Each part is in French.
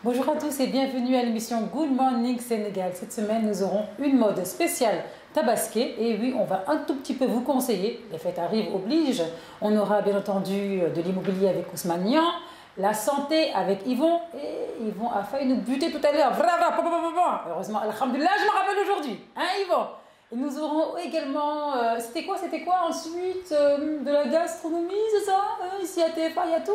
Bonjour à tous et bienvenue à l'émission Good Morning Sénégal. Cette semaine, nous aurons une mode spéciale tabaské. Et oui, on va un tout petit peu vous conseiller. Les fêtes arrivent, oblige. On aura bien entendu de l'immobilier avec Ousmane Niang, la santé avec Yvon. Et Yvon a failli nous buter tout à l'heure. Heureusement, alhamdoulilah, je me rappelle aujourd'hui. Hein, Yvon? Et nous aurons également, c'était quoi ensuite de la gastronomie, c'est ça? Ici à TF1, il y a tout.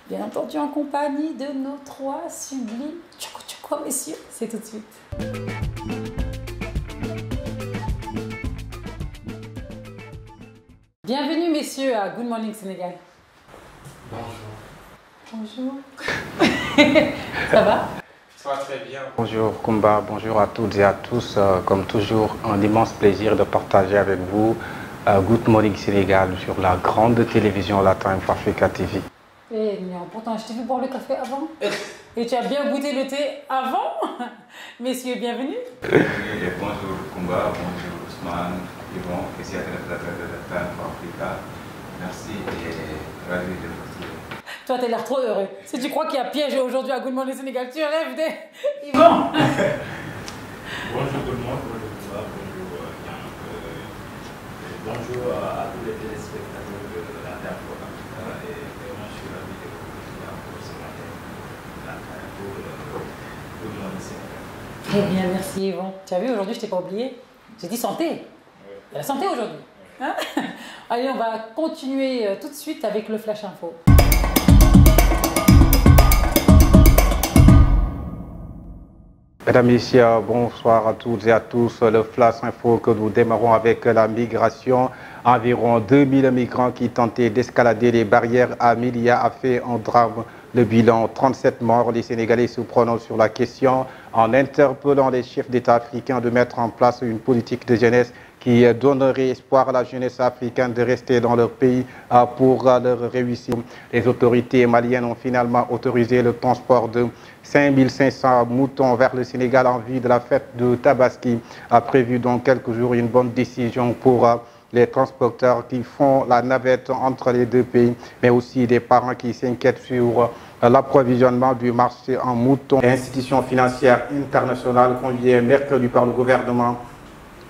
Bien entendu en compagnie de nos trois sublimes tchoko messieurs. C'est tout de suite. Bienvenue messieurs à Good Morning Sénégal. Bonjour. Bonjour. Ça va? Ça va très bien. Bonjour Kumba, bonjour à toutes et à tous. Comme toujours, un immense plaisir de partager avec vous Good Morning Sénégal sur la grande télévision La Time for Africa TV. Eh bien, pourtant, je t'ai vu boire le café avant. Et tu as bien goûté le thé avant. Messieurs, bienvenue. Bonjour Kumba, bonjour Ousmane, Yvon, ici à la Time for Africa. Merci et ravi de vous retrouver. Toi, tu as l'air trop heureux. Si tu crois qu'il y a piège aujourd'hui à Good Morning Sénégal, tu rêves des... Yvon. Bonjour tout le monde, bonjour Kumba, bonjour Yann. Bonjour à tous les téléspectateurs de la Time for Africa. Et vraiment, je suis ravi de vous retrouver encore ce matin pour Good Morning Sénégal. Très bien, merci Yvon. Tu as vu, aujourd'hui, je t'ai pas oublié. J'ai dit santé. Il y a la santé aujourd'hui. Hein? Allez, on va continuer tout de suite avec le Flash Info. Mesdames et messieurs, bonsoir à toutes et à tous. Le Flash Info que nous démarrons avec la migration. Environ 2000 migrants qui tentaient d'escalader les barrières à Milia a fait un drame. Le bilan, 37 morts. Les Sénégalais se prononcent sur la question en interpellant les chefs d'État africains de mettre en place une politique de jeunesse qui donnerait espoir à la jeunesse africaine de rester dans leur pays pour leur réussir. Les autorités maliennes ont finalement autorisé le transport de 5500 moutons vers le Sénégal en vue de la fête de Tabaski. A prévu dans quelques jours une bonne décision pour les transporteurs qui font la navette entre les deux pays, mais aussi des parents qui s'inquiètent sur l'approvisionnement du marché en moutons. L'institution financière internationale conviée mercredi par le gouvernement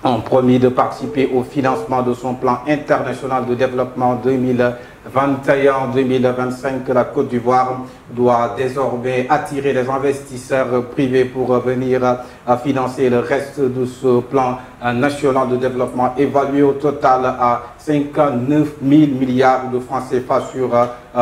ont promis de participer au financement de son plan international de développement 2021-2025. La Côte d'Ivoire doit désormais attirer les investisseurs privés pour venir financer le reste de ce plan national de développement évalué au total à 59 000 milliards de francs CFA sur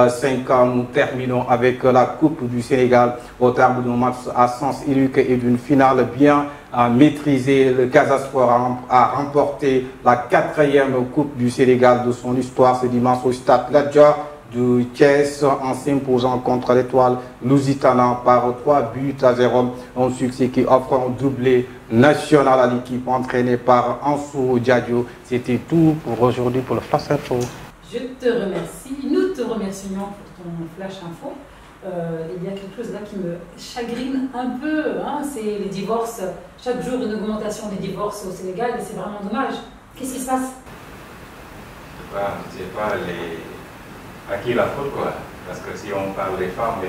5 ans. Nous terminons avec la Coupe du Sénégal au terme d'un match à sens unique et d'une finale bien maîtrisée. Le Casa Sport a remporté la 4e Coupe du Sénégal de son histoire ce dimanche au stade Lat Dior de Thiès en s'imposant contre l'Étoile Lusitana par 3-0. Un succès qui offre un doublé national à l'équipe entraînée par Ansou Diadio. C'était tout pour aujourd'hui pour le Flash Info. Je te remercie. Nous te remercions pour ton Flash Info. Il y a quelque chose là qui me chagrine un peu, hein, c'est les divorces. Chaque jour, une augmentation des divorces au Sénégal et c'est vraiment dommage. Qu'est-ce qui se passe? Je sais pas à qui la faute, quoi. Parce que si on parle des femmes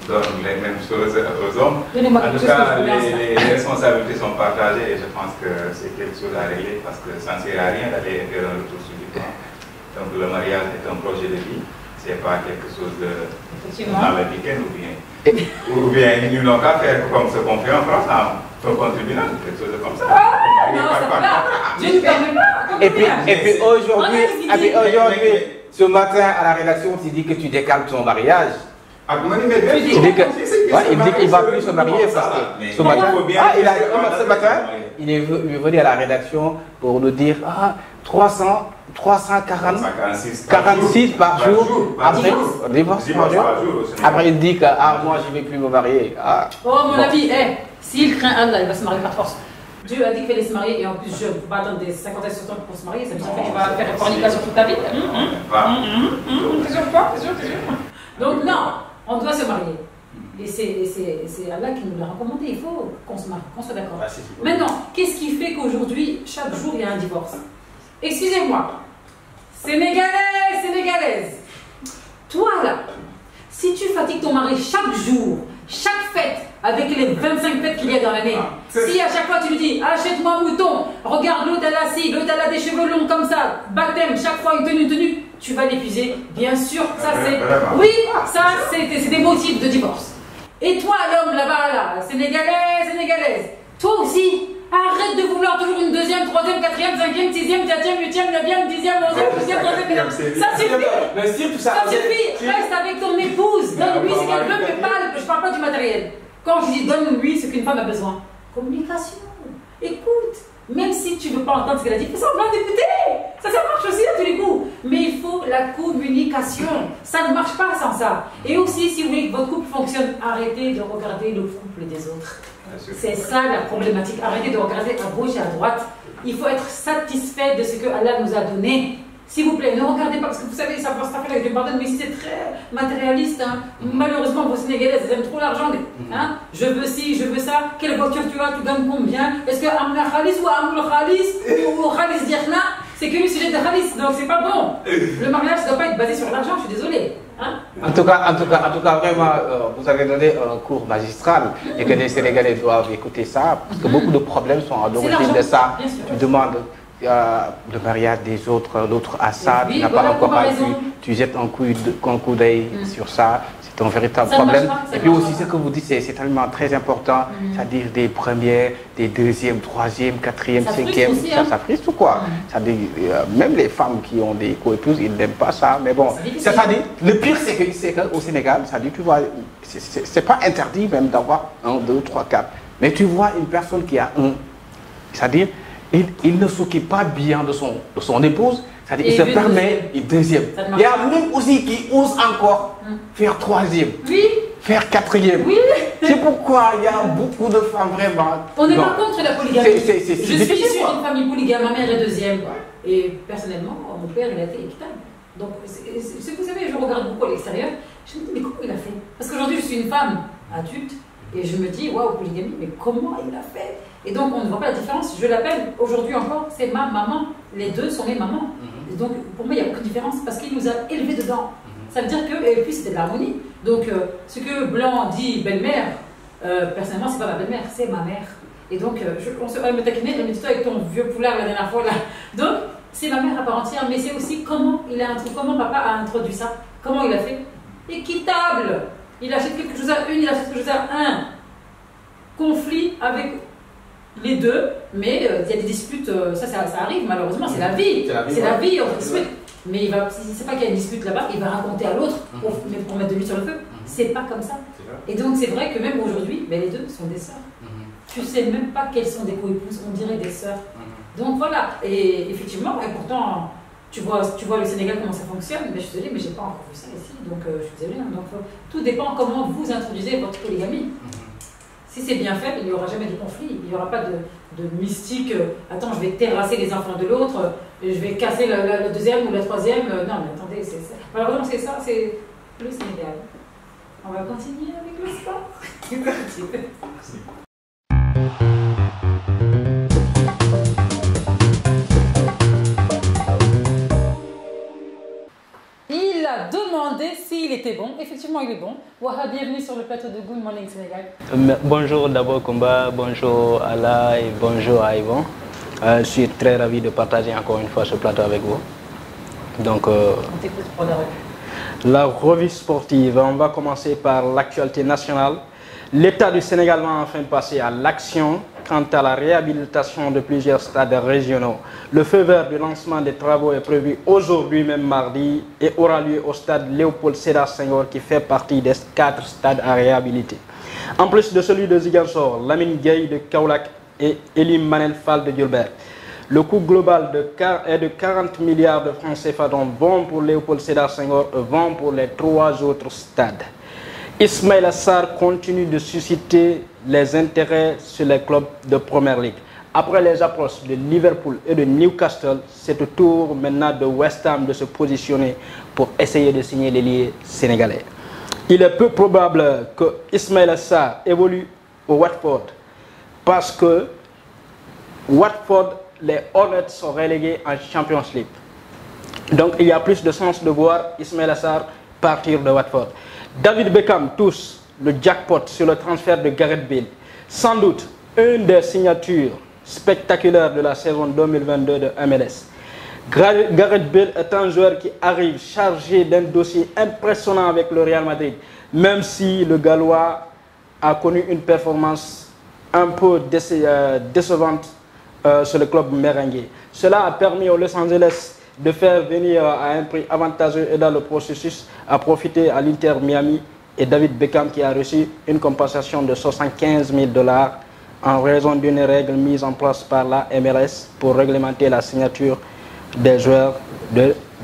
donnent les mêmes choses aux hommes. En tout cas, les responsabilités sont partagées et je pense que c'est quelque chose à régler parce que ça ne sert à rien d'aller faire un retour sur du temps. Donc le mariage est un projet de vie. C'est pas quelque chose de dans le week-end ou bien nous n'avons qu'à faire comme ce qu'on fait en France, un contribuant, quelque chose comme ça. Non, ça va. Je ne permets pas. Et puis aujourd'hui, ce matin à la rédaction, tu dis que tu décales ton mariage. Il dit qu'il ne va plus se marier parce que ce matin, il est venu à la rédaction pour nous dire 346 par jour. Après, divorce par jour. Après, il dit que moi, je ne vais plus me marier. Oh, mon avis, s'il craint Allah, il va se marier par force. Dieu a dit qu'il fallait se marier et en plus, je ne peux pas attendre des 50 et 60 ans pour se marier. Ça veut dire que tu vas faire une fornication toute ta vie. T'es sûr? Donc, non, on doit se marier. Et c'est Allah qui nous l'a recommandé. Il faut qu'on se marie, qu'on soit d'accord. Maintenant, qu'est-ce qui fait qu'aujourd'hui, chaque jour, il y a un divorce? Excusez-moi, Sénégalais, Sénégalaise, toi là, si tu fatigues ton mari chaque jour chaque fête, avec les 25 fêtes qu'il y a dans l'année, si à chaque fois tu lui dis achète-moi mouton, regarde l'autre elle a ci, l'autre elle a des cheveux longs comme ça, baptême, chaque fois une tenue, tu vas l'épuiser. Bien sûr, ça c'est. Oui, ça c'est des motifs de divorce. Et toi, l'homme là-bas, là, sénégalaise, toi aussi. Arrête de vouloir toujours une deuxième, troisième, quatrième, cinquième, sixième, septième, huitième, neuvième, dixième, onzième, douzième, troisième, ça suffit. Ça suffit. Reste avec ton épouse. Donne-lui ce qu'elle veut, mais je parle pas du matériel. Quand je dis donne-lui ce qu'une femme a besoin. Communication. Écoute. Même si tu ne veux pas entendre ce qu'elle a dit, fais semblant d'écouter. Ça marche aussi à tous les coups. Mais il faut la communication. Ça ne marche pas sans ça. Et aussi, si vous voulez que votre couple fonctionne, arrêtez de regarder le couple des autres. C'est ça la problématique. Arrêtez de regarder à gauche et à droite. Il faut être satisfait de ce que Allah nous a donné. S'il vous plaît, ne regardez pas, parce que vous savez, ça fait avec Dieu pardonne, mais si c'est très matérialiste, hein, malheureusement, vos Sénégalaises, elles aiment trop l'argent. Hein, je veux ci, je veux ça, quelle voiture tu as, tu gagnes combien? Est-ce que Amna Khalis ou Amul Khalis ou Khalis Diarna, c'est que le sujet de Khalis, donc c'est pas bon. Le mariage ne doit pas être basé sur l'argent, je suis désolée. Hein? En tout cas, vraiment, vous avez donné un cours magistral et que les Sénégalais doivent écouter ça, parce que beaucoup de problèmes sont à l'origine de ça. Tu demandes le mariage des autres, l'autre à ça, tu n'as pas encore pu, tu jettes un coup d'œil sur ça, c'est un véritable problème. Et puis aussi ce que vous dites, c'est tellement très important, c'est-à-dire des premières, des deuxièmes, troisièmes, quatrièmes, cinquièmes, ça frustre ou quoi? Même les femmes qui ont des co-épouses, ils n'aiment pas ça, mais bon, c'est-à-dire, le pire c'est qu'au Sénégal, c'est-à-dire, tu vois, c'est pas interdit même d'avoir 1, 2, 3, 4, mais tu vois une personne qui a c'est-à-dire, il ne s'occupe pas bien de son épouse, c'est-à-dire il se permet une deuxième. Il y a même aussi qui ose encore faire troisième, faire quatrième. Oui. C'est pourquoi il y a beaucoup de femmes vraiment. On n'est pas contre la polygamie. Je suis issue d'une famille polygame, ma mère est deuxième. Et personnellement, mon père il a été équitable. Donc, vous savez, je regarde beaucoup à l'extérieur, je me dis mais comment il a fait? Parce qu'aujourd'hui je suis une femme adulte et je me dis waouh, polygamie, mais comment il a fait? Et donc, on ne voit pas la différence. Je l'appelle aujourd'hui encore, c'est ma maman. Les deux sont mes mamans. Et donc, pour moi, il n'y a aucune différence parce qu'il nous a élevés dedans. Ça veut dire que, et puis c'était de l'harmonie. Donc, ce que Blanc dit belle-mère, personnellement, c'est pas ma belle-mère, c'est ma mère. Et donc, on se va me taquiner, mais dis-toi avec ton vieux poulard la dernière fois là. Donc, c'est ma mère à part entière, mais c'est aussi comment papa a introduit ça. Comment il a fait? Équitable. Il achète quelque chose à une, il achète quelque chose à un. Conflit avec les deux, mais il y a des disputes, ça arrive malheureusement, c'est la vie. C'est la vie, on dispute. Mais il va, si c'est pas qu'il y a une dispute là-bas, il va raconter à l'autre pour mettre de l'huile sur le feu. C'est pas comme ça. Et donc c'est vrai que même aujourd'hui, les deux sont des sœurs. Tu sais même pas quelles sont des co-épouses, on dirait des sœurs. Donc voilà, et effectivement, et pourtant, tu vois le Sénégal comment ça fonctionne, mais je suis désolée, mais j'ai pas encore vu ça ici, donc je suis désolée. Donc tout dépend comment vous introduisez votre polygamie. Si c'est bien fait, il n'y aura jamais de conflit, il n'y aura pas de mystique. Attends, je vais terrasser les enfants de l'autre, je vais casser la deuxième ou la troisième. Non, mais attendez, malheureusement, c'est ça, c'est le Sénégal. On va continuer avec le sport. Merci. Il a demandé s'il était bon. Effectivement, il est bon. Waha, bienvenue sur le plateau de Good Morning Sénégal. Bonjour d'abord Komba, bonjour Allah et bonjour à Yvon. Je suis très ravi de partager encore une fois ce plateau avec vous. Donc, on t'écoute pour la revue. La revue sportive, on va commencer par l'actualité nationale. L'État du Sénégal va enfin passer à l'action quant à la réhabilitation de plusieurs stades régionaux. Le feu vert du lancement des travaux est prévu aujourd'hui même mardi et aura lieu au stade Léopold Sédar Senghor qui fait partie des 4 stades à réhabiliter. En plus de celui de Ziguinchor, Lamine Gueye de Kaolack et Elim Manel Fall de Diourbel. Le coût global est de 40 milliards de francs CFA, dont 20 pour Léopold Sédar Senghor et 20 pour les 3 autres stades. Ismaïla Sarr continue de susciter les intérêts sur les clubs de Première Ligue. Après les approches de Liverpool et de Newcastle, c'est au tour maintenant de West Ham de se positionner pour essayer de signer l'ailier sénégalais. Il est peu probable que Ismaïla Sarr évolue au Watford parce que Watford, les Hornets sont relégués en Champions League. Donc il y a plus de chances de voir Ismaïla Sarr partir de Watford. David Beckham touche le jackpot sur le transfert de Gareth Bale. Sans doute, une des signatures spectaculaires de la saison 2022 de MLS. Gareth Bale est un joueur qui arrive chargé d'un dossier impressionnant avec le Real Madrid, même si le Gallois a connu une performance un peu décevante sur le club merengue. Cela a permis aux Los Angeles de faire venir à un prix avantageux et dans le processus à profiter à l'Inter Miami et David Beckham qui a reçu une compensation de 75 000 $ en raison d'une règle mise en place par la MLS pour réglementer la signature des joueurs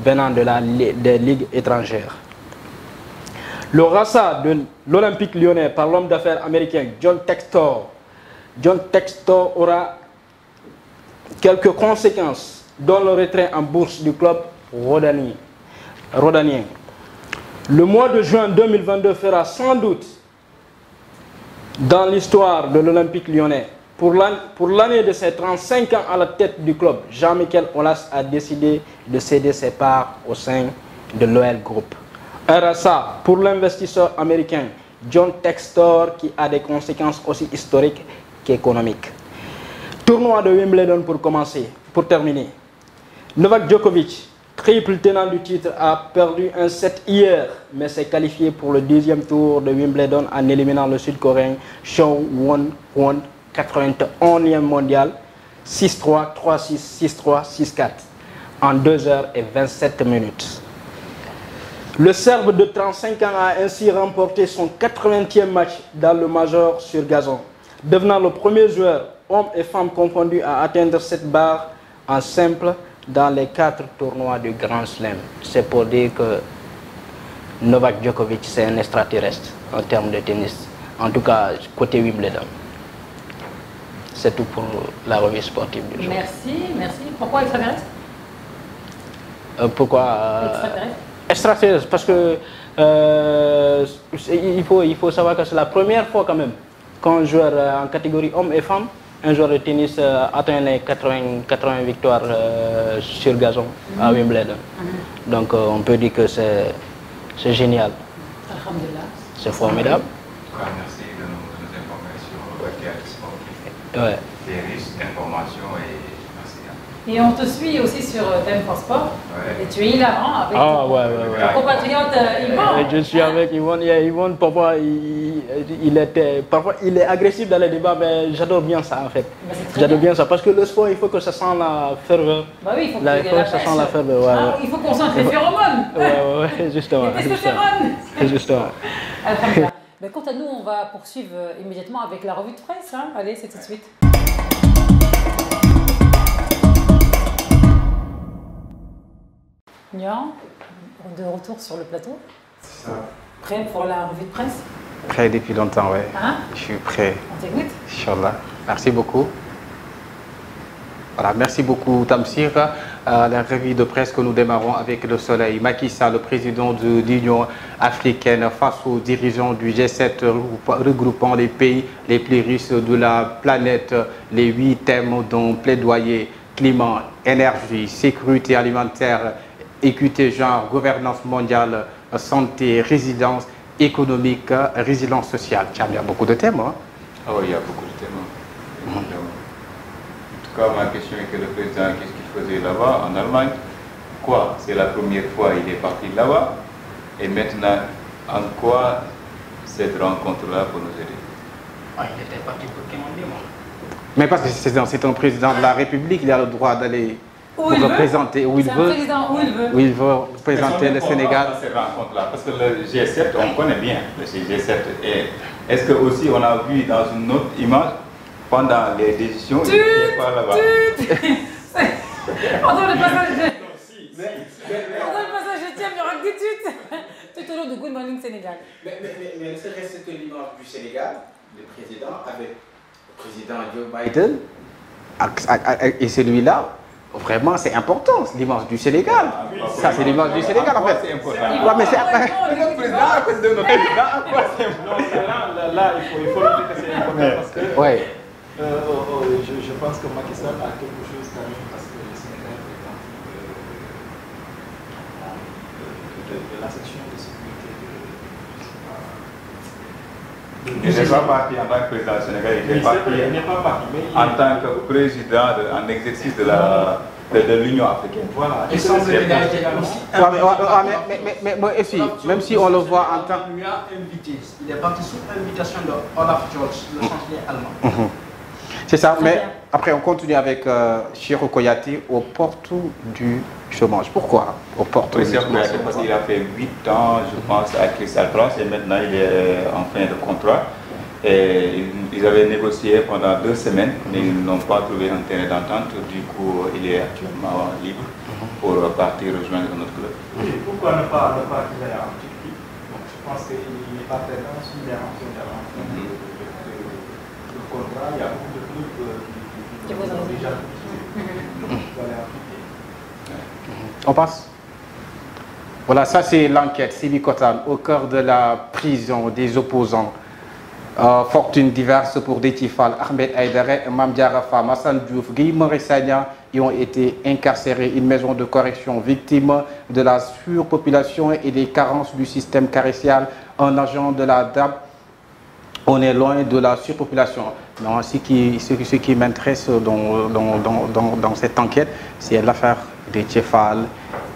venant des ligues étrangères. Le rachat de l'Olympique lyonnais par l'homme d'affaires américain John Textor aura quelques conséquences, dont le retrait en bourse du club rhodanien. Le mois de juin 2022 fera sans doute dans l'histoire de l'Olympique lyonnais. Pour l'année de ses 35 ans à la tête du club, Jean-Michel Aulas a décidé de céder ses parts au sein de l'OL Group. Un rachat pour l'investisseur américain John Textor qui a des conséquences aussi historiques qu'économiques. Tournoi de Wimbledon pour terminer. Novak Djokovic, triple tenant du titre, a perdu un set hier, mais s'est qualifié pour le 10e tour de Wimbledon en éliminant le Sud-Coréen Seung Won, 91e mondial, 6-3, 3-6, 6-3, 6-4, en 2h27 minutes. Le Serbe de 35 ans a ainsi remporté son 80e match dans le Major sur gazon, devenant le premier joueur, hommes et femmes confondus, à atteindre cette barre en simple dans les 4 tournois du Grand Slam. C'est pour dire que Novak Djokovic, c'est un extraterrestre en termes de tennis, en tout cas côté Wimbledon. C'est tout pour la revue sportive du jour. Merci. Pourquoi extraterrestre? Pourquoi extraterrestre? Parce que il faut savoir que c'est la première fois quand même qu'un joueur en catégorie hommes et femmes, un joueur de tennis atteint les 80 victoires sur gazon à Wimbledon. Donc on peut dire que c'est génial. C'est formidable. Merci de nos informations qui sportives. Ouais. Des riches d'informations et merci. Et on te suit aussi sur Time for Sport. Ouais. Et tu es hilarant avec ton compatriote Yvonne. Je suis avec Yvonne. Yvonne, parfois, il est agressif dans les débats, mais j'adore bien ça en fait. J'adore bien ça parce que le sport, il faut que ça sente la ferveur. Bah oui, il faut que ça sente la ferveur. Ouais, il faut concentrer les phéromones. Ouais, justement. Justement. Mais quant à nous, on va poursuivre immédiatement avec la revue de presse. Hein. Allez, c'est tout de suite. Nian, de retour sur le plateau. Ça. Prêt pour la revue de presse? Prêt depuis longtemps, ouais. Hein? Je suis prêt. On t'écoute? Inch'Allah. Merci beaucoup. Voilà, merci beaucoup Tamsir. La revue de presse que nous démarrons avec le soleil. Macky Sall, le président de l'Union africaine, face aux dirigeants du G7 regroupant les pays les plus riches de la planète. Les 8 thèmes dont plaidoyer, climat, énergie, sécurité alimentaire, équité genre, gouvernance mondiale, santé, résilience économique, résilience sociale. Tiens, il y a beaucoup de thèmes. Hein? Ah oui, il y a beaucoup de thèmes. En tout cas, ma question est que le président, qu'est-ce qu'il faisait là-bas, en Allemagne? Quoi? C'est la première fois qu'il est parti là-bas. Et maintenant, en quoi cette rencontre-là pour nous aider? Il était parti pour commander, moi. Mais parce que c'est un président de la République, il a le droit d'aller pour représenter où il veut. Où il veut représenter le Sénégal. Cette rencontre-là, parce que le G7, on connaît bien le G7. Est-ce que aussi on a vu dans une autre image pendant les décisions, il n'est pas là-bas. Pendant le passage, je tiens, mais rectitude. Tout au long de Good Morning Sénégal. Mais c'est resté l'image du Sénégal, le président, avec le président Joe Biden, et celui-là, vraiment c'est important, l'image du Sénégal. Ça c'est l'image du Sénégal en fait. C'est important. Ouais, mais c'est après. Le président à cause de notre président, à quoi c'est important? Là, il faut dire que c'est important parce que ouais. Je pense que Macky Sall a quelque chose quand même parce que le Sénégal est en de la section de sécurité Il n'est pas parti en tant que président du Sénégal, il n'est pas parti en tant que président en exercice de l'Union africaine. Voilà, il semble qu'il a été aussi. Mais même si on le voit en tant que. Il a invité, il est parti sous invitation de Olaf Scholz, le chancelier allemand. C'est ça, mais après on continue avec Cheikhou Kouyaté aux portes du chômage. Pourquoi aux portes du chômage? Parce qu'il a fait 8 ans, je pense, à Crystal Palace et maintenant il est en fin de contrat. Et ils avaient négocié pendant 2 semaines, mais ils n'ont pas trouvé un terrain d'entente. Du coup, il est actuellement libre pour partir rejoindre notre club. Oui, pourquoi ne pas aller en Turquie? Je pense qu'il n'est pas très dans il est en fin de contrat. Il y a beaucoup de clubs qui ont déjà aller en Turquie. On passe. Voilà, ça c'est l'enquête Sébikotane au cœur de la prison des opposants. Fortune diverse pour Déthié Fall, Ahmed Aïdara, Mame Diarra Fam, Assane Diouf, Guy Marius Sagna y ont été incarcérés. Une maison de correction victime de la surpopulation et des carences du système carcéral. Un agent de la DAB. On est loin de la surpopulation. Non, ce qui m'intéresse dans cette enquête, c'est l'affaire Déthié Fall,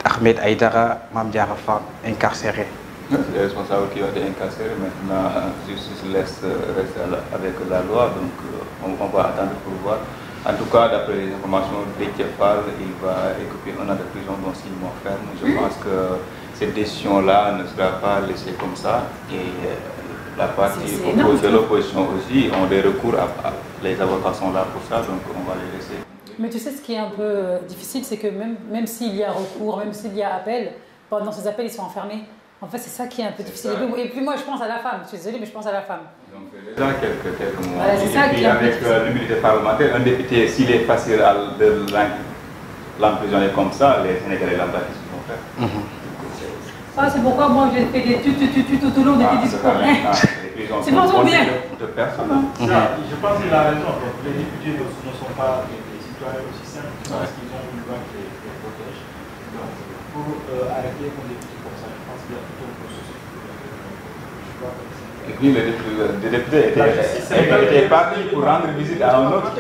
Ahmed Aïdara, Mame Diarra Fam incarcérés. C'est les responsables qui ont été incarcérés. Maintenant, la justice laisse rester avec la loi, donc on va attendre pour voir. En tout cas, d'après les informations, Déthié Fall, il va écoper 1 an de prison, dont 6 mois ferme. Je pense que cette décision-là ne sera pas laissée comme ça. Et la partie de l'opposition aussi ont des recours, les avocats sont là pour ça, donc on va les laisser. Mais tu sais, ce qui est un peu difficile, c'est que même s'il y a recours, même s'il y a appel, pendant ces appels, ils sont enfermés. En fait, c'est ça qui est un peu difficile. Et puis moi, je pense à la femme. Je suis désolée, mais je pense à la femme. Donc, déjà quelques mois. Voilà, c'est ça qui est avec l'immunité parlementaire, un député, s'il est facile de l'emprisonner comme ça, les Sénégalais l'embarquent vont faire. Ça, c'est pourquoi moi, j'ai fait des tout au long de tes discours. C'est pas trop bien. De personne. Je pense qu'il a raison. Donc, les députés ne sont pas des citoyens aussi simples. Parce qu'ils ont une loi qui les protège. Donc, pour arrêter un député comme ça, je pense qu'il y a tout un processus. Et puis le député était parti pour rendre visite à un autre.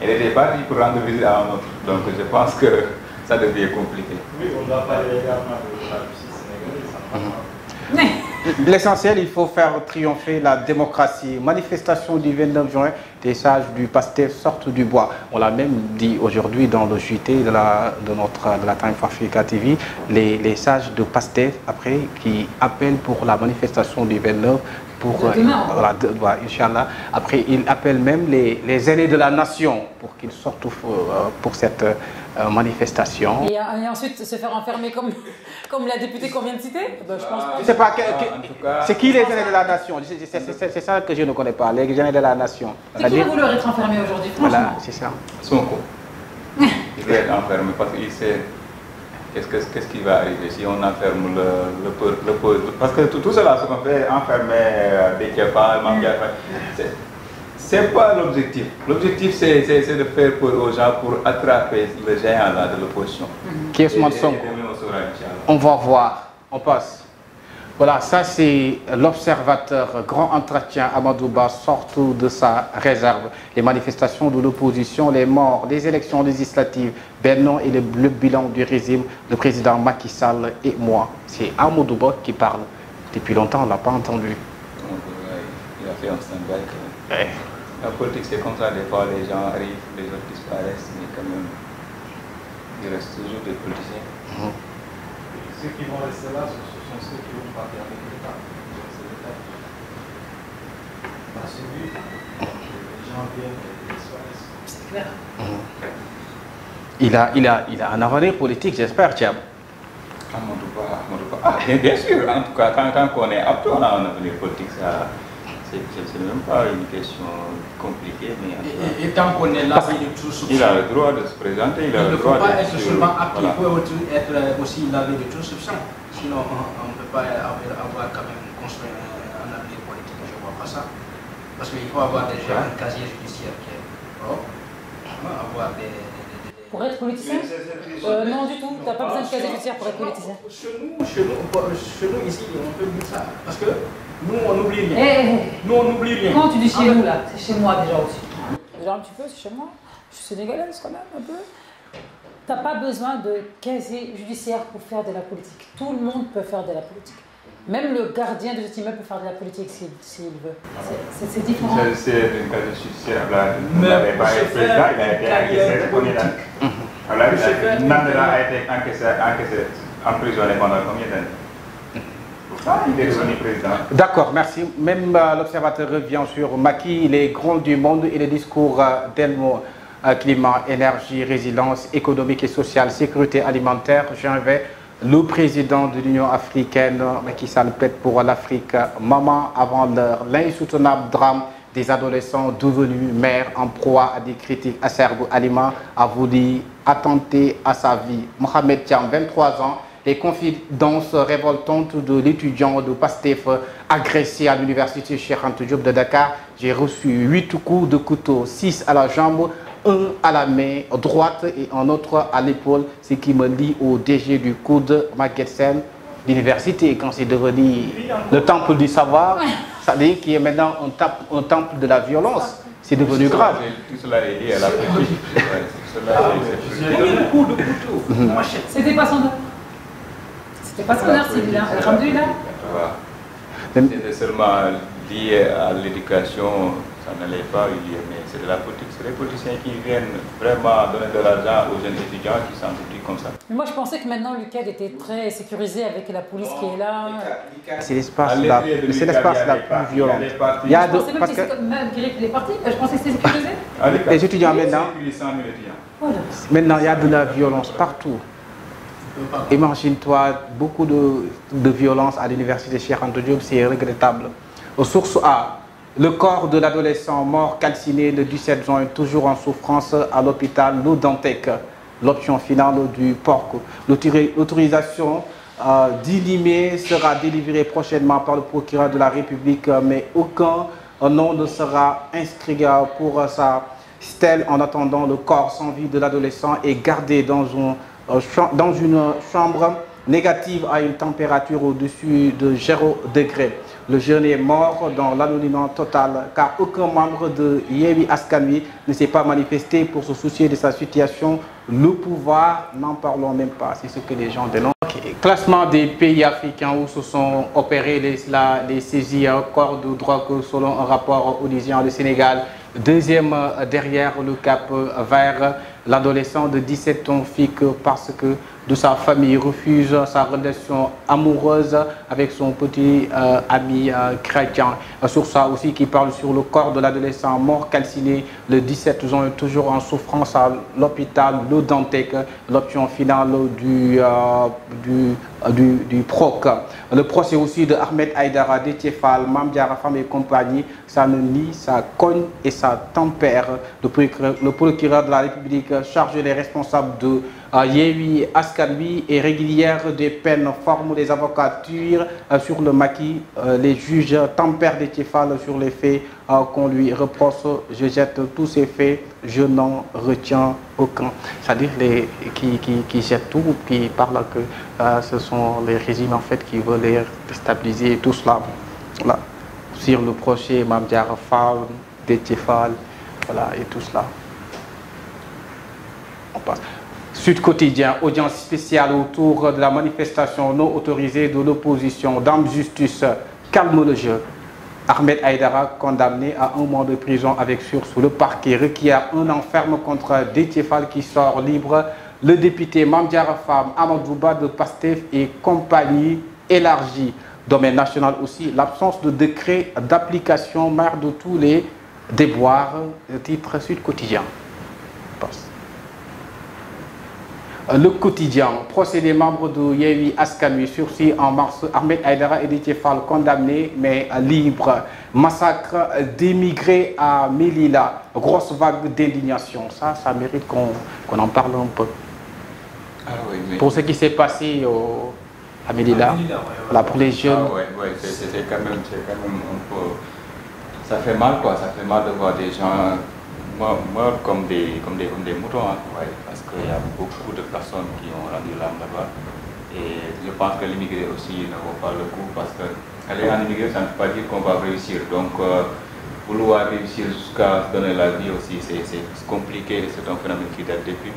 Il était parti pour rendre visite à un autre. Donc je pense que ça devient compliqué. Oui, on doit parler également de la justice sénégalaise. L'essentiel, il faut faire triompher la démocratie. Manifestation du 29 juin, des sages du PASTEF sortent du bois. On l'a même dit aujourd'hui dans le JT de la Time for Africa TV, les sages de PASTEF, après, qui appellent pour la manifestation du 29 pour Inch'Allah. Après, ils appellent même les aînés de la nation pour qu'ils sortent pour cette manifestation. Et ensuite se faire enfermer comme la députée qu'on vient de citer, je pense pas. Je sais pas, c'est qui les aînés de la nation? C'est ça que je ne connais pas, les aînés de la nation. C'est qui va vouloir être enfermé aujourd'hui, franchement? Voilà, c'est ça. Sonko. Il va être enfermé parce qu'il sait qu'est-ce qui va arriver si on enferme le peuple. Parce que tout cela, ce qu'on fait, enfermer Déthié Fall, Mame Diarra Fam, c'est pas l'objectif. L'objectif, c'est de faire peur aux gens pour attraper le géant là de l'opposition. Qui est Ousmane Sonko? On va voir. On passe. Voilà, ça c'est l'observateur. Grand entretien. Amadou Ba sort de sa réserve. Les manifestations de l'opposition, les morts, les élections législatives, Benno et le bilan du régime, le président Macky Sall et moi. C'est Amadou Ba qui parle. Depuis longtemps, on ne l'a pas entendu. Il a fait un stand-by. La politique, c'est comme ça. Des fois, les gens arrivent, les autres disparaissent, mais quand même, il reste toujours des politiciens. Ceux qui vont rester là, ce sont ceux qui vont partir avec l'État. C'est l'État qui va suivre. Les gens viennent et disparaissent. C'est clair. Il a un avenir politique, j'espère, Thiam. Amadou Ba. Bien sûr, en tout cas, quand on est apte, on a un avenir politique, ça. C'est même pas une question compliquée, mais et tant qu'on est là, il a le droit de se présenter, il a le droit de... Il ne faut pas être seulement apte, il faut être aussi lavé de toute soupçon. Sinon, on ne peut pas avoir quand même construit un avenir politique, je ne vois pas ça. Parce qu'il faut avoir déjà un casier judiciaire qui est propre, avoir des Pour être politicien? Non du tout, tu n'as pas besoin de casier judiciaire pour être politicien. Chez nous ici, on peut dire ça. Parce que nous, on n'oublie rien. Nous, on n'oublie rien. Quand tu dis chez nous, là, c'est chez moi déjà aussi. Déjà un petit peu, c'est chez moi. Je suis sénégalaise quand même, un peu. Tu n'as pas besoin de casier judiciaire pour faire de la politique. Tout le monde peut faire de la politique. Même le gardien de cet immeuble peut faire de la politique s'il veut. C'est différent. C'est une casier judiciaire. Vous n'avez pas été président, il a été encaissé. Mandela a été encaissé, emprisonné pendant combien d'années? Il est devenu président. D'accord, merci. Même l'observateur revient sur Macky, les grands du monde et les discours d'Elmo. Climat, énergie, résilience économique et sociale, sécurité alimentaire. J'invite le président de l'Union africaine, Macky Sall plaide pour l'Afrique. Maman avant l'heure, l'insoutenable drame des adolescents devenus mères en proie à des critiques acerbes. Alima a voulu attenter à sa vie. Mohamed Thiam, 23 ans, les confidences révoltantes de l'étudiant de PASTEF agressé à l'université Cheikh Anta Diop de Dakar. J'ai reçu 8 coups de couteau, 6 à la jambe, un à la main droite et un autre à l'épaule, ce qui me lie au DG du coude Maguetsen d'université, quand c'est devenu le temple du savoir, ça veut dire qu'il est maintenant un temple de la violence. C'est devenu grave. Tout cela est lié à la politique. Combien de coups de couteau? C'était pas son heure. C'était pas son heure, c'est bien. Alhamdoulilah. C'était seulement lié à l'éducation. Ça n'allait pas lié, mais c'est de la politique. C'est les politiciens qui viennent vraiment donner de l'argent aux jeunes étudiants qui s'entourent comme ça. Mais moi, je pensais que maintenant, l'UCAD était très sécurisé avec la police qui est là. C'est l'espace la plus violente. Il y a de, parce que malgré les partis, je pensais que c'était sécurisé. Les étudiants maintenant, maintenant, il y a de la violence partout. Imagine-toi, beaucoup de violence à l'université Cheikh Anta Diop, c'est regrettable. Source A. Le corps de l'adolescent mort calciné le 17 juin, toujours en souffrance à l'hôpital Le Dantec. L'option finale du PORC. L'autorisation d'inhumer sera délivrée prochainement par le procureur de la République, mais aucun nom ne sera inscrit pour sa stèle. En attendant, le corps sans vie de l'adolescent est gardé dans une chambre négative à une température au-dessus de 0 degré. Le jeune est mort dans l'anonymat total car aucun membre de Yewwi Askan Wi ne s'est pas manifesté pour se soucier de sa situation. Le pouvoir, n'en parlons même pas, c'est ce que les gens dénoncent. Classement des pays africains où se sont opérés les saisies corps de drogue selon un rapport onusien. Le Sénégal, deuxième derrière le Cap Vert. L'adolescent de 17 ans fique parce que de sa famille refuse sa relation amoureuse avec son petit ami chrétien. Sur ça aussi qui parle sur le corps de l'adolescent mort calciné le 17 juin, toujours en souffrance à l'hôpital Le Dantec, l'option finale du PROC. Le procès aussi de Ahmed Aïdara, Déthié Fall, Mame Diarra Fam et compagnie, ça ne nie, ça cogne et ça tempère. Le procureur de la République charge les responsables de Yewwi Askan Wi et régulière des peines forme des avocatures sur le Macky. Les juges tempèrent Déthié Fall sur les faits qu'on lui reproche. Je jette tous ces faits, je n'en retiens aucun. C'est-à-dire qui jettent tout, qui parlent que ce sont les régimes en fait qui veulent les déstabiliser, tout cela. Voilà. Sur le procès, Mame Diarra Fam, Déthié Fall, voilà, et tout cela. On passe. Sud Quotidien, audience spéciale autour de la manifestation non autorisée de l'opposition. Dame Justice, calme le jeu. Ahmed Aïdara, condamné à 1 mois de prison avec sursis. Le parquet requiert un an ferme contre Déthié Fall qui sort libre. Le député Mame Diarra Fam, Amadou Ba de PASTEF et compagnie élargie. Domaine national aussi, l'absence de décret d'application, mère de tous les déboires. Titre Sud Quotidien. Le Quotidien, procès des membres de Yewwi Askan Wi, sursis en mars. Ahmed Aïdara et Déthié Fall condamnés mais libres. Massacre d'émigrés à Melilla. Grosse vague d'indignation. Ça mérite qu'on en parle un peu. Ah oui, mais... Pour ce qui s'est passé à Melilla, voilà, pour les jeunes. Ah oui, c'est quand même un peu... Ça fait mal quoi, ça fait mal de voir des gens morts comme des moutons. Hein, ouais, parce que qu'il y a beaucoup de personnes qui ont rendu l'âme là-bas. Et je pense que l'immigré aussi ne vaut pas le coup parce que aller en immigré, ça ne veut pas dire qu'on va réussir. Donc, vouloir réussir jusqu'à donner la vie aussi, c'est compliqué. C'est un phénomène qui date depuis.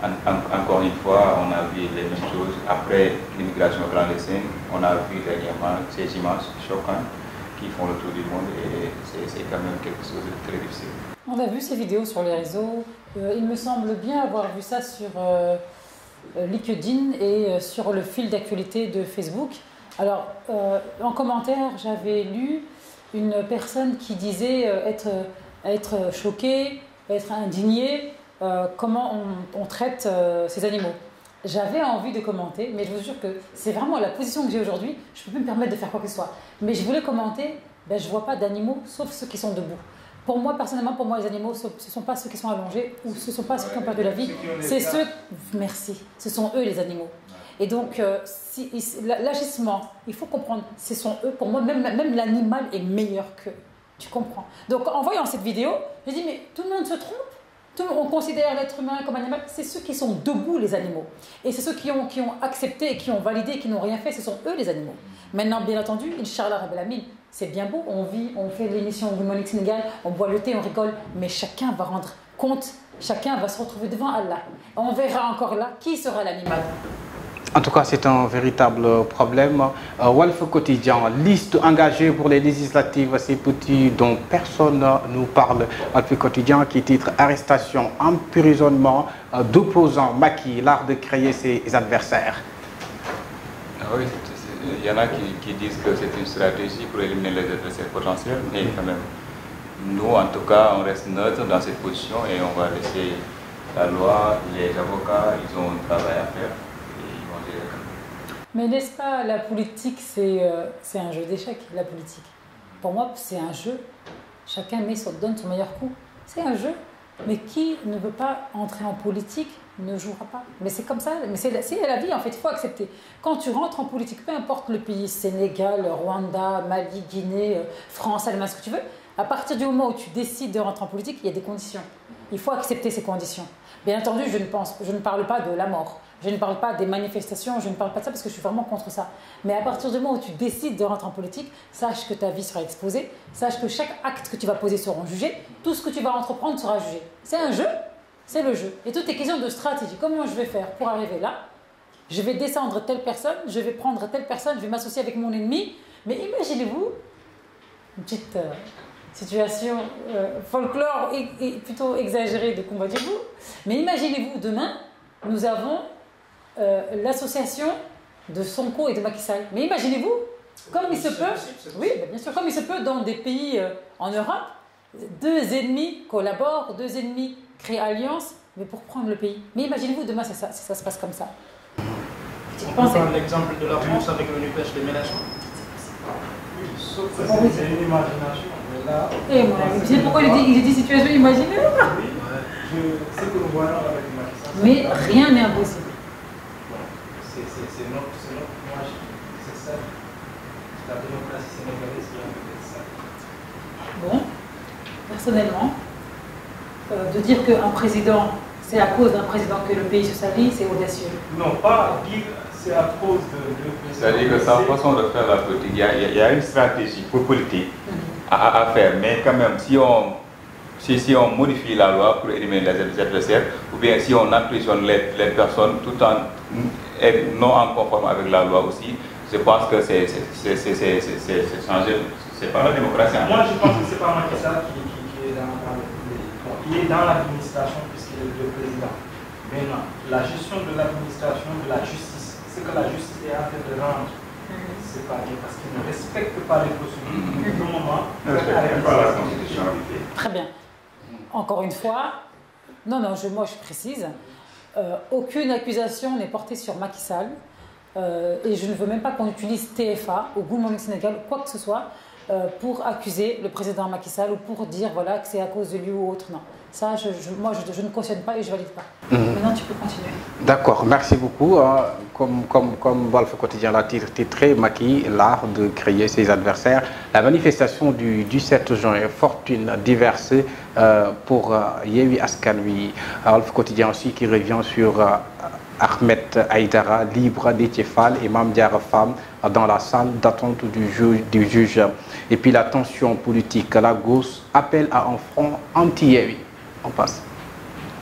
Encore une fois, on a vu les mêmes choses. Après l'immigration clandestine, on a vu dernièrement ces images choquantes qui font le tour du monde et c'est quand même quelque chose de très difficile. On a vu ces vidéos sur les réseaux. Il me semble bien avoir vu ça sur LinkedIn et sur le fil d'actualité de Facebook. Alors, en commentaire, j'avais lu une personne qui disait être choquée, être indignée, comment on traite ces animaux. J'avais envie de commenter, mais je vous jure que c'est vraiment la position que j'ai aujourd'hui. Je ne peux plus me permettre de faire quoi que ce soit. Mais je voulais commenter, ben, je ne vois pas d'animaux sauf ceux qui sont debout. Pour moi, personnellement, pour moi, les animaux, ce ne sont pas ceux qui sont allongés ou ce ne sont pas ceux qui ont perdu la vie. C'est ceux... Merci. Ce sont eux, les animaux. Et donc, l'agissement, il faut comprendre, ce sont eux. Pour moi, même l'animal est meilleur qu'eux. Tu comprends? Donc, en voyant cette vidéo, je dis, mais tout le monde se trompe. On considère l'être humain comme animal. C'est ceux qui sont debout, les animaux. Et c'est ceux qui ont accepté et qui ont validé, qui n'ont rien fait. Ce sont eux, les animaux. Maintenant, bien entendu, Inch'Allah Rabbil Alamin, c'est bien beau, on vit, on fait l'émission Good Morning Sénégal, on boit le thé, on rigole, mais chacun va rendre compte, chacun va se retrouver devant Allah. On verra encore là qui sera l'animal. En tout cas, c'est un véritable problème. Walf Quotidien, liste engagée pour les législatives, ces petits dont personne nous parle. Walf Quotidien qui titre « Arrestation, emprisonnement d'opposants Macky, l'art de créer ses adversaires ». Oui, il y en a qui disent que c'est une stratégie pour éliminer les adversaires potentiels, mais quand même, nous, en tout cas, on reste neutre dans cette position et on va laisser la loi, les avocats, ils ont un travail à faire. Mais n'est-ce pas, la politique, c'est un jeu d'échecs, la politique. Pour moi, c'est un jeu. Chacun donne son meilleur coup. C'est un jeu. Mais qui ne veut pas entrer en politique ne jouera pas. Mais c'est comme ça. Mais c'est la vie, en fait. Il faut accepter. Quand tu rentres en politique, peu importe le pays, Sénégal, Rwanda, Mali, Guinée, France, Allemagne, ce que tu veux, à partir du moment où tu décides de rentrer en politique, il y a des conditions. Il faut accepter ces conditions. Bien entendu, je ne parle pas de la mort. Je ne parle pas des manifestations, je ne parle pas de ça parce que je suis vraiment contre ça. Mais à partir du moment où tu décides de rentrer en politique, sache que ta vie sera exposée, sache que chaque acte que tu vas poser sera jugé, tout ce que tu vas entreprendre sera jugé. C'est un jeu, c'est le jeu. Et tout est question de stratégie. Comment je vais faire pour arriver là? Je vais descendre telle personne, je vais prendre telle personne, je vais m'associer avec mon ennemi. Mais imaginez-vous, une petite situation folklore et plutôt exagérée de combat du bout, mais imaginez-vous demain, nous avons l'association de Sonko et de Macky Sall. Mais imaginez-vous, comme il se peut, oui, bien sûr, comme il se peut dans des pays en Europe, deux ennemis collaborent, deux ennemis créent alliance, mais pour prendre le pays. Mais imaginez-vous demain, ça se passe comme ça. On peut prendre l'exemple de la France avec le NUPES de Mélenchon. Sauf que c'est une imagination. Mais là, et moi, c'est pourquoi il dit situation imaginaire. Oui, ce que nous voyons avec Macky Sall. Mais rien n'est impossible. C'est notre image, c'est ça. La démocratie sénégalaise qui a fait ça. Bon, personnellement, de dire qu'un président, c'est à cause d'un président que le pays se salit, c'est audacieux. Non, pas dire c'est à cause de président. C'est-à-dire que sa façon de faire la politique, il y a une stratégie politique à faire, mais quand même, si on modifie la loi pour éliminer les adversaires, ou bien si on emprisonne les personnes tout en non en conforme avec la loi aussi, je pense que c'est changer, c'est pas la démocratie. Moi, je pense que c'est pas Macky Sall qui est dans le politique. Il est dans l'administration puisqu'il est le président. Maintenant, la gestion de l'administration, de la justice, ce que la justice est en train de rendre, c'est pas bien parce qu'il ne respecte pas les procédures. Pour le moment, il ne respecte pas la Constitution. Très bien. Encore une fois, moi je précise, aucune accusation n'est portée sur Macky Sall et je ne veux même pas qu'on utilise TFA ou Good Morning Sénégal ou quoi que ce soit pour accuser le président Macky Sall ou pour dire voilà, que c'est à cause de lui ou autre. Non, Ça, moi, je ne cautionne pas et je ne valide pas. Maintenant, tu peux continuer. D'accord, merci beaucoup. Comme Walf Quotidien l'a titré, Macky, l'art de créer ses adversaires. La manifestation du 7 juin, fortune diverse pour Yewwi Askan Wi. Walf Quotidien aussi qui revient sur Ahmed Aïdara, libre Déthié Fall et Mame Diarra Fam dans la salle d'attente du juge. Et puis la tension politique, la gauche appelle à un front anti-Yewwi. On passe.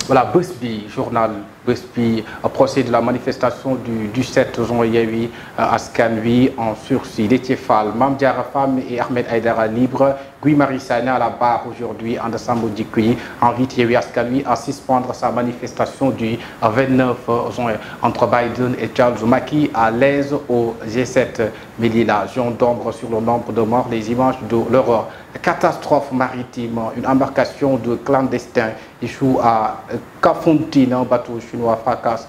Voilà, Busby, journal Busby, procès de la manifestation du 7 juin Yewwi Askan Wi en sursis. Déthié Fall, Mame Diarra Fam et Ahmed Aïdara libre. Guy Marius Sagna à la barre aujourd'hui en décembre d'Ikuyi invite Yewwi Askan Wi à suspendre sa manifestation du 29 juin entre Biden et Charles Macky à l'aise au G7. Melilla, jaune d'ombre sur le nombre de morts, les images de l'horreur. Catastrophe maritime, une embarcation de clandestins échoue à Kafountine, un bateau chinois fracasse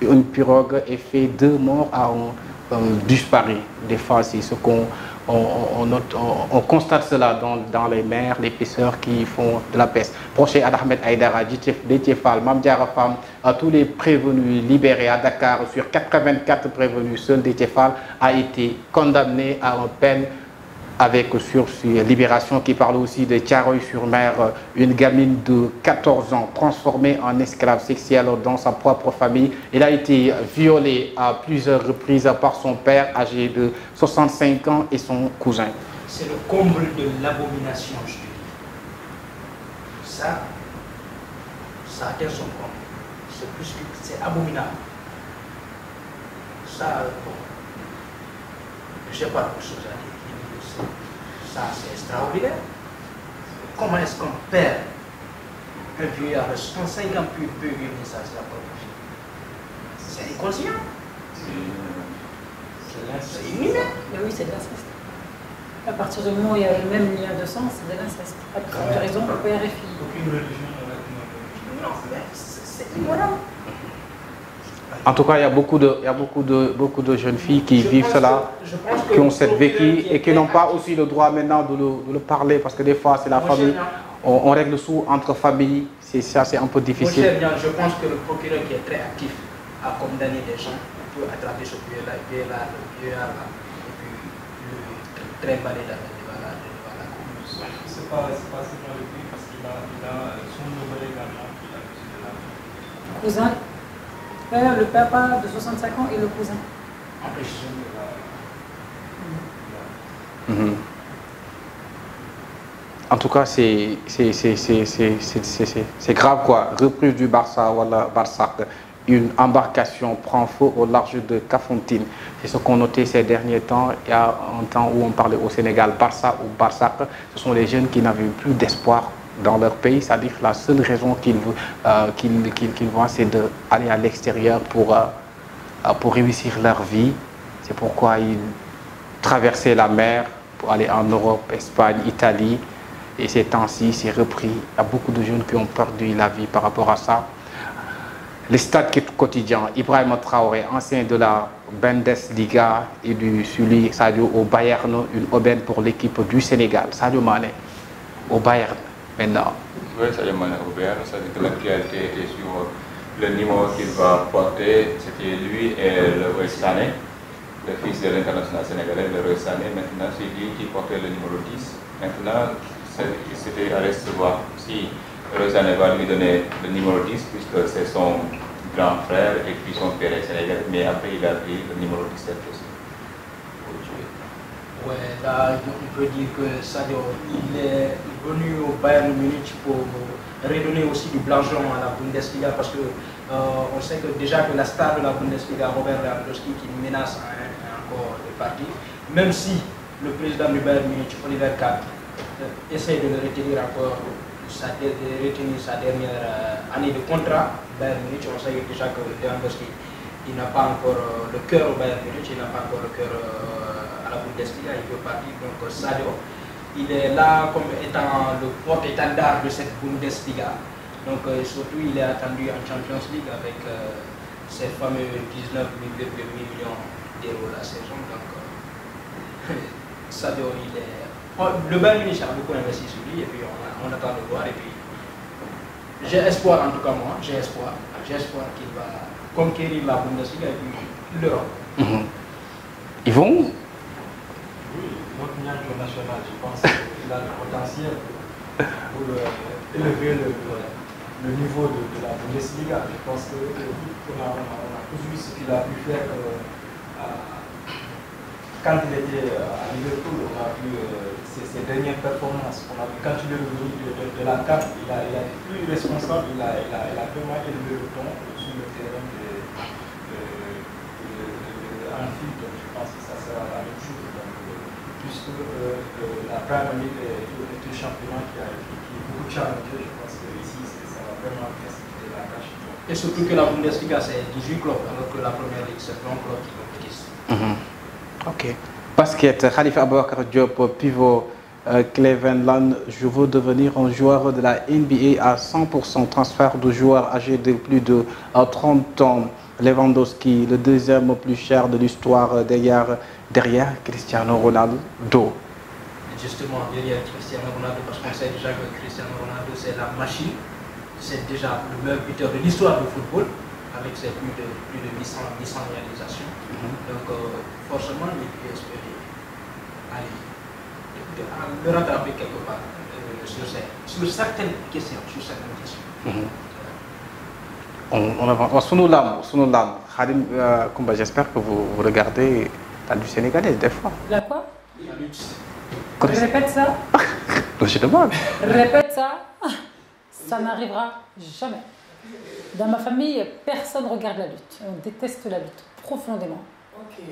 une pirogue et fait 2 morts à un disparu. Des fois, c'est ce qu'on on constate cela dans les mers, les pêcheurs qui font de la pêche. Procès à Ahmed Aïdara, Déthié Fall, Mame Diarra Fam, à tous les prévenus libérés à Dakar. Sur 84 prévenus, seul Déthié Fall a été condamné à une peine avec sursis. Libération qui parle aussi de Thiaroye-sur-Mer, une gamine de 14 ans transformée en esclave sexuelle dans sa propre famille. Elle a été violée à plusieurs reprises par son père âgé de 65 ans et son cousin. C'est le comble de l'abomination, je te dis. Ça atteint son comble. C'est abominable. Ça, bon, je n'ai pas de choses à dire. Ça, c'est extraordinaire. Comment est-ce qu'on perd un vieillard de 65 ans peut vivre ça, c'est la propre vie? C'est inconscient. C'est inhumain. Oui, c'est de l'inceste. À partir du moment où il y a le même lien de sang, c'est de l'inceste. Tu as raison, le père et fille. Aucune religion non, mais c'est immoral. En tout cas, il y a beaucoup de jeunes filles qui vivent cela, qui ont cette vécu et qui n'ont pas aussi le droit maintenant de le parler parce que des fois, c'est la famille. On règle sous entre familles, c'est un peu difficile. Je pense que le procureur qui est très actif a condamné des gens pour attraper ce vieux-là, le vieillard-là, et puis le trimballer devant la cour. C'est pas seulement le but parce qu'il a son neveu également qui a accusé de la vie. Cousin. Le papa de 65 ans et le cousin. En plus, En tout cas, c'est grave quoi. Reprise du Barça, voilà, Barsac. Une embarcation prend feu au large de Kafountine. C'est ce qu'on notait ces derniers temps. Il y a un temps où on parlait au Sénégal, Barça ou Barsac. Ce sont les jeunes qui n'avaient plus d'espoir dans leur pays, c'est-à-dire que la seule raison qu'ils voient, c'est d'aller à l'extérieur pour réussir leur vie. C'est pourquoi ils traversaient la mer pour aller en Europe, Espagne, Italie. Et ces temps-ci, c'est repris. Il y a beaucoup de jeunes qui ont perdu la vie par rapport à ça. Le stade quotidien, Ibrahima Traoré, ancien de la Bundesliga et du Sully Sadio au Bayern, une aubaine pour l'équipe du Sénégal. Sadio Mané au Bayern. Maintenant. Oui, ça demande au Bayern, c'est-à-dire que l'actualité était sur le numéro qu'il va porter, c'était lui et le Leroy Sané, le fils de l'international sénégalais, le Leroy Sané. Maintenant, c'est lui qui portait le numéro 10. Maintenant, c'était à rester voir si le Leroy Sané va lui donner le numéro 10, puisque c'est son grand frère et puis son père est sénégalais, mais après il a pris le numéro 17 aussi. Ouais, là, on peut dire que Sadio, il est venu au Bayern Munich pour redonner aussi du blanchiment à la Bundesliga parce que on sait que déjà que la star de la Bundesliga, Robert Lewandowski, qui menace encore de partir, même si le président du Bayern Munich, Oliver Kahn, essaie de le retenir encore, retenir sa dernière année de contrat, Bayern Munich, on sait déjà que Lewandowski, il n'a pas encore le cœur au Bayern Munich, il n'a pas encore le cœur à la Bundesliga, il veut partir. Donc Sadio, il est là comme étant le porte-étendard de cette Bundesliga. Donc surtout, il est attendu en Champions League avec ces fameux 19,8 millions d'euros la saison. Donc Sadio, le Bayern Munich a beaucoup investi sur lui et puis on attend de voir. Et puis j'ai espoir, en tout cas moi, j'ai espoir qu'il va conquérir la Bundesliga et puis l'Europe. Ils vont où? Oui, notre Niancho national, je pense qu'il a le potentiel pour élever le niveau de la Bundesliga. Je pense qu'on a tous vu ce qu'il a pu faire quand il était à Liverpool. On a vu ses dernières performances. On a vu quand il est revenu de la CAF, il a été plus responsable, il a vraiment élevé le ton sur le terrain Anfield. Donc je pense que ça sera la même chose. Puisque la Premier League est un championnat qui est beaucoup challengé, je pense que ici ça va vraiment faciliter la tâche. Et surtout que la Bundesliga c'est 18 clubs, alors que la Première Ligue c'est 20 clubs qui compétissent. Ok. Basket, Khalifa Aboubacar Diop, pivot, Cleveland, je veux devenir un joueur de la NBA à 100%, transfert de joueurs âgés de plus de 30 ans. Lewandowski, le deuxième plus cher de l'histoire derrière Cristiano Ronaldo. Justement, derrière Cristiano Ronaldo, parce qu'on sait déjà que Cristiano Ronaldo c'est la machine, c'est déjà le meilleur buteur de l'histoire du football, avec ses plus de 800 réalisations. Donc forcément, il peut espérer aller le rattraper quelque part sur certaines questions. On avance. Sunulam. Khadim Koumba, j'espère que vous regardez la lutte sénégalaise des fois. La quoi? La lutte. Répète ça. Je demande. Répète ça. Ça n'arrivera jamais. Dans ma famille, personne ne regarde la lutte. On déteste la lutte profondément. Ok.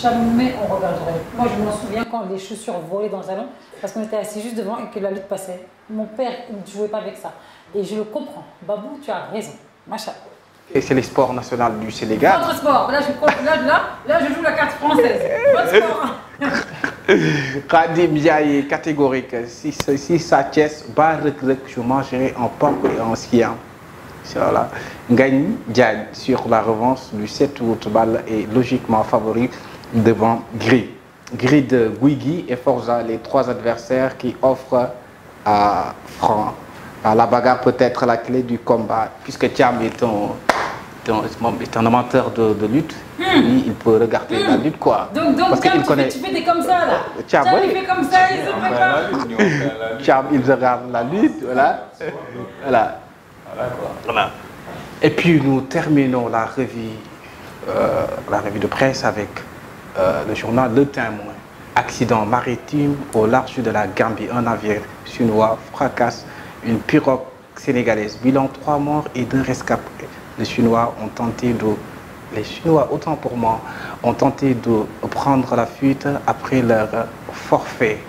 Jamais on regarderait. Moi, je m'en souviens quand les chaussures volaient dans le salon parce qu'on était assis juste devant et que la lutte passait. Mon père ne jouait pas avec ça. Et je le comprends. Babou, tu as raison. Machin. Et c'est les sports nationaux du Sénégal. Autre sport. Là, je joue la carte française. Autre sport. Khadim Ndiaye, catégorique. Si Sathiès bat Reug, je mangerai en porc et en chien. Voilà. Ngagne Diagne sur la revanche du 7 août, balle est logiquement favori devant Gris. Gris de Guigui et Forza, les trois adversaires qui offrent à Franc. La bagarre peut être la clé du combat, puisque Thiam est un amateur de lutte. Lui, il peut regarder la lutte, quoi. Donc parce Thiam, connaît... tu fais des comme ça, là. Thiam, il fait comme ça, il se prépare. Thiam, il regarde la lutte, voilà. Voilà. Et puis, nous terminons la revue de presse avec le journal Le Témoin. Accident maritime au large de la Gambie. Un navire chinois fracasse une pirogue sénégalaise. Bilan 3 morts et 2 rescapés. Les Chinois, autant pour moi, ont tenté de prendre la fuite après leur forfait.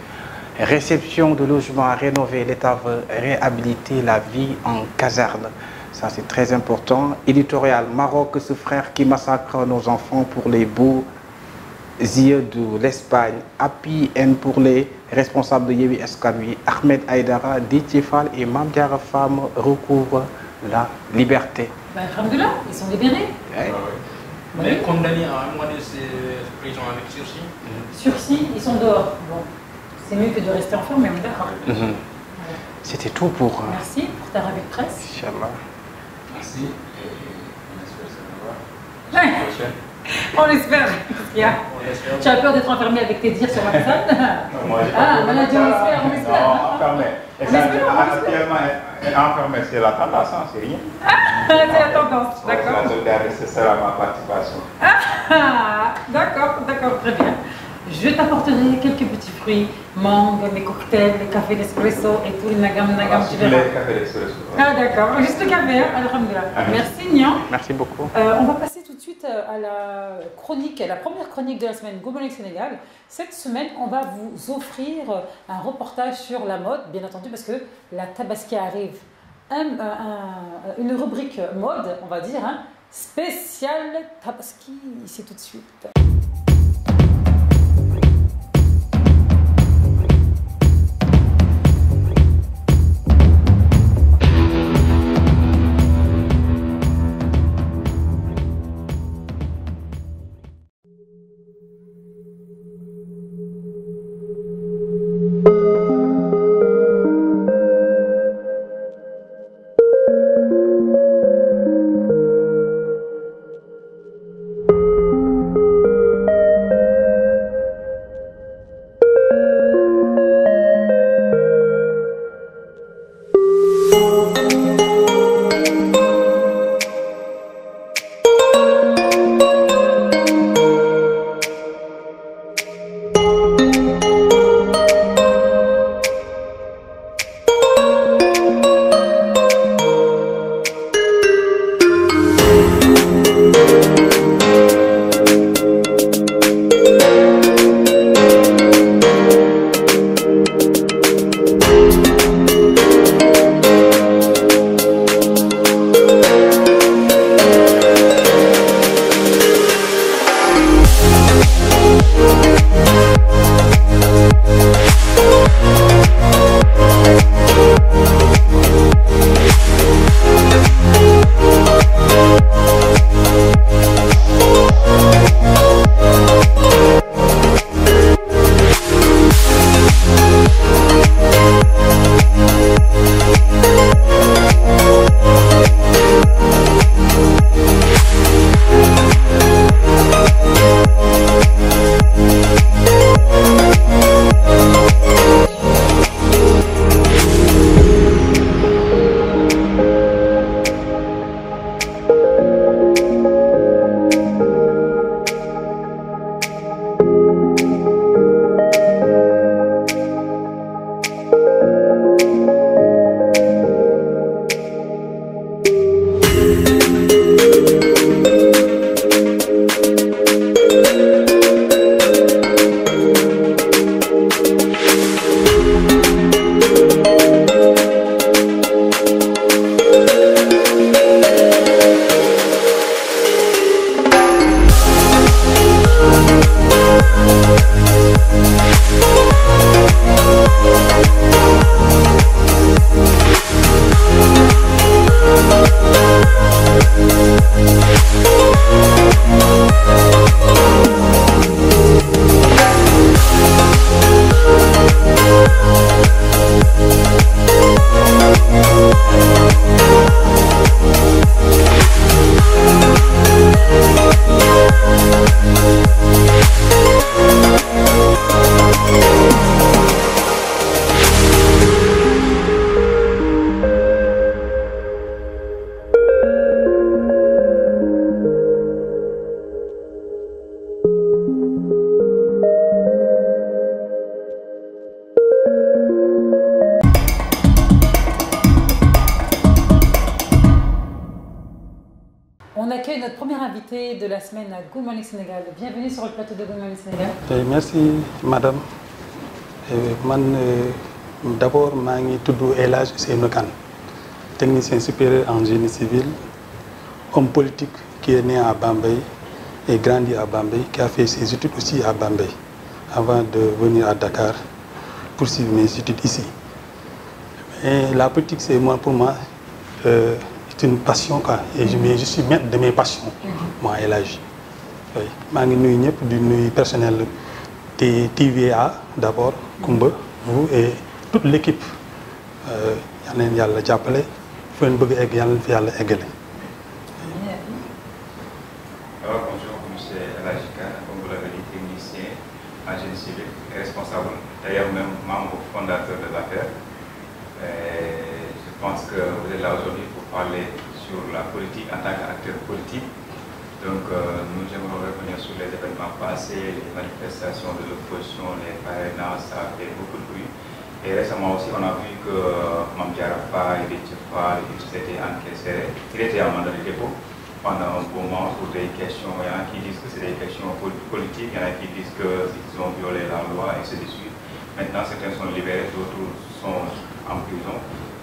Réception de logements à rénover. L'État veut réhabiliter la vie en caserne. Ça, c'est très important. Éditorial, Maroc, ce frère qui massacre nos enfants pour les beaux yeux de l'Espagne. Happy N pour les responsables de Yewwi Askan Wi. Ahmed Aïdara, Déthié Fall et Mame Diarra Fam recouvrent la liberté. Alhamdoulilah, ils sont libérés. Ouais. Mais condamnés à un mois de prison avec sursis. Sursis, ils sont dehors. Bon, c'est mieux que de rester enfermés, on est d'accord. C'était tout pour... Merci pour ta revue de presse. Inch'Allah. Merci. Et on espère se revoir. Ouais. On l'espère. Tu as peur d'être enfermé avec tes dires sur WhatsApp? Ah, on a dit on espère. Non, enfermé. Actuellement, enfermé, c'est la tendance, c'est rien. C'est la tendance, d'accord. La solidarité, ce sera ma participation. D'accord, très bien. Je t'apporterai quelques petits fruits, mangue, mes cocktails, les cafés d'espresso et tout, le nagam, tu verras. Les cafés d'espresso. Ah d'accord, juste le café, hein, alhamdoulilah. Merci Nian. Merci beaucoup. On va passer tout de suite à la chronique, la première chronique de la semaine Good Morning Sénégal. Cette semaine, on va vous offrir un reportage sur la mode, bien entendu, parce que la Tabaski arrive. Une rubrique mode, on va dire, hein, spéciale Tabaski, ici tout de suite. accueille notre première invitée de la semaine à Good Morning Sénégal. Bienvenue sur le plateau de Good Morning Sénégal. Merci madame. D'abord, je suis El Hadj Ousseynou Kane, technicien supérieur en génie civil, homme politique qui est né à Bambey et grandi à Bambey, qui a fait ses études aussi à Bambey, avant de venir à Dakar poursuivre mes études ici. Et la politique, c'est pour moi, c'est une passion, quoi. Et je suis maître de mes passions, moi, El Hadj. Oui. Je suis personnel de TVA d'abord, Koumba, vous et toute l'équipe. Alors bonjour, monsieur El Hadj Kane, comme vous l'avez dit, technicien en génie civil, responsable, d'ailleurs même membre fondateur de l'APR. Je pense que vous êtes là aujourd'hui pour parler sur la politique en tant qu'acteur politique. Donc nous aimerons revenir sur les événements passés, les manifestations de l'opposition, les parrainages, ça a fait beaucoup de bruit. Et récemment aussi, on a vu que Mame Diarra Fam, il était encaissé, il était en mandat de dépôt pendant un moment pour des questions. Il y en a qui disent que c'est des questions politiques, il y en a qui disent qu'ils ont violé la loi, et ainsi de suite. Maintenant, certains sont libérés, d'autres sont en prison.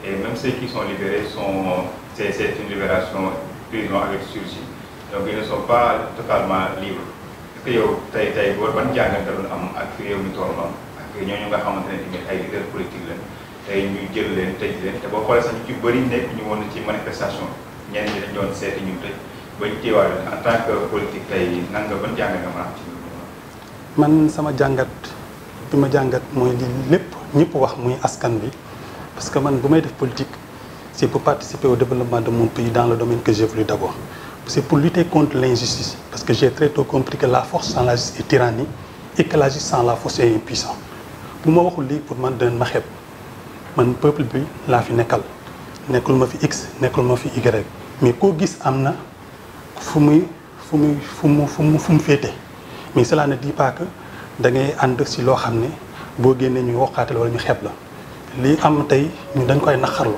Et même ceux qui sont libérés, c'est une libération prison avec sursis. Donc ils ne sont pas totalement libres. Est-ce que yow tey boo ban jàngat nga doon am ak fi réew mi toll noonu ak ñooñu nga xamante ne tamit ay leader politique lañ tey ñu jël leen tëj leen te boo xoolee sax ñu ci bëri nekk ñu woon ci manifestation ñenn ñi dañ doon seeti ñu tëj ba ñu teewaat leen en tant que politique tey nan nga ban jàngat nga mën a am ci loolu. Man sama jàngat bi ma jàngat mooy li lépp ñëpp wax muy askan bi parce que man bu may def politique c'est pour participer au développement de mon pays dans le domaine que j'ai voulu d'abord. C'est pour lutter contre l'injustice parce que j'ai très tôt compris que la force sans la justice est tyrannie et que la justice sans la force est impuissant. Bu ma waxul lii pour man danañ ma xeeb man peuple bi laa fi nekkal nekkul ma fi X nekkul ma fi Y mais koo gis am na fu mu féete mais cela ne dit pas que da ngay ànd si loo xam ne boo génnee ñu waxaatal wala ñu xeeb la lii am tey ñu dañ koy naqarlu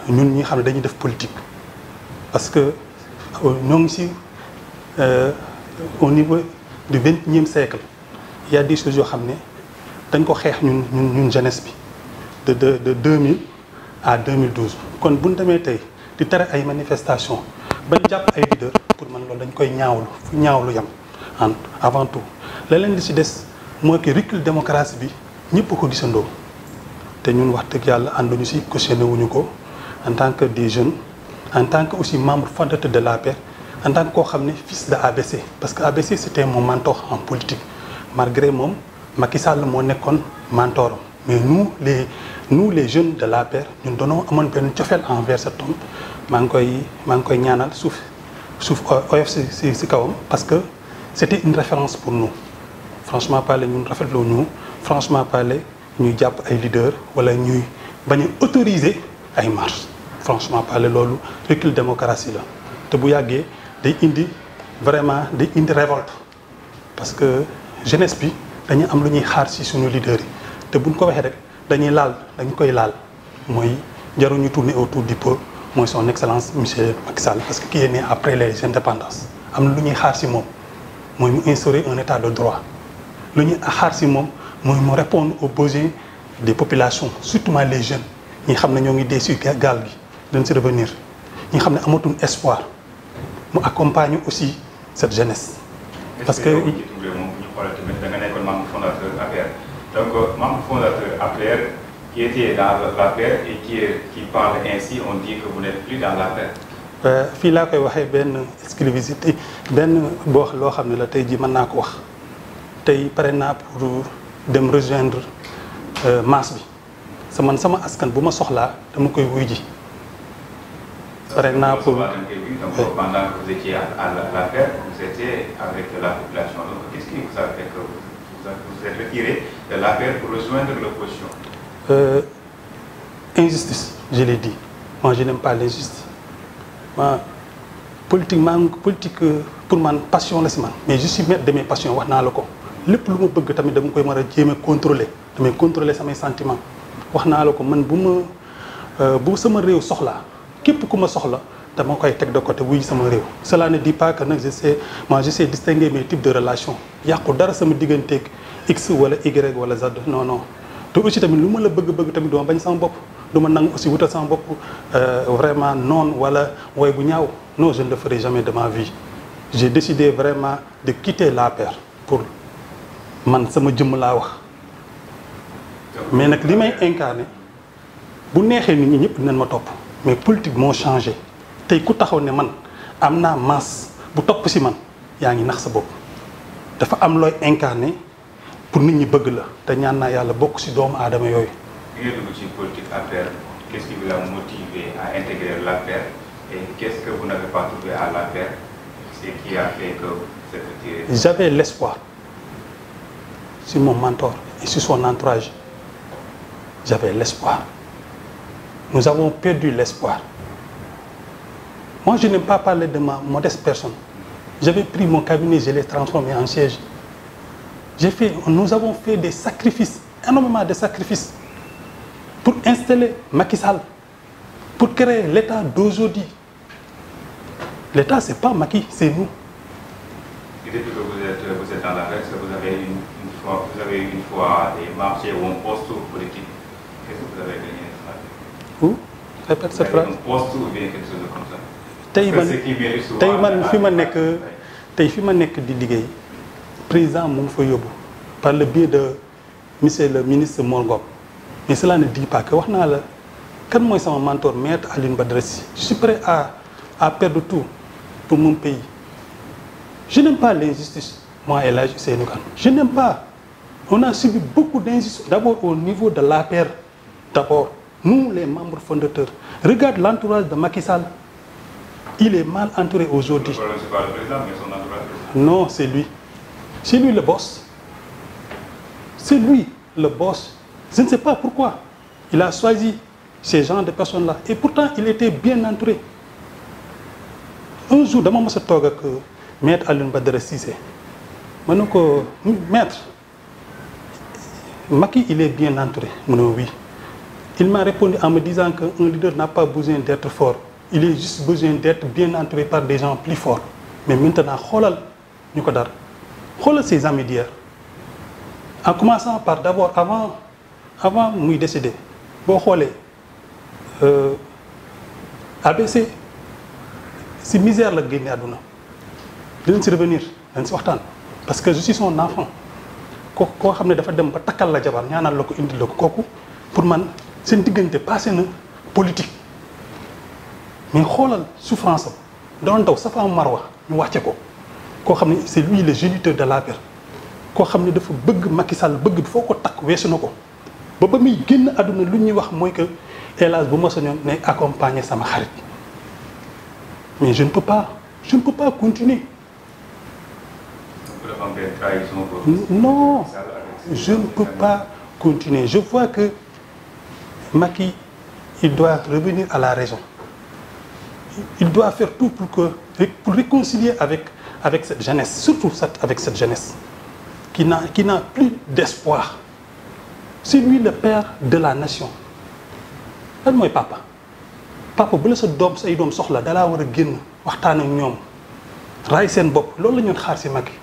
ñun ñi xam ne dañuy def politique. Parce que ñoo ngi si au niveau du 21e siècle il y a des choses yoo xam ne dañ ko xeex ñun jeunesse bi de 2000 à 2012 kon bu ñu demee tey di tere ay manifestations bañ jàpp ay leaders pour man loolu dañ koy ñaawlu fu ñaawlu yam avant tout leneen li si des mooy que recul démocratie bi ñëpp ko gisandoo te ñun wax dëgg yàlla ànduñu si cautionné wuñu ko en tant que des jeunes. En tant que aussi membre fondateur de l'APR, en tant que fils de ABC, parce que ABC c'était mon mentor en politique. Malgré moi, Macky Sall mon mentor. Mais nous les jeunes de l'APR, nous donnons un tiofel envers cet homme. Mankoy ñaanal souf OFC ci kawam parce que c'était une référence pour nous. Franchement parler ñun rafetlo ñu, franchement parler ñuy japp ay leaders wala ñuy bañ autoriser ay marches. Franchement parler loolu recul démocratie la te bu yàggee day indi vraiment day indi révolte parce que jeunesse bi dañu am lu ñuy xaar ci suñu leaders yi te buñ ko waxee rek dañ koy laal mooy jaruñu tourner autour du pot mooy son excellence monsieur Macky Sall parce que qui est né après les indépendances am na lu ñuy xaar ci moom mooy mu instaurer un état de droit lu ñuy xaar ci moom mooy mu répondre aux besoins des populations surtout les jeunes ñi xam ne ñoo ngi dee ci gaal gi dañ si revenir ñi xam ne amatuñ espoir mu accompagne aussi cette jeunesse. parce que ñu xoolal tamit da nga nekkoon membre fondateur APR donc membre fondateur APR qui était dans l'APR et qui parle ainsi on dit que vous n'êtes plus dans l'APR. fii laa koy waxee benn exclusivité benn boo loo xam ne la tey jii mën naa ko wax tey pare naa pour dem rejoindre masse bi sama askan bu ma soxlaa dama koy wuy ji. Par exemple, pendant que vous étiez à l'APR, vous étiez avec la population. Donc, qu'est-ce qui vous a fait que vous êtes retiré de l'APR pour rejoindre l'opposition? Injustice, je l'ai dit. Moi, je n'aime pas l'injustice. Moi, politique, pour moi, passion, mais je suis maître de mes passions. Le plus que je veux, je veux contrôler mes sentiments. Je veux que je me képp ku ma soxla dama koy teg de côté wuy sama réew. Cela ne dit pas que nag je sais distinguer mes types de relations yàqu dara sama digganteeg X wala Y wala Z non non te aussi tamit lu ma la bëgg tamit duma bañ sama bopp du ma nangu aussi wutal sama bopp vraiment non wala woy bu ñaaw non je ne le ferai jamais de ma vie. J'ai décidé vraiment de quitter l'APR pour man sama jëmm laa wax mais nag li may incarné bu neexee nit ñi ñëpp dinañ ma topp mais politique moo changé tey ku taxaw ne man am naa masse bu topp si man yaa ngi nax sa bopp dafa am looy incarné pour nit ñi bëgg la te ñaan naa yàlla bokk si doomu aadama yooyu. bi nga dugg ci politique APR qu'est-ce qui vous a motivé à intégrer l'APR et qu'est-ce que vous n'avez pas trouvé à l'APR c'est qui a fait que vous êtes retiré? J'avais l'espoir sur mon mentor et sur son entourage. J'avais l'espoir. Nous avons perdu l'espoir. Moi, je n'aime pas parler de ma modeste personne. J'avais pris mon cabinet, je l'ai transformé en siège. Nous avons fait des sacrifices, énormément de sacrifices, pour installer Macky Sall, pour créer l'État d'aujourd'hui. L'État, ce n'est pas Macky, c'est nous. Et depuis que vous êtes dans la règle, vous avez une fois des marchés ou un poste politique. Qu'est-ce que vous avez gagné? Où? Répète cette phrase. Un poste ou bien quelque chose comme ça. tey fi ma nekk di liggéey président mu ngi fa yóbbu par le biais de monsieur le ministre Mor Ngom mais cela ne dit pas que wax naa la kan mooy sama mentor maître Alioune Badara Sy. Je suis prêt à perdre tout pour mon pays. Je n'aime pas l'injustice. Moi et là, c'est nous. Je n'aime pas. On a subi beaucoup d'injustice. D'abord au niveau de l'APR. D'abord, nous les membres fondateurs. Regarde l'entourage de Macky Sall. Il est mal entouré aujourd'hui. Le problème, c'est pas le président, mais son entourage. Non, c'est lui. C'est lui le boss. C'est lui le boss. Je ne sais pas pourquoi. Il a choisi ces genres de personnes-là. Et pourtant, il était bien entouré. Un jour, dama mos a toog ak maître Alioune Badara Cissé ma ne ko maître Macky il est bien entouré mu ne oui. Il m'a répondu en me disant qu'un leader n'a pas besoin d'être fort. Il a juste besoin d'être bien entouré par des gens plus forts. Mais maintenant xoolal ñu ko dara xoolal ses amis d'hier en commençant par d'abord avant muy décéder boo xoolee ABC si misère la génne àdduna dinañ si revenir dañ si waxtaan parce que je suis son enfant koo xam ne dafa dem ba takkal la jabar ñaanal la ko indil la ko kooku pour man seen diggante passé na politique mais xoolal souffrance am doon daw Safa Marwa ñu wàcce ko koo xam ne c'est lui le géniteur de l'APR koo xam ne dafa bëgg Macky Sall bëgg foo ko takk weesu na ko ba muy génn àdduna lu ñuy wax mooy que hélas bu ma soñoon ne accompagner sama xarit mais je ne peux pas continuer. Non, je ne peux pas continuer. Je vois que Macky, il doit revenir à la raison. Il doit faire tout pour réconcilier avec cette jeunesse, surtout avec cette jeunesse qui n'a plus d'espoir. C'est lui le père de la nation. lan mooy papa bu la sa doom say doom soxla dalaa war a génn waxtaan ak ñoom raay seen bopp loolu la ñu xaar si Macky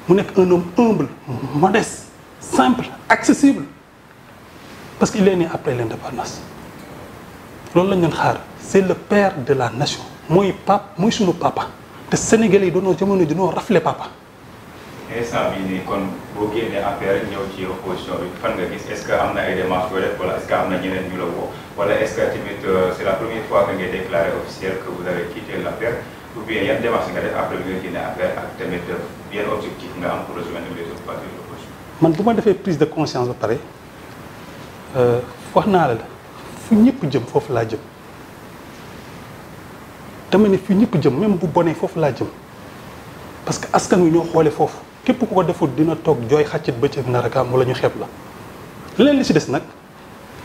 mu nekk un homme humble modeste simple accessible parce qu'il est né après l'indépendance loolu la ñu xaar c'est le père de la nation mooy sunu papa te Sénégalais yi dañoo rafle papa. instant bii nii kon boo génnee affaire ñëw ci opposition bi fan nga gis est-ce que am na ay démarches yoo def wala est-ce que am na ñeneen ñu la woo wala est-ce que tamit c'est la première fois que ngay déclaré officiel que vous avez quitté l'affaire ou bien yan démarches nga def après bi nga génnee affaire ak tamit bien objectif nga am pour rejoindre les autres partis de l'opposition. man bu ma defee prise de conscience ba pare wax naa la fu ñëpp jëm foofu laa jëm dama ne fu ñëpp jëm même bu bonee foofu laa jëm parce que askan wi ñoo xoolee foofu. képp ku ko deful dina toog jooy xàccit bëccëg nar a am wala ñu xeeb la leneen li ci des nag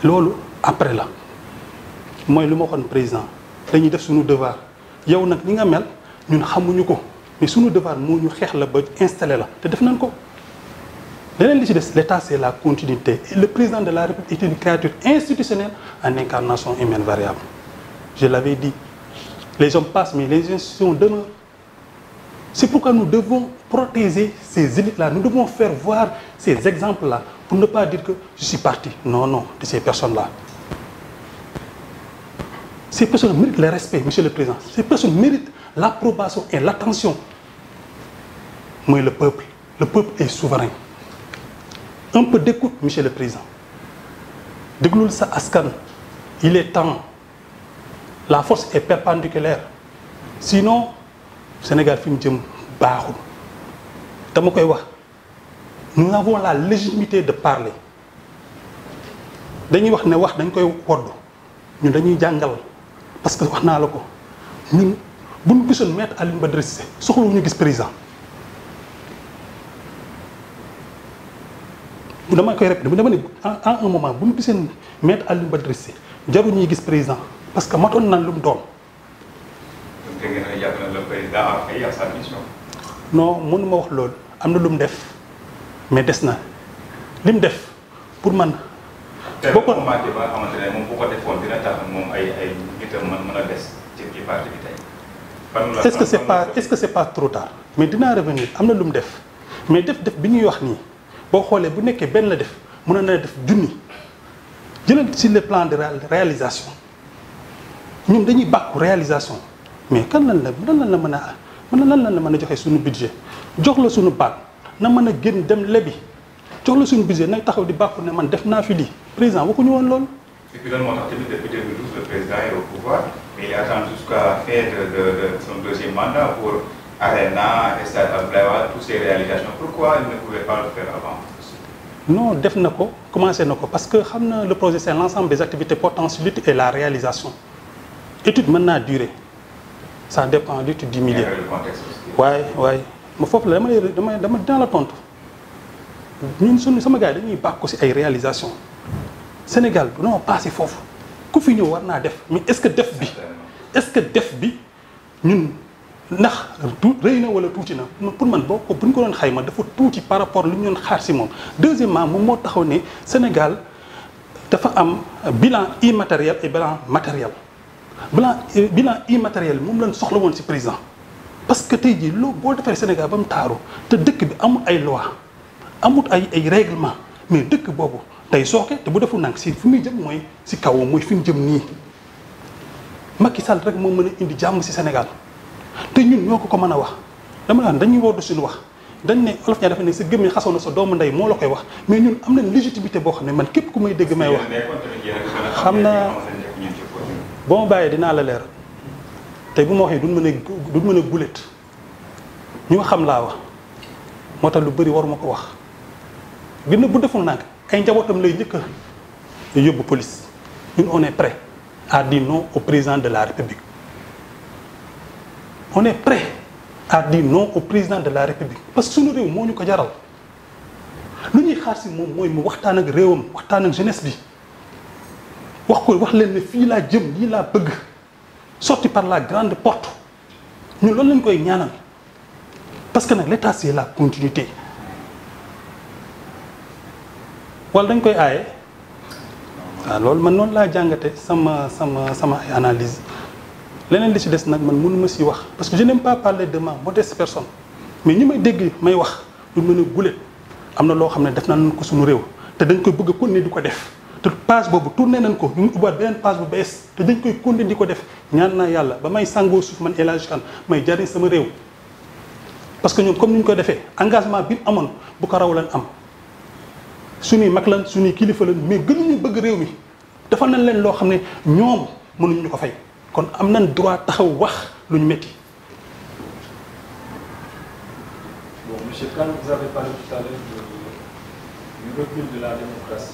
loolu après la mooy lu ma waxoon président dañuy def suñu devoir yow nag li nga mel ñun xamuñu ko mais suñu devoir moo ñu xeex la ba installé la te def nañ ko leneen li ci des l'état c'est la continuité et le président de la République est une créature institutionnelle en incarnation humaine variable je l'avais dit Les hommes passent, mais les institutions demeurent. C'est pourquoi nous devons protéger ces élites-là. Nous devons faire voir ces exemples-là pour ne pas dire que je suis parti. Non, non, de ces personnes-là. Ces personnes méritent le respect, Monsieur le Président. Ces personnes méritent l'approbation et l'attention. Moi, le peuple est souverain. Un peu d'écoute, Monsieur le Président. Déglul sa askan. Il est temps. La force est perpendiculaire. Sinon, Sénégal fi mu jëm baaxul. Dama koy wax. Nous avons la légitimité de parler. Dañuy wax ne wax dañ koy wodd. Ñun dañuy jàngal parce que wax naa la ko. Ñun bu ñu gisoon Maître Alioune Badara Cissé soxla ñu gis président. Dama koy répéter dama ne à un moment bu ñu giseen Maître Alioune Badara Cissé jarul ñuy gis président parce que matoon nan lu mu doon. Le président a fait sa mission. Non mënuma wax loolu am na lu mu def mais des na li mu def pour man. boo ko xamante ba xamante ne moom bu ko defoon dina tax moom ay nitam mën a des ci parti bi tey. Est-ce que c'est pas trop tard. mais dinaa revenir am na lu mu def mais def bi ñuy wax nii boo xoolee bu nekkee benn la def mën na def junni jëlal sur le plan de réalisation ñun dañuy bàkku réalisation. mais kan lan la mën a joxe suñu budget jox la suñu baat na mën a génn dem lebi jox la suñu budget nag taxaw di bàkku ne man def naa fi lii président waxuñu woon loolu. et puis lan moo tax tamit depuis 2012 le président est au pouvoir mais il attend jusqu'à faire de son deuxième mandat pour Arena Stade Abdoulaye Wade toutes ces réalisations pourquoi il ne pouvait pas le faire avant. non def na ko commencé na ko parce que xam na le projet c'est l'ensemble des activités portant sur l'étude et la réalisation étude mën naa durer. Ça dépend du tout du milieu. waaye ma foofu la dama dans la tontu ñun suñu sama gars yi dañuy bàkku ci ay réalisation Sénégal non passé foofu ku fi ñëw war naa def mais est-ce que def bi ñun ndax rëy na wala tuuti na pour man boo ko bu ñu ko doon xayma dafa tuuti par rapport lu ñu doon xaar ci moom. deuxièmement moom moo taxaw ne Sénégal dafa am bilan immatériel et bilan matériel. bilan immatériel moom lañ soxla woon ci président parce que tey jii loo boo defee Sénégal ba mu taaru te dëkk bi amul ay loi amul ay règlement mais dëkk boobu tey sooke te bu defu nang ci fi muy jëm mooy ci kaw mooy fi mu jëm nii Macky Sall rek moo mën a indi jàmm ci Sénégal te ñun ñoo ko mën a wax dama la dañuy woodu suñu wax dañ ne olof ñaa dafa ne sa gémmiñ xasoon na sa doomu ndey moo la koy wax mais ñun am nañ légitimité boo xam ne man képp ku may dégg may wax xam naa boo ma bàyyee dinaa la leer tey bu ma waxee duñ mën a gulet ñu nga xam laa wax moo tax lu bëri waruma ko wax gën na bu deful nag ay njabootam lay njëkk a yóbbu police ñun on est prêt à dire non au président de la République on est prêt à dire non au président de la République parce que suñu réew moo ñu ko jaral lu ñuy xaar si moom mooy mu waxtaan ak réewam waxtaan ak jeunesse bi wax leen ne fii laa jëm lii laa bëgg sorti par la grande porte ñun loolu lañ koy ñaanal parce que nag l'état c'est la continuité wala dañ koy aaye waaw loolu man noonu laa jàngate sama ay analyse leneen li ci des nag man mënuma si wax parce que je n'aime pas parler de ma modeste personne mais ñi may dégg may wax du mën a gulet am na loo xam ne def nañ ko suñu réew te dañ koy bëgg a continuer di ko def te page boobu tourné nañ ko ñu ngi ubbiwaat beneen page bu bees te dañ koy continuer di ko def ñaan naa yàlla ba may sangoo suuf man El Hadji Kane may jariñ sama réew parce que ñoom comme ni ñu ko defee engagement bi amoon bu ko raw lan am suñuy mag lan suñuy kilifa lan mais gënuñu bëgg réew mi dafa nañ leen loo xam ne ñoom mënuñu ñu ko fay kon am nañ droit taxaw wax lu ñu métti. Bon, monsieur Kane, vous avez parlé tout à l'heure du recul de la démocratie.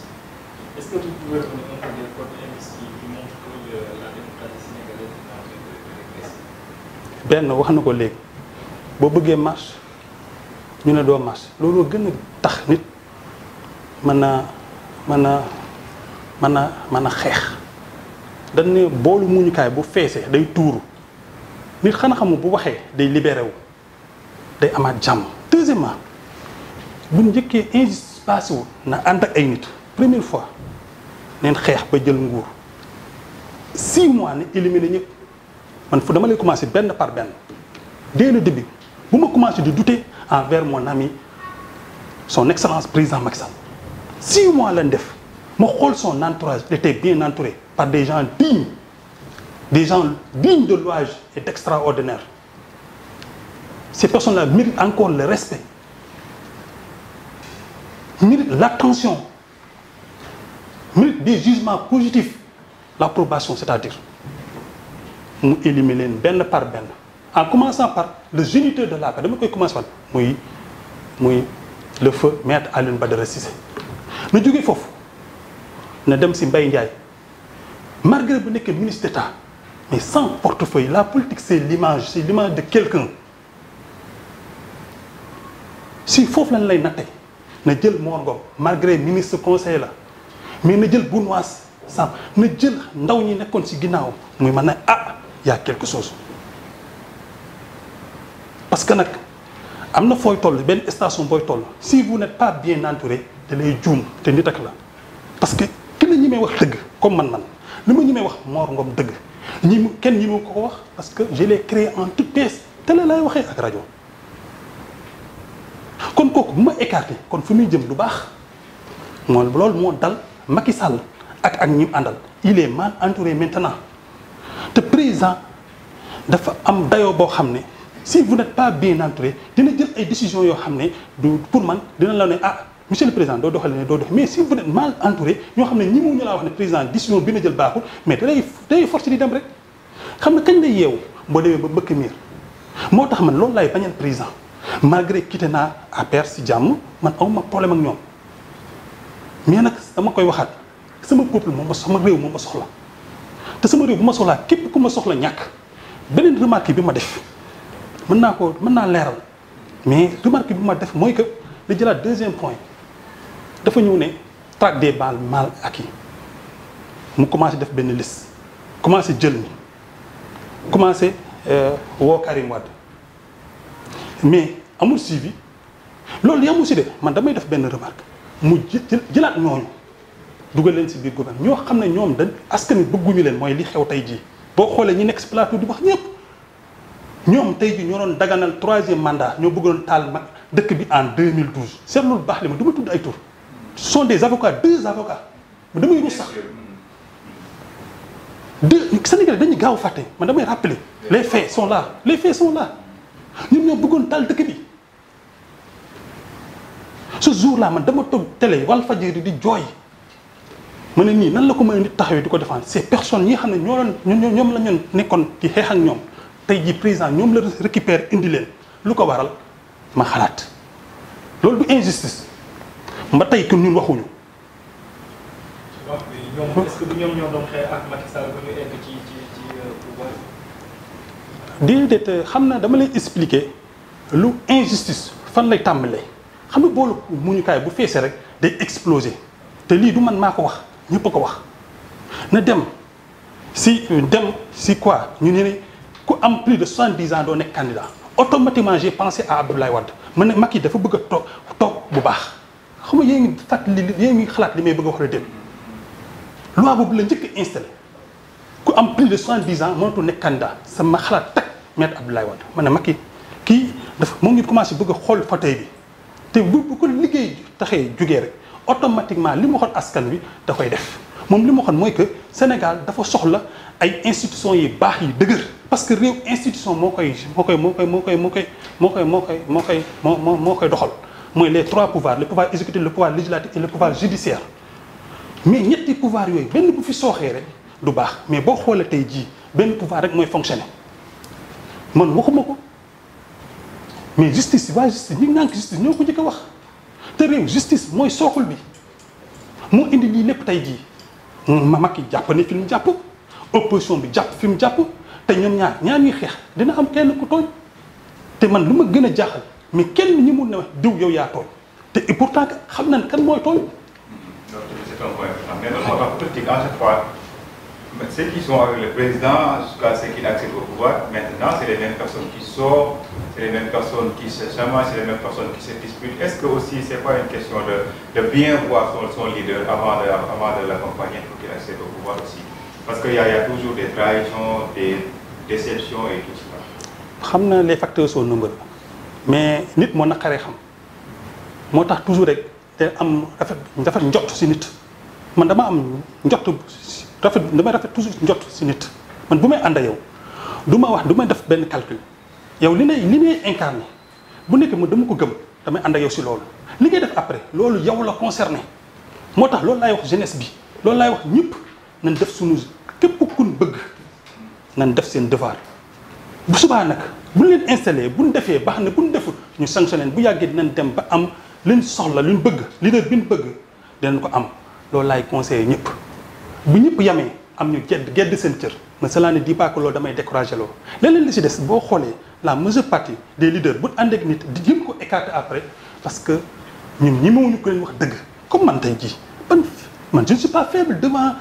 Est-ce que vous pouvez donner un peu des côtés qui montrent que la démocratie sénégalaise est en train de régresser? benn wax na ko léegi boo bëggee marche ñu ne doo marche looloo gën a tax nit mën a xeex dañ ne boolu muñukaay bu feesee day tuuru nit xanaa xamul bu waxee day libéré wu day amaat jàmm. deuxièmement bu njëkkee injustice passé wu na ànd ak ay nit première fois neen xeex ba jël nguur 6 mois ne éliminé ñëpp man fu dama lay commencer benn par benn dès le début bu ma commencé di douter envers mon ami son excellence président Macky Sall 6 mois lañ def ma xool son entourage il était bien entouré par des gens dignes de louange et d'extraordinaire. Ces personnes-là méritent encore le respect, méritent l'attention, méritent des jugements positifs, l'approbation, c'est-à-dire mu éliminer leen benn par benn en commençant par le géniteur de la paix dama koy commencer par muy le feu maître Alioune Badara Cissé na jógee foofu na dem si Mbaye Ndiaye malgré bu nekkee ministre d'État mais sans portefeuille la politique c'est l'image de quelqu'un si foofu lañ lay natte na jël Mor Ngom malgré ministre conseiller la mais na jël Bounoise Sam na jël ndaw ñi nekkoon si ginnaaw muy mën a y a quelque chose parce que nag am na fooy toll benn station booy toll si vous n'êtes pas bien entouré da lay juum te nit ak la parce que ki la ñi may wax dëgg comme man li ma ñi may wax Mor Ngom dëgg kenn ñi ma ko wax parce que je l'ai créé en toute pièce télé lay waxee ak rajo kon kooku bu ma écarté kon fu muy jëm lu baax loolu moo dal Macky Sall ak ñi mu àndal il est mal entouré maintenant te président dafa am dayoo boo xam ne si vous n'êtes pas bien entouré dina jël ay décisions yoo xam ne du pour man dina la ne monsieur le président doo doxal ne doo dox mais si vous êtes mal entouré ñoo xam ne ñi mu ñu laa wax ne président décision bi na jël baaxul mais day force di dem rek xam ne kañ lay yeewu boo demee ba bëkk miir moo tax man loolu laay bañal président malgré quitté naa APR si jàmm man awma problème ak ñoom mais nag dama koy waxaat sama peuple moom sama réew moom ma soxla te sama réew bu ma soxlaa képp ku ma soxla ñàkk beneen remarque bi ma def mën naa leeral mais remarque bi ma def mooy que li jëlaat deuxième point dafa ñëw ne traque des balles mal acquis mu commencé def benn liste commencé jël ni commencé woo Karim Wade mais amul suivi loolu yamul si de man damay def benn remarque mu jëlaat ñooñu dugal leen si biir gouvernement ñoo xam ne ñoom dañ askan wi bëgguñu leen mooy li xew tey jii boo xoolee ñi nekk si plateau di wax ñëpp ñoom tey jii ñoo doon daganal 3e mandat ñoo bëggoon taal dëkk bi en 2012 seetlu lu baax li ma du ma tudd ay tur ce sont des avocats 2 avocats damay rus sax 2 Sénégalais dañuy gaaw fàtte man damay rappeler les faits sont là ñoom ñoo bëggoon taal dëkk bi ce jour là man dama toog télé Walfadjri di jooy ma ne nii nan la ko mën a nit taxawee di ko défendre ces personnes ñi xam ne ñoom la ñu nekkoon di xeex ak ñoom tey jii président ñoom la récupère indi leen lu ko waral ma xalaat loolu du injustice ba tey que ñun waxuñu. ñoom est-ce que du ñoom ñoo doon xeex ak Macky Sall ba ñu egg ci pouvoir. déedéet xam na dama lay expliquer lu injustice fan lay tàmbalee xam nga boolu muñukaay bu feesee rek day exploser te lii du man maa ko wax ñëpp a ko wax na dem si quoi ñu ne ku am plus de 70 ans doo nekk candidat automatiquement j'ai pensé à Abdoulaye Wade ma ne Macky dafa bëgg a toog bu baax xam nga yéen ngi xalaat li may bëgg a wax la dem loi boobu la njëkk a installé ku am plus de 70 ans mënatul nekk candidat sama xalaat teg maître Abdoulaye Wade ma ne Macky kii dafa moo ngi commencé bëgg a xool fauteuil bi te bu ko liggéey taxee jugee rek automatiquement li mu waxoon askan wi da koy def moom li mu waxoon mooy que Sénégal dafa soxla ay institutions yi baax yi dëgër parce que réew institution moo koy doxal mooy les 3 pouvoirs le pouvoir exécutif le pouvoir législatif et le pouvoir judiciaire mais ñetti pouvoir yooyu benn bu fi sooxee rek du baax mais boo xoolee tey jii benn pouvoir rek mooy fonctionner man waxuma ko mais justice waa justice ñi nànk justice ñoo ko njëkk a wax te réew justice mooy sookul bi moo indi lii lépp tey jii ma Macky jàpp ne fi mu jàpp opposition bi jàpp fi mu jàpp te ñoom ñaar ñuy xeex dina am kenn ku tooñ te man lu ma gën a jaaxal mais kenn ñi mun na wax diw yow yaa tooñ te et pourtant xam nañ kan mooy tooñ. C'est un point important. Mais dans notre politique, à chaque fois, ceux qui sont avec le président jusqu'à ce qu'il accède au pouvoir, maintenant, c'est les mêmes personnes qui sortent, c'est les mêmes personnes qui se chamaillent, c'est les mêmes personnes qui se disputent. Est-ce que aussi, c'est pas une question de bien voir son leader avant de l'accompagner pour qu'il accède au pouvoir aussi? Parce qu'il y a toujours des trahisons, des déception et tout ça. xam na les facteurs sont nombreux mais nit moo naqaree xam moo tax toujours rek te am rafet njott si nit man dama am njott damay rafet toujours njott si nit man bu may ànd ak yow du ma wax du may def benn calcul yow li ngay incarné bu nekk ma dama ko gëm damay ànd ak yow si loolu li ngay def après loolu yow la concerné moo tax loolu laay wax jeunesse bi loolu laay wax ñëpp nañ def suñu képp kun bëgg nañ def seen devoir bu subaa nag bu ñu leen installé bu ñu defee baax na bu ñu deful ñu sanctionné bu yàggee dinañ dem ba am luñ soxla luñ bëgg leader bi ñu bëgg dinañ ko am loolu laay conseillé ñëpp bu ñëpp yamee am ñu gedd seen cër mais cela ne dit pas que loolu damay découragé loolu leneen li si des boo xoolee la majeure partie des leaders bu ànd ak nit di jëm ko écarter après parce que ñun ñi mawuñu ko leen wax dëgg comme man tey jii man je ne suis pas faible devant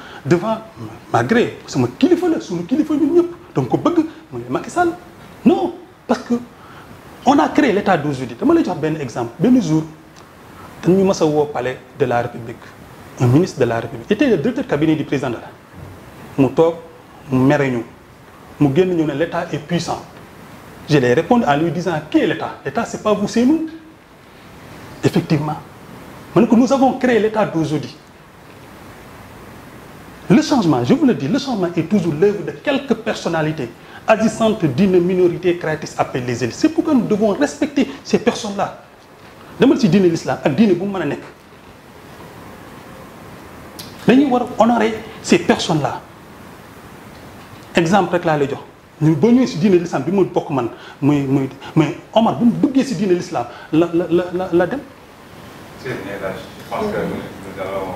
malgré sama kilifa la suñu kilifa ñun ñëpp donc ko bëgg mooy Macky Sall non parce que on a créé l'état d'aujourd'hui dama lay jox benn exemple benn jour dañu mës a woo palais de la République un ministre de la République était le directeur cabinet du président de la mu toog mu mere ñu mu génn ñu ne l'état est puissant je l'ai répondu en lui disant qui est l'état l'état c'est pas vous c'est nous effectivement man que nous avons créé l'état d'aujourd'hui. Le changement, je vous le dis, le changement est toujours l'œuvre de quelques personnalités agissantes d'une minorité créatrice appelée les élites. C'est pourquoi nous devons respecter ces personnes-là. Dama ci diine l'islam ak diine bu mu mën a nekk dañuy war a honorer ces personnes-là exemple rek laa lay jox ñu boo ñëwee ci diine l'islam bi mu bokk man muy mais Omar bu mu duggee ci diine l'islam la dem. Je pense que nous allons.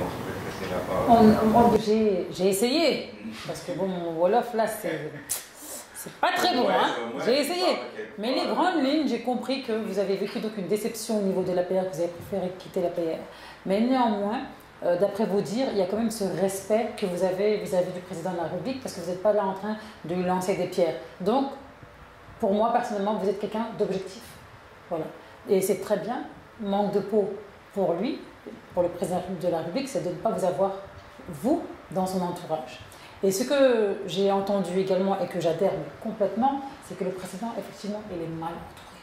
J'ai essayé parce que bon mon wolof là c'est pas très bon hein. J'ai essayé mais les grandes lignes j'ai compris que vous avez vécu donc une déception au niveau de l'APR, que vous avez préféré quitter l'APR, mais néanmoins d'après vous dire il y a quand même ce respect que vous avez vis-à-vis du président de la République parce que vous n'êtes pas là en train de lui lancer des pierres. Donc pour moi personnellement vous êtes quelqu'un d'objectif, voilà, et c'est très bien. Manque de peau pour lui, pour le président de la République, c'est de ne pas vous avoir, vous, dans son entourage. Et ce que j'ai entendu également et que j'adhère complètement, c'est que le président, effectivement, il est mal entouré.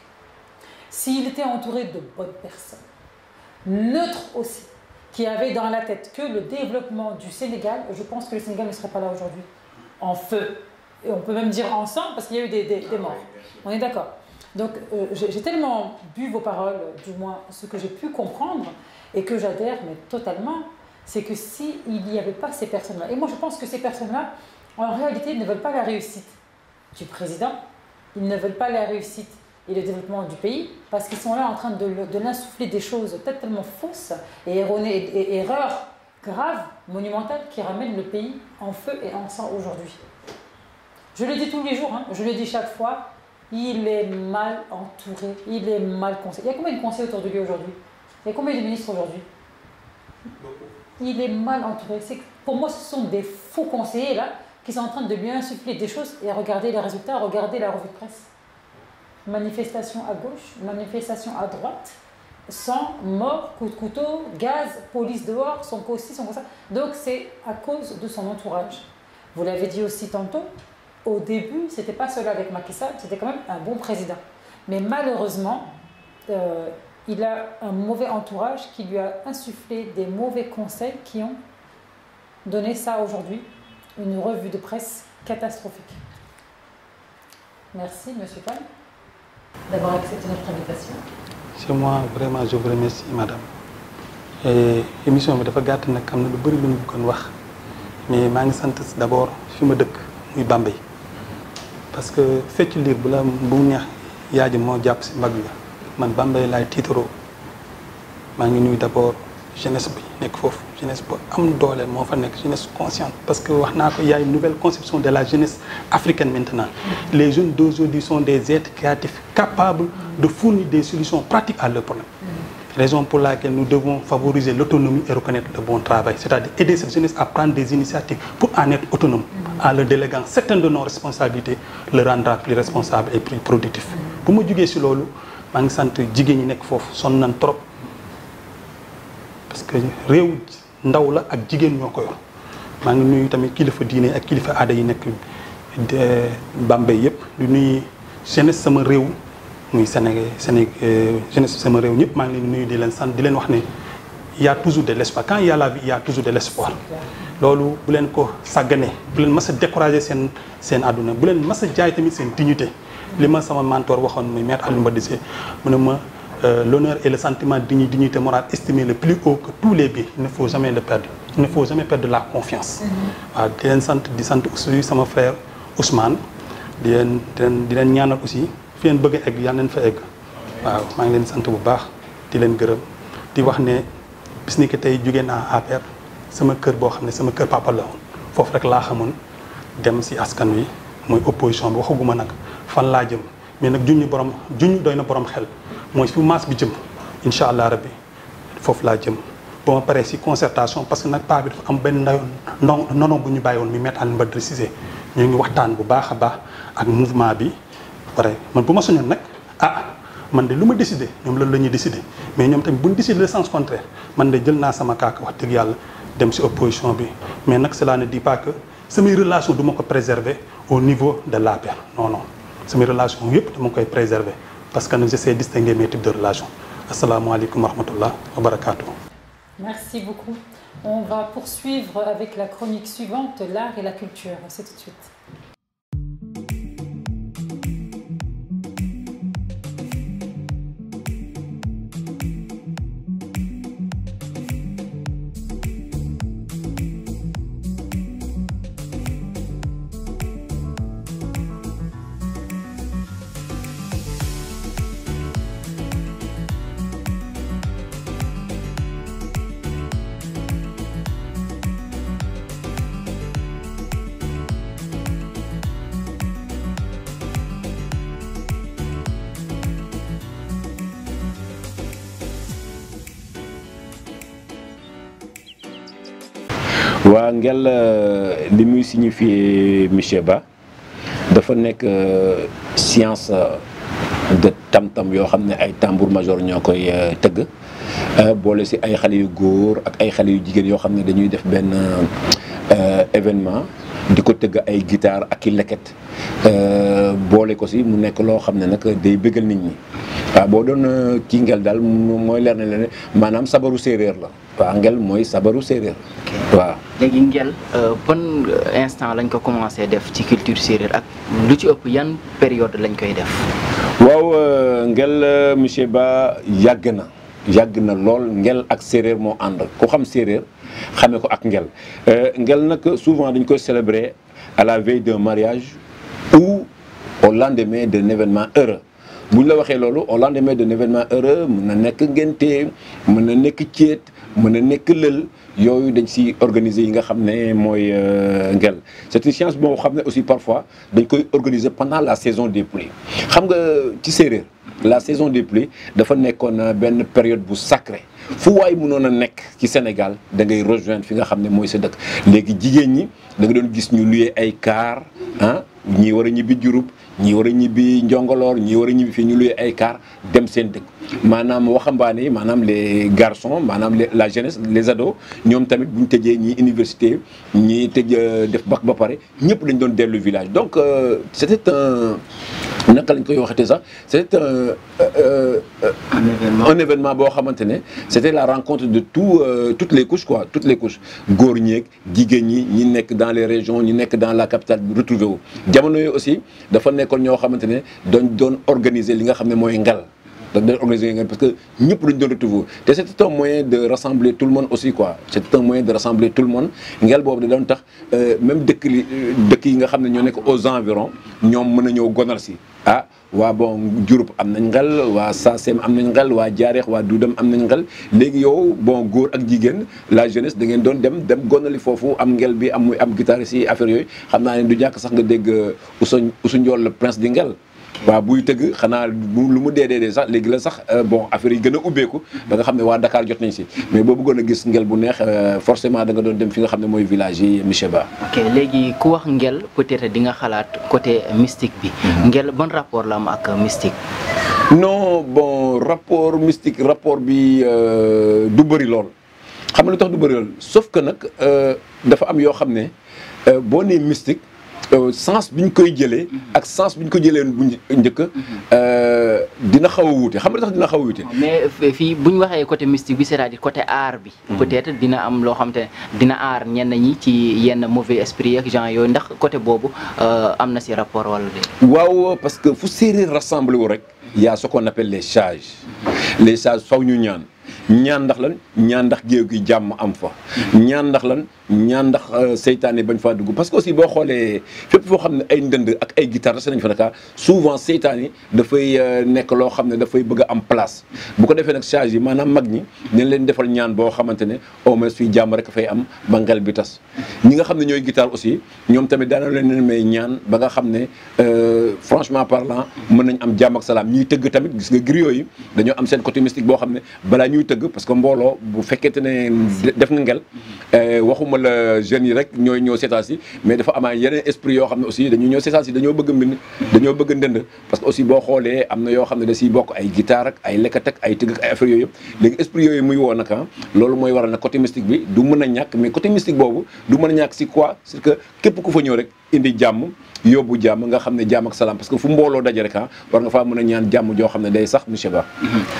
S'il était entouré de bonnes personnes, neutres aussi, qui avaient dans la tête que le développement du Sénégal, je pense que le Sénégal ne serait pas là aujourd'hui, en feu. Et on peut même dire ensemble, parce qu'il y a eu des morts. On est d'accord. Donc j'ai tellement bu vos paroles, du moins ce que j'ai pu comprendre, et que j'adhère mais totalement, c'est que s'il n'y avait pas ces personnes-là, et moi je pense que ces personnes-là, en réalité, ne veulent pas la réussite du président, ils ne veulent pas la réussite et le développement du pays, parce qu'ils sont là en train de l'insuffler des choses peut-être tellement fausses et erronées, et erreurs graves, monumentales, qui ramènent le pays en feu et en sang aujourd'hui. Je le dis tous les jours, hein, je le dis chaque fois, il est mal entouré, il est mal conseillé. Il y a combien de conseillers autour de lui aujourd'hui? Il y a combien de ministres aujourd'hui? Il est mal entouré. Pour moi, ce sont des faux conseillers là qui sont en train de lui insuffler des choses et regardez les résultats, regardez la revue de presse. Manifestation à gauche, manifestation à droite, sang, mort, coup de couteau, gaz, police dehors, son co-ci, son co-ça. Donc c'est à cause de son entourage. Vous l'avez dit aussi tantôt, au début, ce n'était pas cela avec Macky Sall, c'était quand même un bon président. Mais malheureusement, il a un mauvais entourage qui lui a insufflé des mauvais conseils qui ont donné ça aujourd'hui, une revue de presse catastrophique. Merci, M. Paul, d'avoir accepté notre invitation. C'est moi, vraiment, je vous remercie, madame. Et l'émission est très gâtée, comme nous le voulons dire. Mais je suis d'abord, je suis de Bambey. Parce que fecc liir bu la bu neex yaa ji moo jàpp si mbagg la man Bambey laay tiitaroo maa ngi nuyu d'abord jeunesse bi nekk foofu jeunesse bu am doole moo fa nekk jeunesse consciente parce que wax naa ko y a une nouvelle conception de la jeunesse africaine maintenant. Les jeunes d'aujourd'hui sont des êtres créatifs capables de fournir des solutions pratiques à leurs problèmes. Raison pour laquelle nous devons favoriser l'autonomie et reconnaître le bon travail, c'est-à-dire aider cette jeunesse à prendre des initiatives pour en être autonome, en leur déléguant certaines de nos responsabilités, le rendra plus responsable et plus productif. Pour me dire sur l'eau, je suis sant jigéen ñi nekk foofu sonn nañ trop parce que réew ndaw la ak jigéen ñoo ko yor maa ngi nuyu tamit kilifa diine ak kilifa aada yi nekk Bambey yëpp di nuyu jeunesse sama réew muy jeunesse sama réew ñëpp maa ngi leen nuyu di leen sant di leen wax ne il y a toujours de l'espoir quand il y a la vie il y a toujours de l'espoir loolu bu leen ko sàggane bu leen mas a décourager seen àdduna bu leen mas a jaay tamit seen dignité li ma sama mentor waxoon muy maître Alioune Badissé mu ne ma l'honneur est le sentiment de dignité morale estimé le plus haut que tous les biens il ne faut jamais le perdre il ne faut jamais perdre la confiance waaw di leen sant di sant aussi sama frère Ousmane di leen ñaanal aussi fi leen bëgg a egg yal nañ fa egg waaw maa ngi leen sant bu baax di leen gërëm di wax ne bis ni que tey jóge naa APR sama kër boo xam ne sama kër papa la woon foofu rek laa xamoon dem si askan wi mooy opposition bi waxaguma nag fan laa jëm mais nag juñu doy na borom xel mooy fi maas bi jëm incha allah rabbi foofu laa jëm ba ma paree si concertation parce que nag paa bi dafa am benn nono bu ñu bàyyi woon mi maître Alioune Badara Cissé ñu ngi waxtaan bu baax a baax ak mouvement bi pare man bu ma soñoon nag man de lu ma décidé ñoom loolu la ñuy décidé mais ñoom tamit bu ñu décidé le sens contraire man de jël naa sama kaak wax dëgg yàlla dem si opposition bi mais nag cela ne dit pas que samay relation du ma ko préserver au niveau de l'APR non samay relation yëpp dama koy préserver parce que nag j'essaie de distinguer mes types de relations asalaamaaleykum wa rahmatullah wa barakaatu. Merci beaucoup. On va poursuivre avec la chronique suivante, l'art et la culture. C'est tout de suite. waa Nguel li muy signifier monsieur Ba dafa nekk science de tam-tam yoo xam ne ay tambour major ñoo koy tëgg boole si ay xale yu góor ak ay xale yu jigéen yoo xam ne dañuy def benn événement di ko tëgg ay guitare ak i leket boole ko si mu nekk loo xam ne nag day bëggal nit ñi waaw boo doon kii Nguel daal mooy leer na leen maanaam sabaru séeréer la waaw Nguel mooy sabaru séeréer waaw. léegi Nguel ban instant lañ ko commencé def ci culture séeréer ak lu ci ëpp yan période lañ koy def. waaw Nguel monsieur Ba yàgg na lool Nguel ak séeréer moo ànd ku xam séeréer xamee ko ak Nguel Nguel nag souvent dañ koy célébrer à la veille d'un mariage ou au lendemain d'un événement heureux. bu ñu la waxee loolu au lendemain d'un événement heureux mën na nekk ngénte mën na nekk céet mën na nekk lël yooyu dañ si organiser yi nga xam ne mooy Nguel c'est une science boo xam ne aussi parfois dañ koy organiser pendant la saison des pluies xam nga ci séeréer la saison des pluies dafa nekkoon benn période bu sacrée fu waay mënoon a nekk ci Sénégal da ngay rejoindre fi nga xam ne mooy sa dëkk léegi jigéen ñi da nga doon gis ñu luyee ay car ñii war a ñibbi Diouroup ñii war a ñibbi Njongoloor ñii war a ñibbi fii ñu luyee ay car dem seen dëkk maanaam waxambaane yi maanaam les garçons maanaam la jeunesse les ados ñoom tamit bu ñu tëjee ñii université ñii tëj def bac ba pare ñëpp dañ doon dellu village donc c'était un naka lañ koy waxatee sax c'était un événement boo xamante ne c'était la rencontre de toutes les couches quoi toutes les couches góor ñeeg jigéen ñi nekk dans les régions ñi nekk dans la capitale retrouvé wu jamono yooyu aussi dafa nekkoon ñoo xamante ne dañ doon organiser li nga xam ne mooy Nguel dañ doon organiser Nguel parce que ñëpp dañ doon retrouvé te c'était un moyen de rassembler tout le monde aussi quoi c'était un moyen de rassembler tout le monde Nguel boobu da doon tax même dëkk yi nga xam ne ñoo nekk aux environs ñoom mën a ñëw gonal si waa bon Diouroup am nañ Nguel waa Sasem am nañ Nguel waa Diarekh waa Doudam am nañ Nguel léegi yow bon góor ak jigéen la jeunesse da ngeen doon dem gonali foofu am Nguel bi am guitare si affaire yooyu xam naa ne du ñàkk sax nga dégg Oussou Ndiol le prince di Nguel waaw buy tëgg xanaa lu mu dee sax léegi la sax bon affaire yi gën a ubbeeku ba nga xam ne waa Dakar jot nañ si mais boo bëggoon a gis Nguel bu neex forcément da nga doon dem fi nga xam ne mooy village yi monsieur Ba. ok léegi ku wax Nguel peut-être di nga xalaat côté mystique bi. Nguel ban rapport la am ak mystique. non bon rapport mystique rapport bi du bëri lool xam nga lu tax du bëri lool sauf que nag dafa am yoo xam ne boo nee mystique sens bi ñu koy jëlee ak sens bi ñu ko jëlee bu njëkk dina xaw a wuute xam nga tax dina xaw a wuute. mais fii bu ñu waxee côté mystique bi c'est-à-dire côté art bi. peut-être dina am loo xam te dina aar ñenn ñi ci yenn mauvais esprit ak genre yooyu ndax côté boobu am na si rapport wala de. waaw parce que fu séeréer rassemblé wu rek. y a ce qu'on appelle les sages. les sages faw ñu ñaan. ñaan ndax lan ñaan ndax géew gi jàmm am fa. ñaan ndax lan ñaan ndax seytaane bañ faa dugg parce que aussi boo xoolee fépp foo xam ne ay ndënd ak ay guitare rek nañ fa naka souvent seytaane dafay nekk loo xam ne dafay bëgg a am place bu ko defee nag charge yi maanaam mag ñi dañ leen defal ñaan boo xamante ne au moins fii jàmm rek fay am ba ngel bi tas ñi nga xam ne ñooy guitare aussi ñoom tamit daana leen may ñaan ba nga xam ne franchement parlant mën nañ am jàmm ak salaam ñuy tëgg tamit gis nga griot yi dañoo am seen côté mystique boo xam ne balaa ñuy tëgg parce que mbooloo bu fekkente ne def nga ngel waxuma la jeunes yi rek ñooy ñëw seetaan si mais dafa amaa yeneen esprit yoo xam ne aussi dañu ñëw seetaan si dañoo bëgg mbind dañoo bëgg ndënd parce que aussi boo xoolee am na yoo xam ne da siy bokk ay guitare ak ay lekkat ak ay tëgg ak ay affaire yooyu yëpp léegi esprit yooyu muy woo naka loolu mooy waral na côté mystique bi du mën a ñàkk mais côté mystique boobu du mën a ñàkk si quoi c'est que képp ku fa ñëw rek indi jàmm yóbbu jàmm nga xam ne jàmm ak salaam parce que fu mbooloo daje rek war nga faa mën a ñaan jàmm joo xam ne day sax monsieur Ba.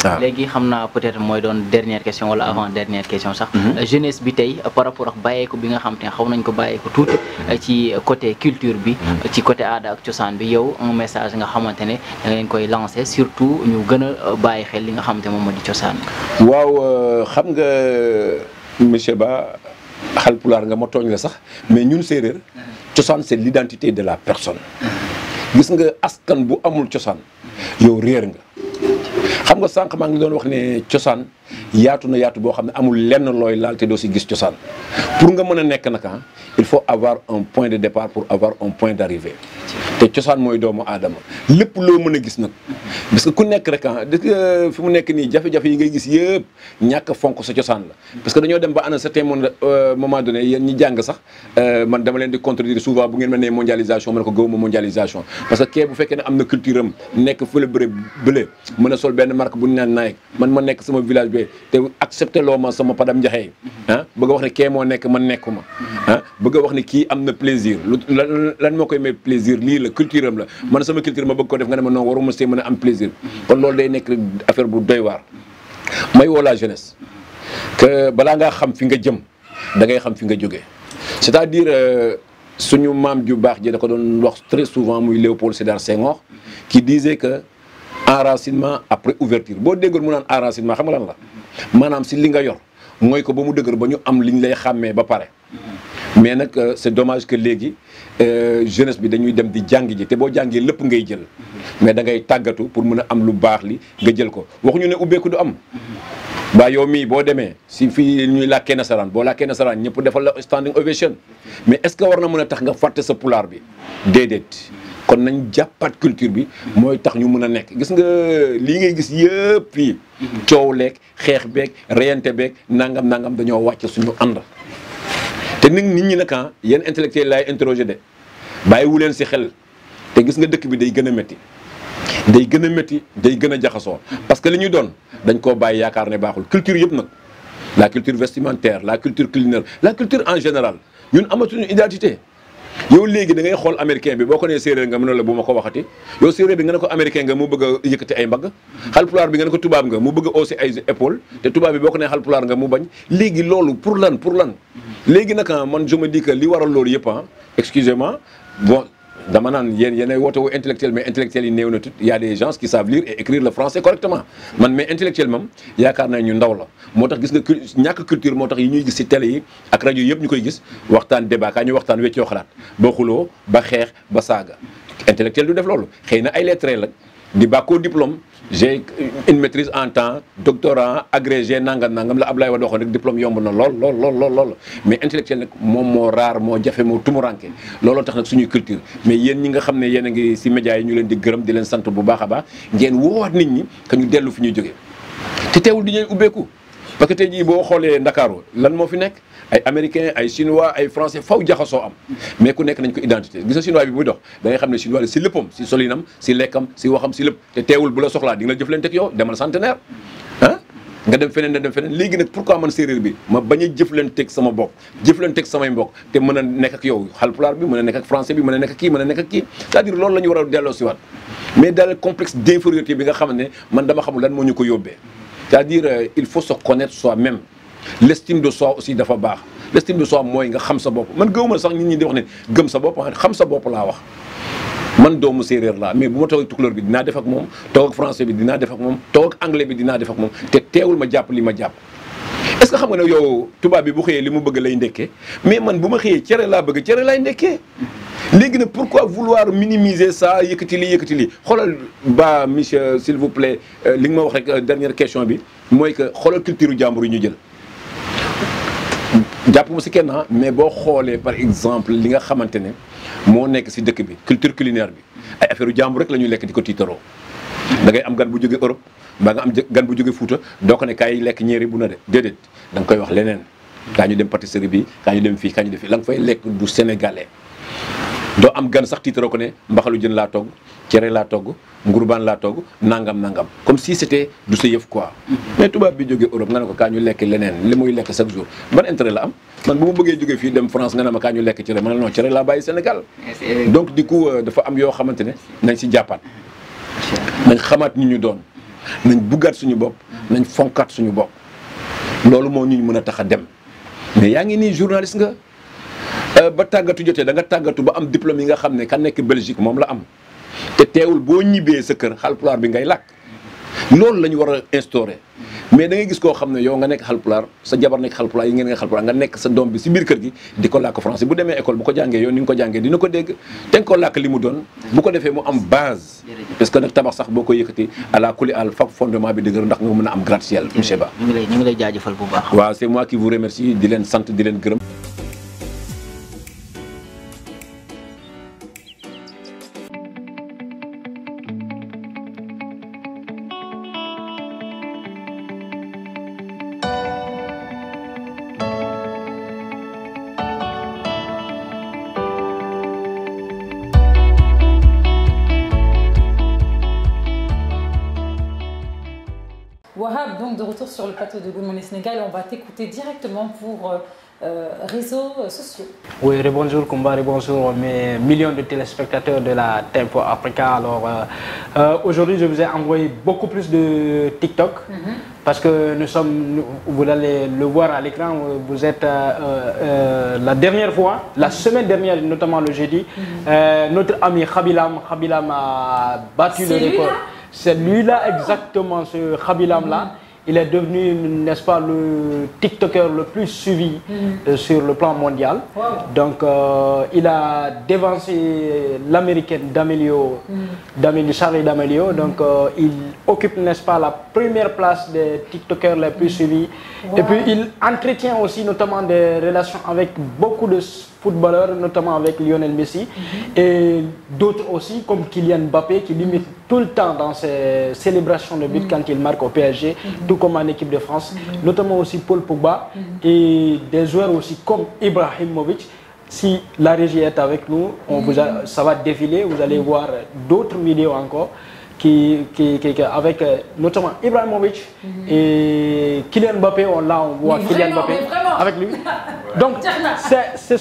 waaw léegi xam naa peut-être mooy doon dernière question wala avant dernière question sax. jeunesse bi tey par rapport ak bàyyeeku bi nga xam te ne xaw nañ ko bàyyeeku tuuti ci côté culture bi. ci côté aada ak cosaan bi yow un message nga xamante ne da ngeen koy lancer surtout ñu gën a bàyyi xel li nga xam te moom moo di cosaan. waaw xam nga monsieur Ba Haalpulaar nga ma tooñ la sax mais ñun séeréer. cosaan c'est l'identité de la personne gis nga askan bu amul cosaan yow réer nga xam nga sànq maa ngi doon wax ne cosaan yaatu na yaatu boo xam ne amul lenn looy laal te doo si gis cosaan pour nga mën a nekk naka il faut avoir un point de départ pour avoir un point d'arrivée te cosaan mooy doomu aadama lépp loo mën a gis nag parce que ku nekk rek fi mu nekk nii jafe-jafe yi ngay gis yëpp ñàkk a fonk sa cosaan la parce que dañoo dem ba à un certain moment donné yéen ñi jàng sax man dama leen di contredire souvent bu ngeen ma nee mondialisation ma ne ko gëwuma mondialisation parce que kee bu fekkee ne am na culture am nekk fële bële mën a sol benn marque bu ñu naan Nike man ma nekk sama village bi te accepté loo ma sama padam njaxee bëgg a wax ne kee moo nekk man nekkuma bëgg a wax ne kii am na plaisir lan moo koy may plaisir lii la culture am la man sama culture ma bëgg ko def nga ne ma non waruma see mën a am plaisir kon loolu day nekk affaire bu doy waar may woo la jeunesse que balaa ngaa xam fi nga jëm da ngay xam fi nga jógee c'est-à-dire suñu maam ju baax ji da ko doon wax très souvent muy Léopold Sédar Senghor qui disait que enracinement après ouverture boo déggoon mu naan enracinement xam nga lan la maanaam si li nga yor mooy ko ba mu dëgër ba ñu am liñ lay xàmmee ba pare mais nag c'est dommage que léegi jeunesse bi dañuy dem di jàng ji te boo jàngee lépp ngay jël mais da ngay tàggatu pour mën a am lu baax li nga jël ko waxuñu ne ubbeeku du am ba yow mii boo demee si fii ñuy làkkee nasaraan boo làkkee nasaraan ñëpp defal la standing ovation mais est-ce que war na mën a tax nga fàtte sa pulaar bi déedéet kon nañ jàppaat culture bi mooy tax ñu mën a nekk gis nga lii ngay gis yëpp fii coow leeg xeex beeg reyante beeg nangam dañoo wàcc suñu ànd te nit ñi nag yéen intellectuel laay interroger de bàyyiwu leen si xel te gis nga dëkk bi day gën a métti day gën a métti day gën a jaxasoo parce que li ñu doon dañ koo bàyyi yaakaar ne baaxul culture yëpp nag la culture vestimentaire la culture culinaire la culture en général ñun amatuñu identité yow léegi da ngay xool américain bi boo ko nee séeréer nga mën a la bu ma ko waxati yow séeréer bi nga ne ko américain nga mu bëgg a yëkkati ay mbagg Haalpulaar bi nga ne ko tubaab nga mu bëgg a hausser ay épaules te tubaab bi boo ko nee Haalpulaar nga mu bañ léegi loolu pour lan léegi nag man je me dis que li waral loolu yëpp excusez-moi bon dama naan yéenay woote wu intellectuel mais intellectuel yi néew na tout il y a des gens qui savent lire et écrire le français correctement man mais intellectuel moom yaakaar naa ñu ndaw la moo tax gis nga ñàkk culture moo tax yi ñuy gis ci télé yi ak rajo yëpp ñu koy gis waxtaan débat kaa ñu waxtaan weccoo xalaat ba xuloo ba xeex ba saaga intellectuel du def loolu xëy na ay lettré la di bàkkoo diplôme j'ai une maîtrise en temps doctorat agrégé nangam la Ablaye Wade waxoon rek diplôme yomb na lool mais intellectuel nag moom moo raar moo jafe moo tumuranke looloo tax nag suñuy culture mais yéen ñi nga xam ne yéen a ngi si médias yi ñu leen di gërëm di leen sant bu baax a baax ngeen woowaat nit ñi que ñu dellu fi ñuy jógee te teewul di ñuy ubbeeku parce que tey jii boo xoolee Ndakaaru lan moo fi nekk ay américains ay chinois ay français faw jaxasoo am mais ku nekk nañ ko identité gis nga chinois bi buy dox da ngay xam ne chinois la si léppam si solinam si lekkam si waxam si lépp te teewul bu la soxlaa di nga la jëflante ak yow demal centenaire nga dem feneen léegi nag pourquoi man séeréer bi ma bañ a jëflanteeg sama bopp jëflanteeg samay mbokk te mën a nekk ak yow Haalpulaar bi mën a nekk ak français bi mën a nekk ak kii mën a nekk ak kii c'est-à-dire loolu la ñu war a delloo si waat mais dans le complexe d'infériorité bi nga xam ne man dama xamul lan moo ñu ko yóbbee c'est-à-dire il faut se connaître soi-même l'estime de soi aussi dafa baax l'estime de soi mooy nga xam sa bopp man gëwuma sax nit ñi di wax ne gëm sa bopp xam sa bopp laa wax man doomu séeréer laa mais bu ma toog ak tukulóor bi dinaa def ak moom toog ak français bi dinaa def ak moom toog ak anglais bi dinaa def ak moom te teewul ma jàpp li ma jàpp est-ce que xam nga ne yow tubaab bi bu xëyee li mu bëgg lay ndekkee mais man bu ma xëyee cere laa bëgg cere laay ndekkee léegi nag pourquoi vouloir minimiser ça yëkkati lii xoolal ba monsieur s'il vous plaît li nga ma wax rek dernière question bi mooy que xoolal culture jàmbur yi ñu jël jàpp ma si kenn mais boo xoolee par exemple li nga xamante ne moo nekk si dëkk bi culture culinaire bi ay affaire u jàmbur rek la ñuy lekk di ko tiitaroo da ngay am gan bu jóge Europe mbaa nga am gan bu jóge Fuuta doo ko ne kaay lekk ñeeri bu na de déedéet da nga koy wax leneen kaa ñu dem pâtisserie bi kaa ñu dem fii kaa ñu def fii la nga fay lekk du sénégalais doo am gan sax tiitaroo ko ne mbaxalu jën laa togg cere laa togg ngurbaan laa togg nangam comme si c'était du sa yëf quoi mais tubaab bi jógee Europe nga ne ko kaa ñu lekk leneen li muy lekk chaque jour ban intérêt la am man bu ma bëggee jógee fii dem France nga ne ma kaa ñu lekk cere ma ne non cere laa bàyyi Sénégal donc du coup dafa am yoo xamante ne nañ si jàppaat nañ xamaat ñi ñu doon nañ buggaat suñu bopp nañ fonkaat suñu bopp loolu moo ñu mën a tax a dem mais yaa ngi nii journaliste nga ba tàggatu jotee da nga tàggatu ba am diplôme yi nga xam ne ka nekk Belgique moom la am te teewul boo ñibbee sa kër Haalpulaar bi ngay làkk loolu la ñu war a instaurer mais da ngay gis koo xam ne yow nga nekk Haalpulaar sa jabar nekk Haalpulaar yi ngeen nga Haalpulaar nga nekk sa doom bi si biir kër gi di ko làkk français bu demee école bu ko jàngee yow ni nga ko jàngee dina ko dégg te nga ko làkk li mu doon bu ko defee mu am base parce que nag tabax sax boo ko yëkkati à la kuli al fak fondement bi dëgër ndax nga mën a am gratte-ciel monsieur Ba ñu ngi lay jaajëfal bu baax waaw c'est moi qui vous remercie di leen sant di leen gërëm. Wahab, donc de retour sur le plateau de Good Morning Sénégal, on va t'écouter directement pour réseaux sociaux. Oui, bonjour Kumba, bonjour mes millions de téléspectateurs de la Tempo Africa. Alors aujourd'hui, je vous ai envoyé beaucoup plus de TikTok parce que vous allez le voir à l'écran, vous êtes la dernière fois, la semaine dernière, notamment le jeudi, notre ami Khabilam a battu le record. C'est lui-là exactement, ce Khabilam-là. Il est devenu, n'est-ce pas, le TikToker le plus suivi sur le plan mondial. Wow. Donc, il a dévancé l'américaine Charli D'Amelio. Donc, il occupe, n'est-ce pas, la première place des TikTokers les plus suivis. Wow. Et puis, il entretient aussi notamment des relations avec beaucoup de footballeurs, notamment avec Lionel Messi et d'autres aussi comme Kylian Mbappé qui limite tout le temps dans ses célébrations de but quand il marque au PSG, tout comme en équipe de France, notamment aussi Paul Pogba et des joueurs aussi comme Ibrahimovic. Si la régie est avec nous, ça va défiler, vous allez voir d'autres vidéos encore avec notamment Ibrahimovic et Kylian Mbappé, on voit Kylian Mbappé avec lui. Donc, ce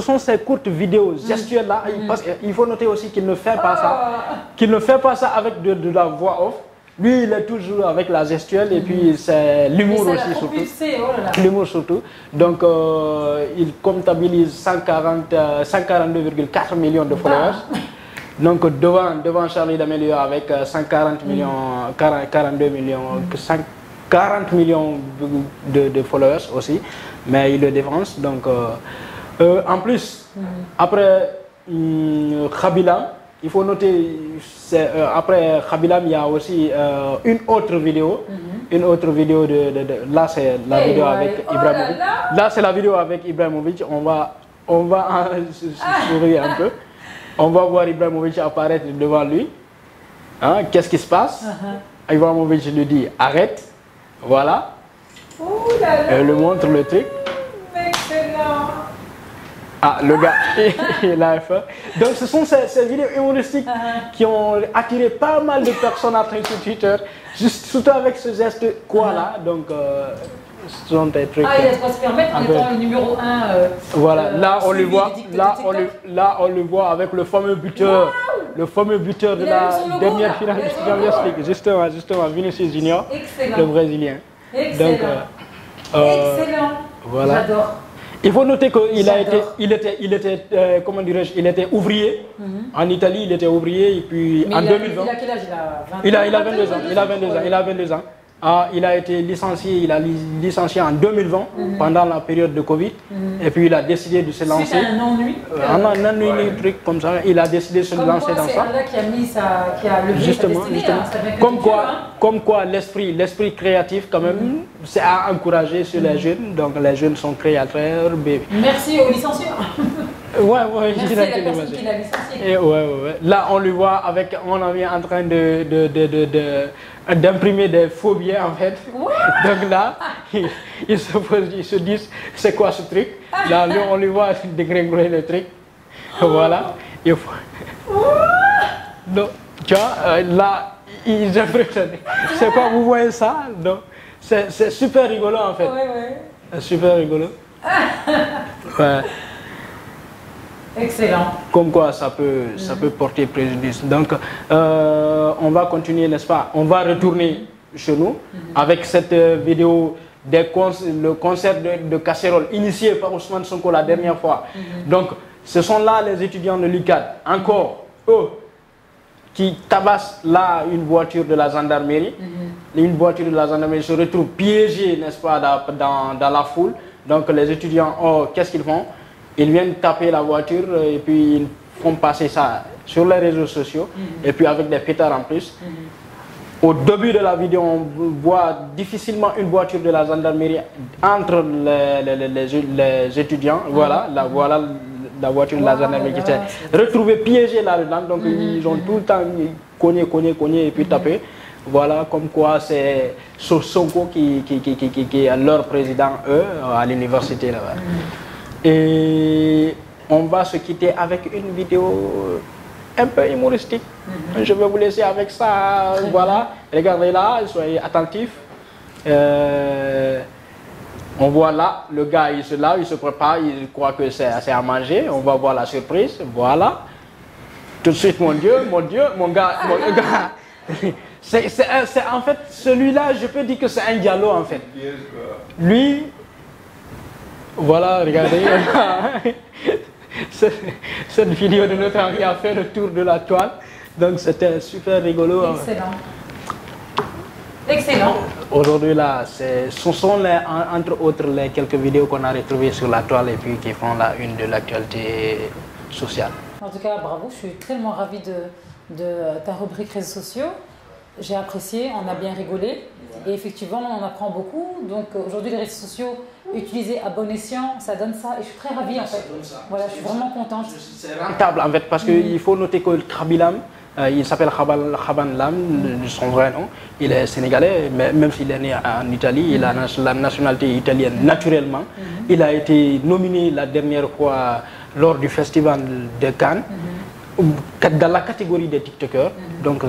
sont ces courtes vidéos gestuelles-là, parce qu'il faut noter aussi qu'il ne fait pas ça, avec de la voix off. Lui, il est toujours avec la gestuelle et puis c'est l'humour aussi surtout. L'humour surtout. Donc, il comptabilise 142,4 millions de followers. Donc devant Charli D'Amelio avec 140 millions, 42 millions, 40 millions de followers aussi, mais il le dévance. Donc en plus, après Khabilam, il faut noter, après Khabilam, il y a aussi une autre vidéo. Une autre vidéo là c'est la vidéo avec Ibrahimovic. Là c'est la vidéo avec Ibrahimovic. On va sourire un peu. On va voir Ibrahimovic apparaître devant lui. Hein, qu'est-ce qui se passe? Ibrahimovic lui dit arrête. Voilà. Elle lui montre le truc. Excellent. Ah, le gars, il a fait. Donc, ce sont ces vidéos humoristiques qui ont attiré pas mal de personnes après sur Twitter, juste surtout avec ce geste quoi là. Donc, ce sont des trucs. Ah, il a de quoi se permettre en étant le numéro 1. Voilà, là on le voit, là on le voit avec le fameux buteur, le fameux buteur de la dernière finale de Champions League, justement, Vinicius Junior, le Brésilien. Excellent. Donc, excellent. Voilà. J'adore. Il faut noter qu'il comment dirais-je, il était ouvrier. En Italie, il était ouvrier et puis mais en 2020. Il a quel âge? Il a 22 ans. Il a 22 ans. Ah, il a été licencié, en 2020 pendant la période de Covid et puis il a décidé de se lancer. C'est un ennui. Un ennui, truc comme ça. Il a décidé de se lancer dans ça. C'est Allah qui a mis qui a levé justement. Comme quoi l'esprit créatif quand même, c'est à encourager sur les jeunes. Donc les jeunes sont créateurs. Merci aux licenciés. Ouais, merci à la personne qui l'a licencié. Ouais. Là, on le voit on en vient en train d'imprimer des faux billets en fait. Donc là, ils se disent, c'est quoi ce truc? Là, on le voit dégringoler le truc. Voilà. Il faut... Donc, tu vois, là, ils impressionnent. C'est quoi, vous voyez ça? Donc, c'est super rigolo en fait. Ouais. Super rigolo. Ouais. Excellent. Comme quoi ça peut porter préjudice. Donc on va continuer, n'est-ce pas? On va retourner chez nous avec cette vidéo le concert de casserole initié par Ousmane Sonko la dernière fois. Donc ce sont là les étudiants de l'UCAD, encore eux, qui tabassent là une voiture de la gendarmerie. Une voiture de la gendarmerie se retrouve piégée, n'est-ce pas, dans la foule. Donc les étudiants, qu'est-ce qu'ils font? Ils viennent taper la voiture et puis ils font passer ça sur les réseaux sociaux et puis avec des pétards en plus. Au début de la vidéo, on voit difficilement une voiture de la gendarmerie entre les étudiants. Voilà la voiture de la gendarmerie qui s'est retrouvée piégée là-dedans. Donc ils ont tout le temps cogné et puis tapé. Voilà, comme quoi c'est Sonko qui est leur président, eux, à l'université là-bas. Et on va se quitter avec une vidéo un peu humoristique. Je vais vous laisser avec ça. Voilà, regardez là, soyez attentifs. On voit là, le gars il se prépare, il croit que c'est à manger. On va voir la surprise. Voilà. Tout de suite, mon gars. C'est en fait celui-là, je peux dire que c'est un dialogue en fait. Lui. Voilà, regardez. Cette vidéo de notre ami a fait le tour de la toile. Donc c'était super rigolo. Excellent. Aujourd'hui là, ce sont entre autres les quelques vidéos qu'on a retrouvées sur la toile et puis qui font la une de l'actualité sociale. En tout cas, bravo, je suis tellement ravie de ta rubrique réseaux sociaux. J'ai apprécié, on a bien rigolé et effectivement on en apprend beaucoup. Donc aujourd'hui les réseaux sociaux utilisés à bon escient, ça donne ça et je suis très ravie en fait. Voilà, je suis vraiment contente. C'est rentable en fait parce qu'il faut noter que Khabilam, il s'appelle Khaban Lam, son vrai nom, il est sénégalais, mais même s'il est né en Italie, il a la nationalité italienne naturellement. Il a été nominé la dernière fois lors du festival de Cannes. Dans la catégorie des TikTokers, donc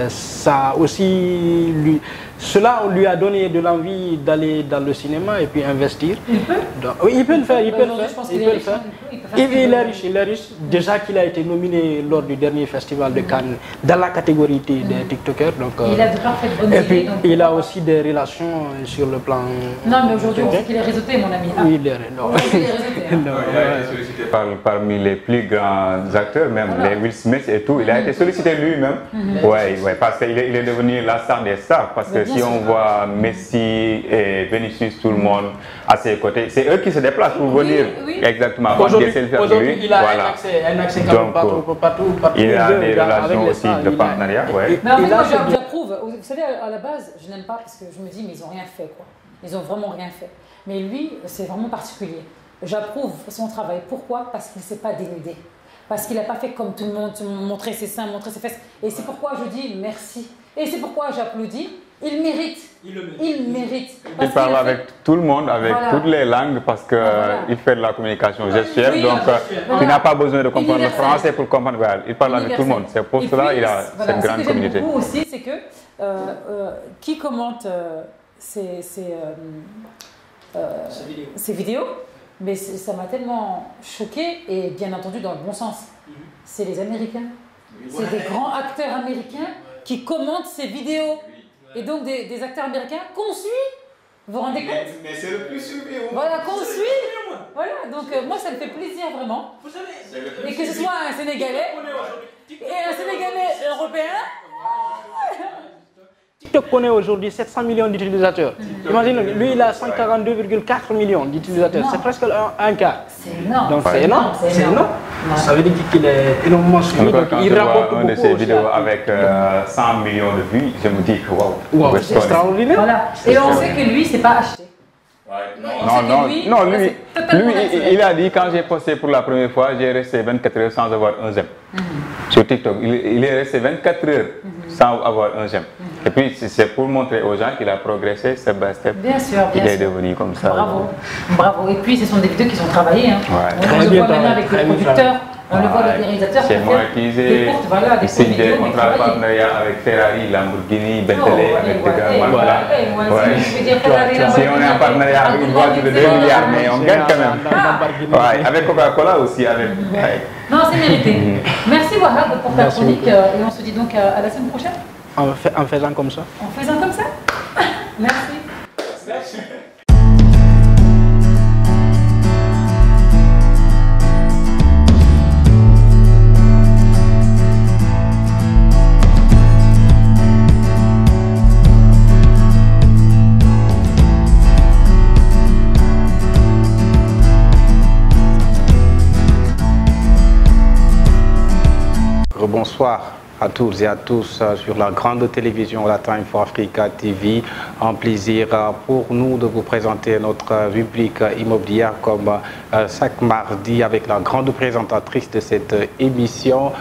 ça aussi cela lui a donné de l'envie d'aller dans le cinéma et puis investir. Il peut. Donc, oui, il peut le faire, il est riche. Déjà qu'il a été nominé lors du dernier festival de Cannes dans la catégorie des TikTokers. Donc, il a de parfaites bonnes idées. Et puis donc, il a aussi des relations sur le plan. Non, mais aujourd'hui on sait qu'il est réseauté, mon ami. Oui, il est réseauté. Il a été sollicité parmi les plus grands acteurs, même les Will Smith et tout. Il a été sollicité lui-même. Ouais, parce qu'il est devenu la star des stars. Parce que si on voit Messi et Vinicius, tout le monde à ses côtés, c'est eux qui se déplacent pour venir. Exactement. Aujourd'hui, il a un accès partout. Il a des relations aussi de partenariat. Mais en fait, moi j'approuve. Vous savez, à la base, je n'aime pas parce que je me dis, mais ils n'ont rien fait, quoi. Ils n'ont vraiment rien fait. Mais lui, c'est vraiment particulier. J'approuve son travail. Pourquoi? Parce qu'il ne s'est pas dénudé. Parce qu'il n'a pas fait comme tout le monde, montrer ses seins, montrer ses fesses. Et c'est pourquoi je dis merci. Et c'est pourquoi j'applaudis. Il mérite. Il mérite. Il parle avec tout le monde, avec toutes les langues, parce qu'il fait de la communication gestuelle. Donc, il n'a pas besoin de comprendre le français pour comprendre. Voilà, il parle avec tout le monde. C'est pour cela qu'il a cette grande communauté. Ce que j'aime beaucoup aussi, c'est que qui commente ces vidéos, mais ça m'a tellement choqué, et bien entendu dans le bon sens. C'est les Américains. C'est des grands acteurs américains qui commentent ces vidéos. Et donc des acteurs américains qu'on suit. Vous vous rendez compte? Mais c'est le plus suivi. Voilà, qu'on suit. Voilà, donc moi ça me fait plaisir vraiment. Et que ce soit un Sénégalais et un Sénégalais européen. TikTok connaît aujourd'hui 700 millions d'utilisateurs. Imagine, lui, il a 142,4 millions d'utilisateurs. C'est presque un quart. C'est énorme. Donc c'est énorme. C'est énorme. Ça veut dire qu'il est énormément suivi. Donc il rapporte beaucoup. Un de ces vidéos avec 100 millions de vues, je me dis que waouh, c'est extraordinaire. Voilà. Et on sait que lui, c'est pas acheté. Non, lui, il a dit, quand j'ai posté pour la première fois, j'ai resté 24 heures sans avoir un j'aime. Sur TikTok, il est resté 24 heures sans avoir un j'aime. Et puis, c'est pour montrer aux gens qu'il a progressé step by step. Bien sûr, bien sûr. Il est devenu comme ça. Bravo, bravo. Et puis, ce sont des vidéos qui sont travaillées. Hein. Ouais. On le voit maintenant avec le producteur, on le voit avec les réalisateurs. C'est moi qui ai signé des contrats de partenariat avec Ferrari, Lamborghini, Bentley, avec des gars. Voilà. Si on est en partenariat avec une voiture de 2 milliards, mais on gagne quand même. Ouais. Avec Coca-Cola aussi. Avec... Non, c'est mérité. Merci Wahab pour ta chronique, et on se dit donc à la semaine prochaine. En faisant comme ça. En faisant comme ça. Merci. Merci. Bonsoir à toutes et à tous sur la grande télévision Latin Info Africa TV. Un plaisir pour nous de vous présenter notre rubrique immobilière comme chaque mardi avec la grande présentatrice de cette émission.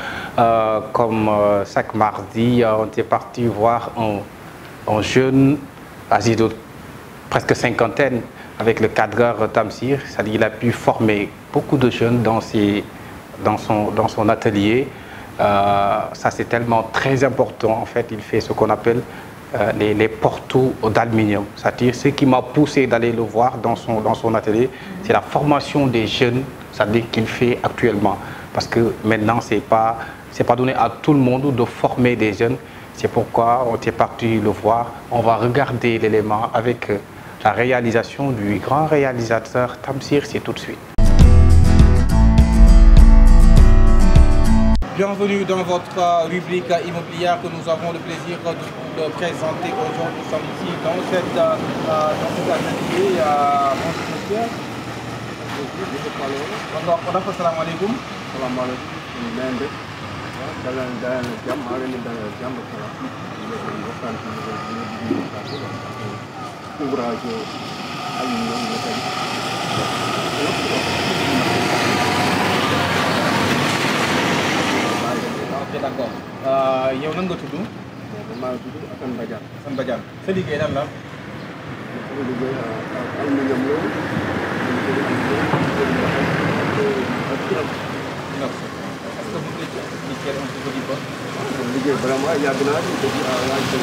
Comme chaque mardi, on est parti voir un jeune âgé de presque cinquantaine avec le cadreur Tamsir. C'est-à-dire qu'il a pu former beaucoup de jeunes dans son atelier. Ça c'est tellement très important. En fait, il fait ce qu'on appelle les portos d'aluminium. C'est-à-dire ce qui m'a poussé d'aller le voir dans son atelier, c'est la formation des jeunes, c'est-à-dire qu'il fait actuellement. Parce que maintenant, c'est pas donné à tout le monde de former des jeunes. C'est pourquoi on est parti le voir. On va regarder l'élément avec la réalisation du grand réalisateur Tamsir. C'est tout de suite. Bienvenue dans votre rubrique immobilière que nous avons le plaisir de vous présenter aujourd'hui. Nous sommes ici dans cet atelier. Bonjour monsieur. Bonjour, salam alaikum. Salam alaikum. Ok, d'accord. Yow nan nga tudd? maa ngi tudd Assane Badiane. Assane Badiane. Sa liggéey lan la? Sama liggéey aluminium la. Est-ce que vous pouvez expliquer un peu du poste? Liggéey vraiment yàgg naa ci depuis à l'âge de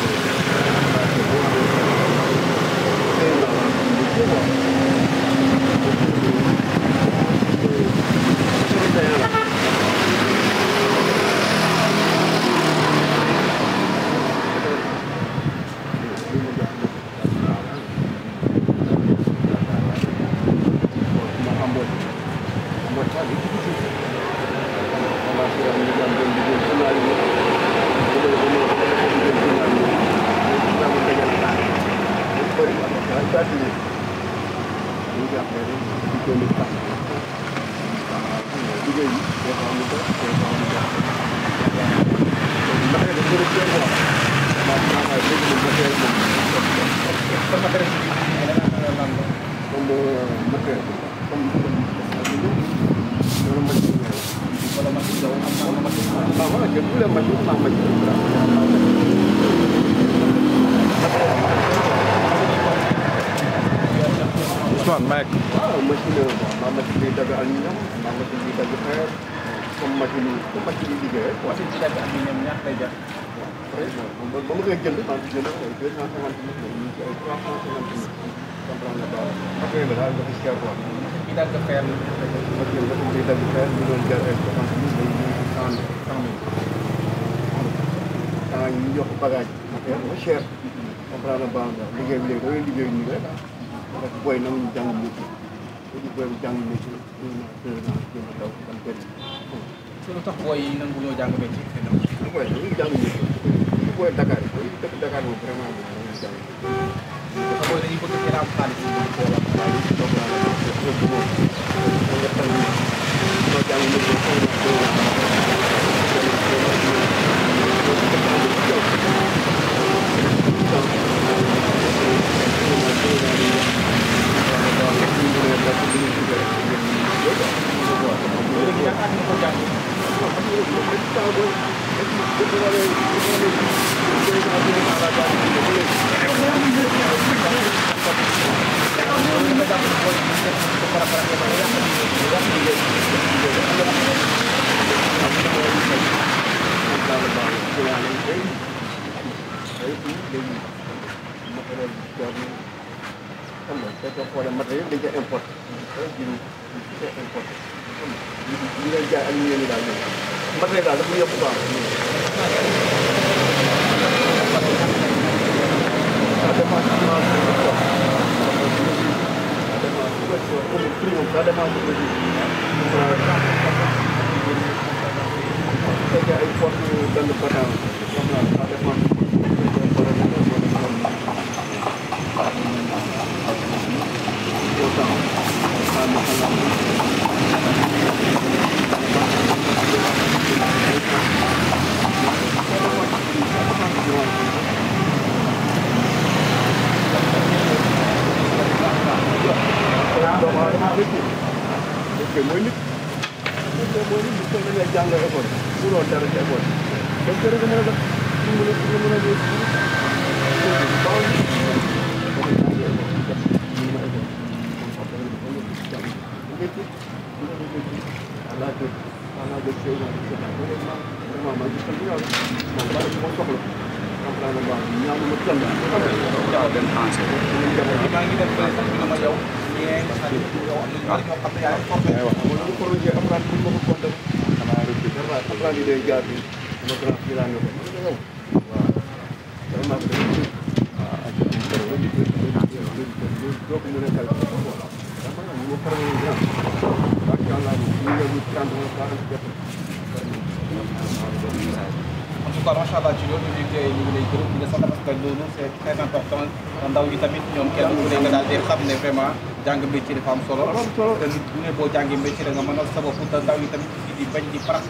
Mike. waaw machine maa machine yi dagg aluminium maa machine yi dagg fer comme machine yi liggéey rek. machine yi dagg aluminium ñaata lay jar. ba ma koy jënd maa ngi jënd ay 250 mille ñu ngi ci ay 350 mille. comprendre nga daal matériel bi daal dafa cher quoi. machine bi dagg fer machine bi dagg fer ñu doon jar ay 60 mille ñu ngi 100 mille. temps yi ñu yokk bagage matériel dafa cher. comprendre nga baax liggéey bi léegi da ngay liggéey nii rek parce que booy na ñu jàng métier léegi booy bu jàng métier ñu daw am bëri. lu tax booy yi nangu ñoo jàng métier. booy dañuy jàng métier ñu booy Dakar yi booy dëkk Dakar moom vraiment dañuy jàng métier. booy dañuy bëgg ci am xaalis yi ñu ko wax. En tout cas, machallah ci loolu ñu ngi lay gërëm di la sant parce que loolu c'est très important ndaw yi tamit ñoom kenn ku nekk daal di xam ne vraiment jàng métier dafa am solo te nit bu ne boo jàngee métier da nga mën a sa bopp te ndaw yi tamit di bañ di parak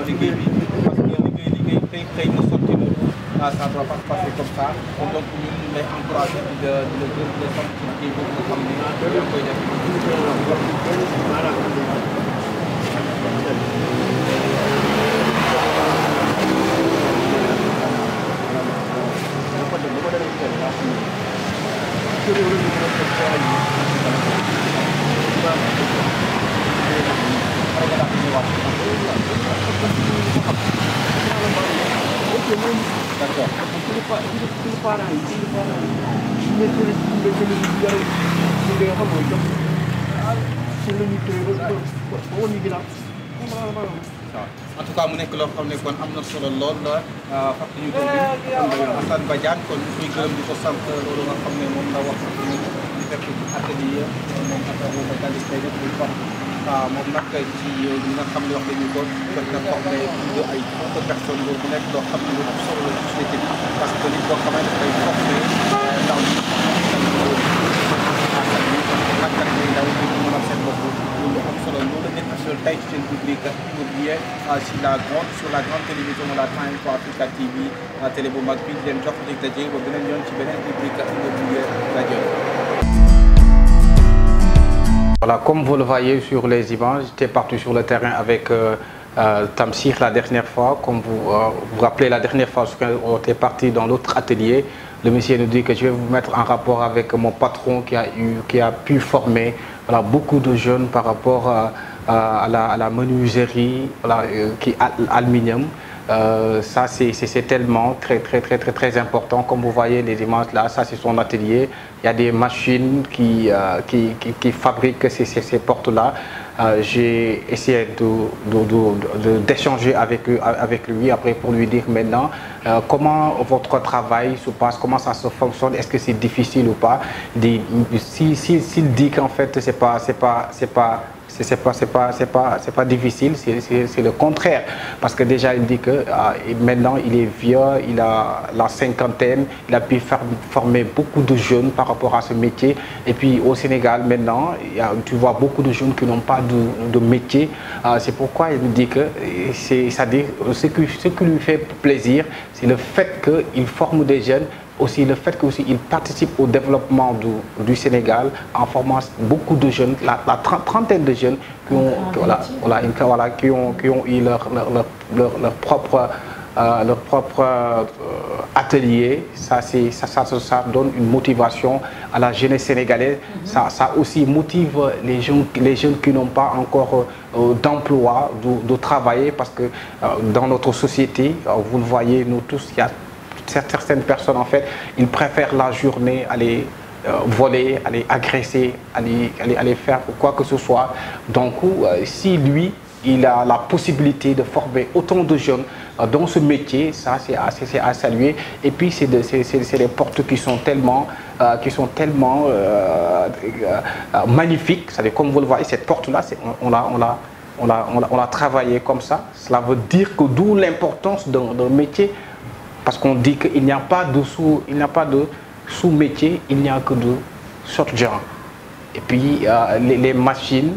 liggéey bi parce que liggéey tey xëy na sotti na ça doit pas se passer comme ça donc ñun ñu lay encouragé di la gërëm di la sant ci liggéey boobu nga xam ne ñoo koy def. En tout cas mu nekk loo xam ne kon am na solo lool fàttali ñu ko bi Assane Badiane kon ñu koy gërëm di ko sant loolu nga xam ne moom la wax ñu fekk ci atelier moom affaire boobu daal di koy def muy fort moom nag ci ñi nga xam ne wax nañu ko jot na formé ay 30 personnes loolu mu nekk loo xam ne lu am solo la ci société bi parce que nit boo xamee dafay formé ndaw ñi xàkkat yi ndaw ñi mën a seen bopp lu am solo loolu la nekk sur tey ci seen rubrique immobilier sur la grande télévision de la Time for Africa TV télé bu mag bi di leen jox dig daje ba beneen yoon ci beneen rubrique immobilier rajo. Voilà, comme vous le voyez sur les images, j'étais parti sur le terrain avec Tamsir la dernière fois. Comme vous vous rappelez, la dernière fois, on était parti dans l'autre atelier le monsieur nous dit que je vais vous mettre en rapport avec mon patron qui a pu former voilà, beaucoup de jeunes par rapport à la menuiserie, voilà, qui aluminium. Ça c'est tellement très important. Comme vous voyez les images là, ça c'est son atelier. Il y a des machines qui fabriquent ces portes là. J'ai essayé d'échanger avec lui après pour lui dire maintenant comment votre travail se passe, comment ça se fonctionne, est-ce que c'est difficile ou pas. S'il dit qu'en fait c'est pas difficile, c'est le contraire, parce que déjà il dit que maintenant il est vieux, il a la cinquantaine, il a pu former beaucoup de jeunes par rapport à ce métier. Et puis au Sénégal maintenant, tu vois beaucoup de jeunes qui n'ont pas de métier. C'est pourquoi il me dit que c'est-à-dire ce qui lui fait plaisir, c'est le fait qu'il forme des jeunes. Aussi le fait qu'il participe au développement du Sénégal en formant beaucoup de jeunes, la trentaine de jeunes qui ont eu leur propre atelier. Ça donne une motivation à la jeunesse sénégalaise. Ça aussi motive les jeunes qui n'ont pas encore d'emploi, de travailler, parce que dans notre société, vous le voyez, nous tous, il y a certaines personnes, en fait, ils préfèrent la journée aller voler, aller agresser, aller faire quoi que ce soit. Donc, si lui, il a la possibilité de former autant de jeunes dans ce métier, ça c'est à saluer. Et puis, c'est des portes qui sont tellement magnifiques. C'est-à-dire, comme vous le voyez, cette porte-là, on l'a travaillé comme ça. Cela veut dire que d'où l'importance d'un métier. Parce qu'on dit qu'il n'y a pas de sous-métier, il n'y a que de short-genre. Et puis les machines,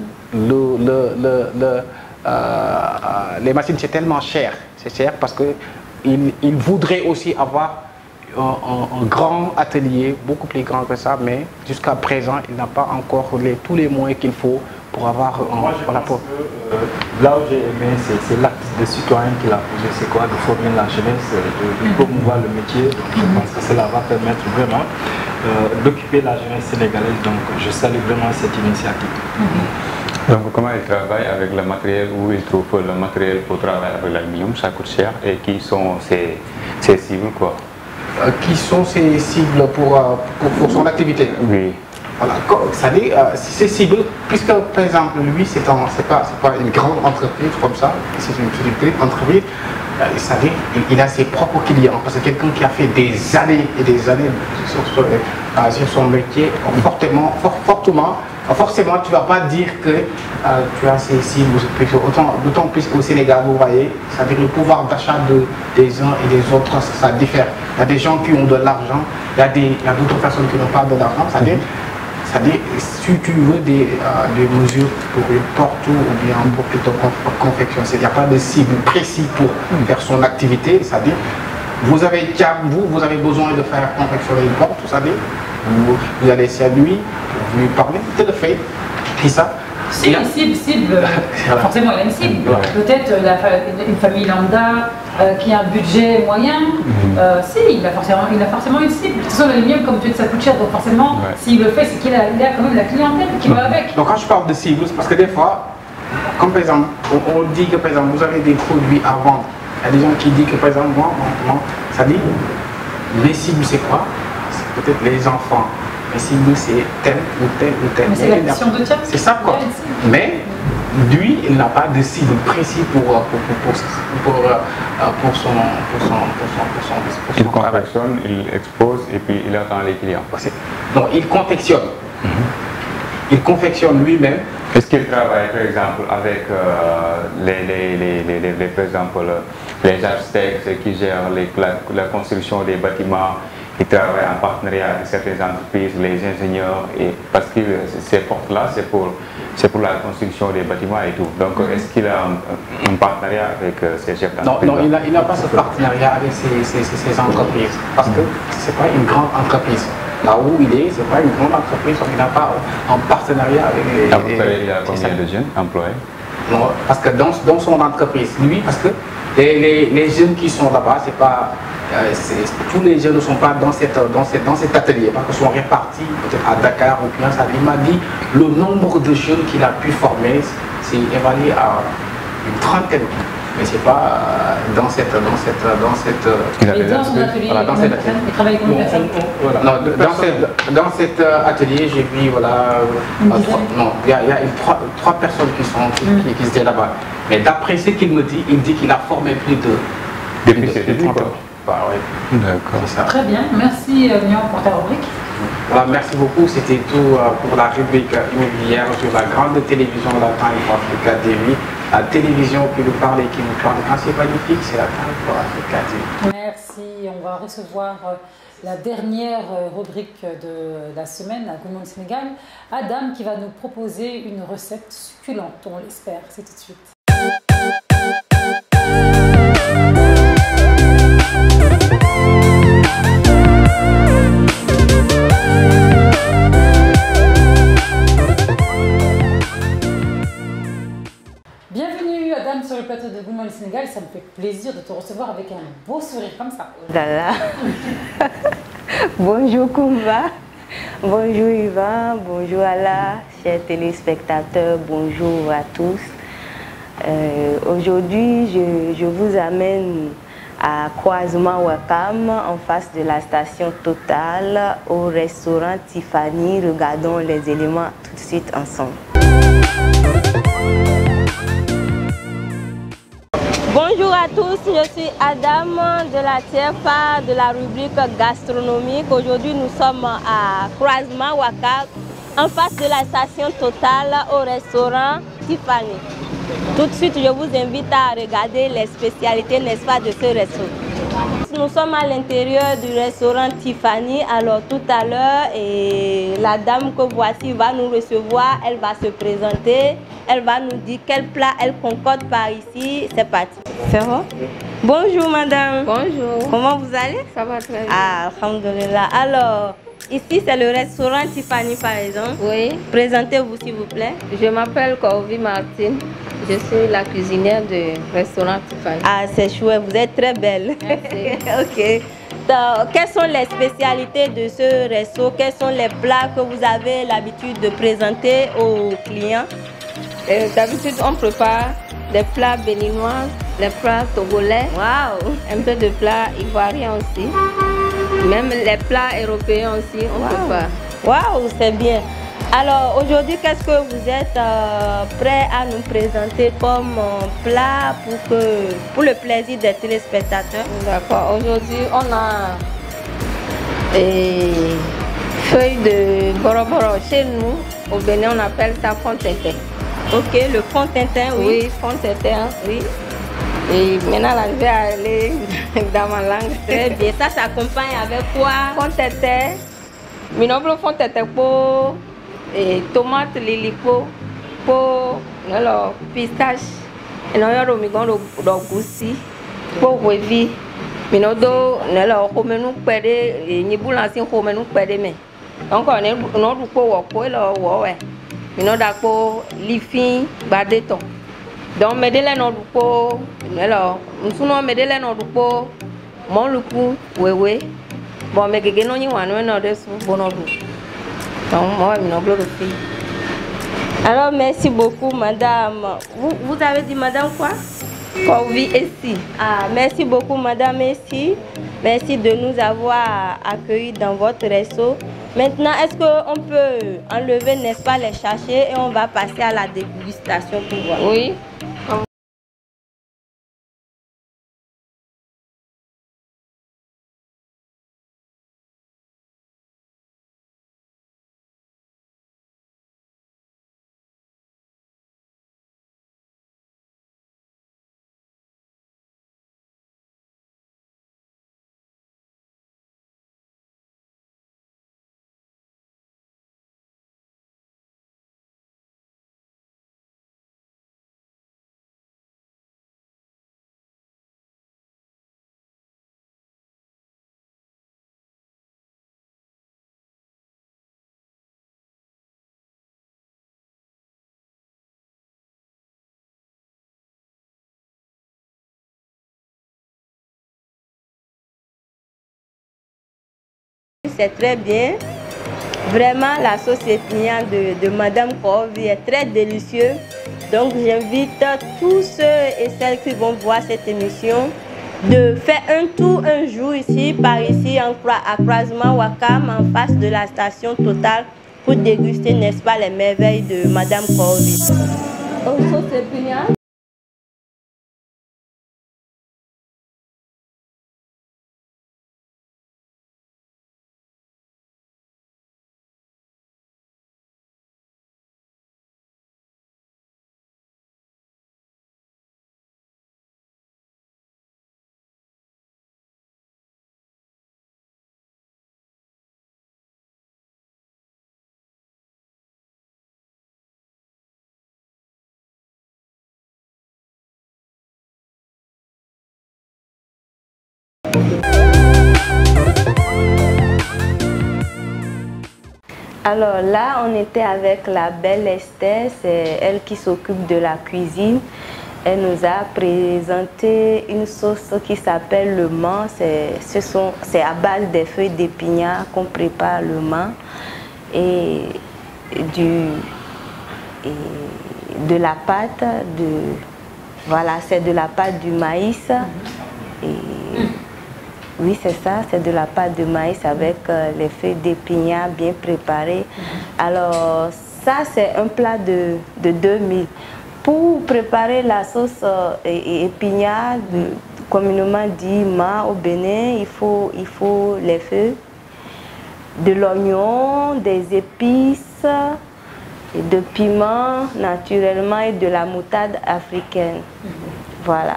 les machines c'est tellement cher. C'est cher parce qu'il voudrait aussi avoir un grand atelier, beaucoup plus grand que ça, mais jusqu'à présent, il n'a pas encore tous les moyens qu'il faut pour avoir Moi, je pense que là où j'ai aimé, c'est l'acte de citoyen qu'il a posé. C'est quoi? De former la jeunesse, de promouvoir le métier. Donc, je pense que cela va permettre vraiment d'occuper la jeunesse sénégalaise. Donc, je salue vraiment cette initiative. Donc, comment il travaille avec le matériel, où il trouve le matériel pour travailler avec l'aluminium, ça coûte cher, et qui sont ses cibles, quoi? Qui sont ses cibles pour son activité? Oui. Voilà, c'est-à-dire, c'est cible, puisque par exemple, lui, c'est pas une grande entreprise comme ça, c'est une petite entreprise, c'est-à-dire, il a ses propres clients, parce que quelqu'un qui a fait des années et des années sur son métier, forcément, tu ne vas pas dire que tu as ces cibles, d'autant plus au Sénégal, vous voyez, c'est-à-dire le pouvoir d'achat des uns et des autres, ça diffère. Il y a des gens qui ont de l'argent, il y a d'autres personnes qui n'ont pas de l'argent, c'est-à-dire, si tu veux des mesures pour une porte ou bien pour que ton confection, il n'y a pas de cible précis pour faire son activité, c'est-à-dire, vous avez besoin de faire confectionner une porte, c'est-à-dire, vous allez chez lui, vous lui parlez, c'est le fait, et ça. Si, une cible, forcément il a une cible. Peut-être une famille lambda qui a un budget moyen, si, il a forcément une cible. De toute façon, l'aluminium, comme tu dis, ça coûte cher, donc forcément, s'il le fait, c'est qu'il a quand même la clientèle qui va avec. Donc quand je parle de cible, c'est parce que des fois, comme par exemple, on dit que par exemple, vous avez des produits à vendre. Il y a des gens qui disent que par exemple, moi, ça dit, les cibles c'est quoi? C'est peut-être les enfants. Mais cible c'est tel ou tel ou tel. Mais c'est la question de tiens. C'est ça quoi. Mais lui, il n'a pas de cible précis pour son il confectionne, il expose et puis il attend les clients. Donc il confectionne. Il confectionne lui-même. Est-ce qu'il travaille par exemple avec par exemple, les architectes qui gèrent la construction des bâtiments? Il travaille en partenariat avec certaines entreprises, les ingénieurs, parce que ces portes-là, c'est pour la construction des bâtiments et tout. Donc, est-ce qu'il a un partenariat avec ces chefs d'entreprise? Non, il n'a pas ce partenariat avec ces entreprises, parce que ce n'est pas une grande entreprise. Là où il est, ce n'est pas une grande entreprise, donc il n'a pas un partenariat avec les... Il a combien de jeunes employés? Non, parce que dans son entreprise, lui, parce que les jeunes qui sont là-bas, c'est pas tous les jeunes ne sont pas dans cet atelier, parce qu'ils sont répartis peut-être à Dakar ou bien ça. Il m'a dit le nombre de jeunes qu'il a pu former, c'est évalué à une trentaine. Mais c'est pas dans cet atelier. Voilà, dans cet atelier. Il travaille combien de personnes? Dans cet atelier, j'ai vu voilà, il y a trois personnes qui étaient là-bas. Mais d'après ce qu'il me dit, il dit qu'il a formé plus de 30 ans. D'accord. Très bien, merci Nian pour ta rubrique. Voilà, merci beaucoup, c'était tout pour la rubrique immobilière sur la grande télévision la Time for Africa TV. La télévision qui nous parle et qui nous parle quand c'est magnifique, c'est la Time for Africa TV. Merci, on va recevoir la dernière rubrique de la semaine à Good Morning Sénégal. Adam qui va nous proposer une recette succulente, on l'espère, c'est tout de suite. Bienvenue Adam sur le plateau de Good Morning Sénégal, ça me fait plaisir de te recevoir avec un beau sourire comme ça. Dala. Bonjour Kumba, bonjour Yvan, bonjour Ala, chers téléspectateurs, bonjour à tous. Aujourd'hui, je vous amène à Croisement Wakam, en face de la station Total, au restaurant Tiffany. Regardons les éléments tout de suite ensemble. Bonjour à tous, je suis Adam de la TFA de la rubrique gastronomique. Aujourd'hui, nous sommes à Croisement Wakam, en face de la station Total, au restaurant Tiffany. Tout de suite, je vous invite à regarder les spécialités, n'est-ce pas, de ce restaurant. Nous sommes à l'intérieur du restaurant Tiffany. Alors tout à l'heure, la dame que voici va nous recevoir, elle va se présenter, elle va nous dire quel plat elle concorde par ici. C'est parti. Ferro. Bonjour madame. Bonjour. Comment vous allez? Ça va très bien. Ah, alhamdoulilah. Alors, ici c'est le restaurant Tiffany par exemple. Oui. Présentez-vous s'il vous plaît. Je m'appelle Corvi Martine. Je suis la cuisinière du restaurant Tiffany. Ah, c'est chouette, vous êtes très belle. Merci. Ok. Donc, quelles sont les spécialités de ce resto? Quels sont les plats que vous avez l'habitude de présenter aux clients? D'habitude, on prépare des plats béninois, des plats togolais, un peu de plats ivoiriens aussi. Même les plats européens aussi, on prépare. Waouh, c'est bien. Alors aujourd'hui, qu'est-ce que vous êtes prêt à nous présenter comme plat pour le plaisir des téléspectateurs? D'accord. Aujourd'hui, on a des feuilles de boroboro. Chez nous, au Bénin, on appelle ça fontintin. Ok, le fontintin, oui. Oui, fontintin, oui. Et maintenant, là, je vais aller dans ma langue. Très bien. Ça s'accompagne avec quoi? Fontintin. Mon nom fontintin pour tomate lilipo pour pistache. Et nous avons mis dans goussi pour revi. Mais nous avons nous perdre ni boulancer nous perdre mais. Donc on est nous pour ouais. Mais nous avons lifin badeton. Donc mais de nous pour nous sommes mais de nous pour mon lupu ouais. Bon mais que nous n'y voyons pas de sous bon alors merci beaucoup madame. Vous avez dit madame quoi? Corvi ici. Ah, merci beaucoup madame ici. Merci de nous avoir accueillis dans votre resto. Maintenant, est-ce qu'on peut enlever, n'est-ce pas, les sachets et on va passer à la dégustation pour voir? Oui. C'est très bien. Vraiment, la sauce épinard de Madame Corvie est très délicieuse. Donc, j'invite tous ceux et celles qui vont voir cette émission de faire un tour un jour ici, par ici, à Croisement Wakam, en face de la station Total, pour déguster, n'est-ce pas, les merveilles de Madame Corvie. Sauce épinard. Alors là, on était avec la belle Esther, c'est elle qui s'occupe de la cuisine. Elle nous a présenté une sauce qui s'appelle le mans. C'est à base des feuilles d'épinards qu'on prépare le mans et de la pâte voilà, c'est de la pâte du maïs. Oui, c'est ça, c'est de la pâte de maïs avec les feuilles d'épinards bien préparées. Alors, ça, c'est un plat de 2000. Pour préparer la sauce épinard, communément dit ma au Bénin, il faut les feuilles, de l'oignon, des épices, de piment naturellement et de la moutarde africaine. Voilà.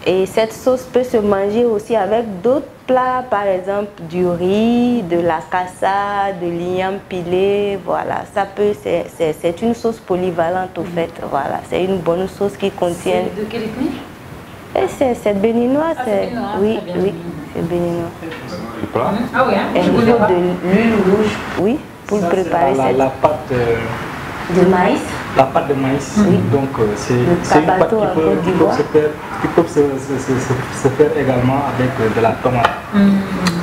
Et cette sauce peut se manger aussi avec d'autres plats, par exemple du riz, de la cassa, de l'igname pilé, voilà. Ça peut, c'est une sauce polyvalente au fait, voilà. C'est une bonne sauce qui contient... C'est de quelle ethnie? C'est béninois, c'est béninois, oui, oui, c'est béninois. Ah oui, hein? Et il faut de l'huile rouge, oui, pour préparer la pâte de maïs. La pâte de maïs, oui. Donc c'est une pâte qui peut se faire également avec de la tomate.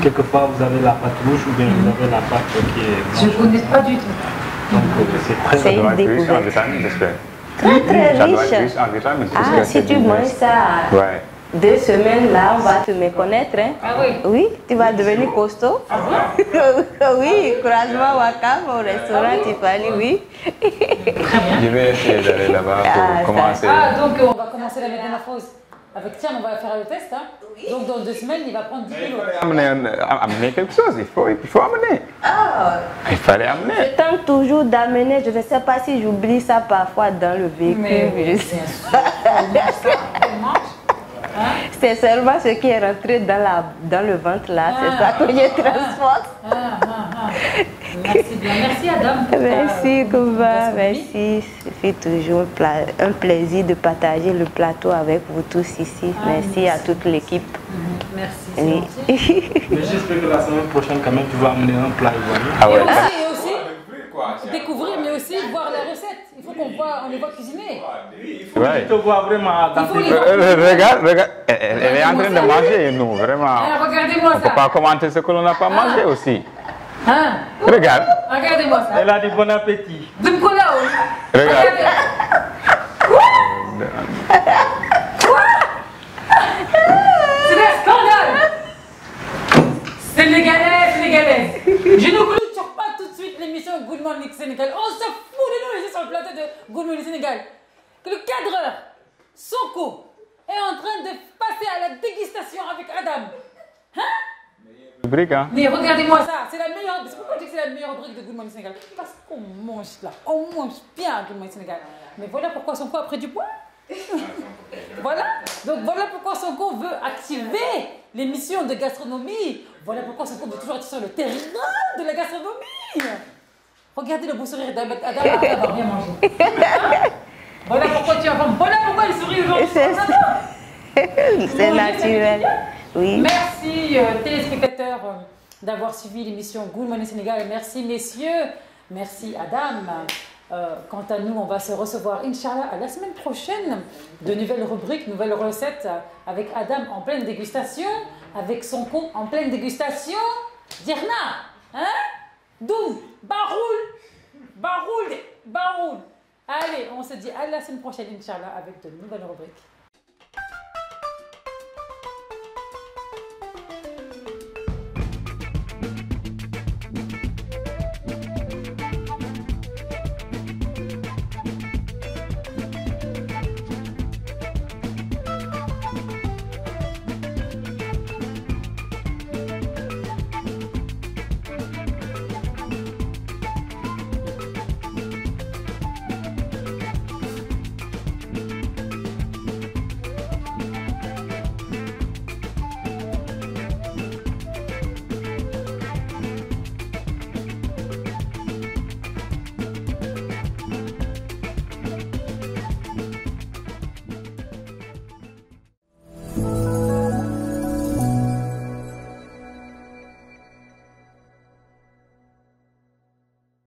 Quelquefois vous avez la pâte rouge ou bien vous avez la pâte qui est... Je ne connais pas du tout. Donc c'est très une découverte. Très très riche. Ah, si tu manges ça 2 semaines, là, on va te méconnaître. Hein? Ah oui? Oui, tu vas devenir costaud. Ah bon? Oui, Croisement Wakam au restaurant Tiffany, oui. Très bien. Je vais essayer d'aller là-bas pour commencer. Ah, donc on va commencer la métamorphose. Avec Tiam, on va faire le test. Hein? Oui. Donc dans 2 semaines, il va prendre 10 kilos. Il fallait amener quelque chose, il faut amener. Ah. Il fallait amener. Je tente toujours d'amener, je ne sais pas si j'oublie ça parfois dans le véhicule. Mais c'est seulement ce qui est rentré dans le ventre là, c'est ça que je transporte. Merci bien, merci Adam. Merci Kouba, merci. C'est toujours un plaisir de partager le plateau avec vous tous ici. Merci à toute l'équipe. Merci. Mais j'espère que la semaine prochaine quand même tu vas amener un plat ivoirien. Ah ouais. Et aussi découvrir, mais aussi voir la recette. Il faut qu'on les voit cuisiner. Il faut que tu vois vraiment. Regarde, elle est en train de manger, nous, vraiment. Regardez-moi ça. On ne peut pas commenter ce que l'on n'a pas mangé aussi. Hein? Regarde. Regardez-moi ça. Elle a du bon appétit. Regarde. Quoi? C'est un scandale. Sénégalais. Je ne clôture pas tout de suite l'émission Good Morning Sénégal. On se fout de nous ici sur le plateau de Good Morning Sénégal. Que le cadreur, Sonko, est en train de passer à la dégustation avec Adam. Hein? Mais regardez-moi ça, c'est la meilleure. C'est pourquoi je dis que c'est la meilleure brique de Good Morning Sénégal. Parce qu'on mange là, on mange bien à Good Morning Sénégal. Mais voilà pourquoi Sonko a pris du poids. Voilà. Donc voilà pourquoi Sonko veut activer l'émission de gastronomie. Voilà pourquoi Sonko veut toujours être sur le terrain de la gastronomie. Regardez le beau sourire d'Adam après avoir bien mangé. Voilà pourquoi tu as faim. Voilà pourquoi il sourit aujourd'hui. C'est naturel. Oui. Merci téléspectateurs d'avoir suivi l'émission Good Morning Sénégal. Merci messieurs. Merci Adam. Quant à nous, on va se recevoir, Inch'Allah, à la semaine prochaine. De nouvelles rubriques, nouvelles recettes avec Adam en pleine dégustation, avec son co en pleine dégustation. Dirna, hein? Doum, Baroul. Allez, on se dit à la semaine prochaine, Inch'Allah, avec de nouvelles rubriques.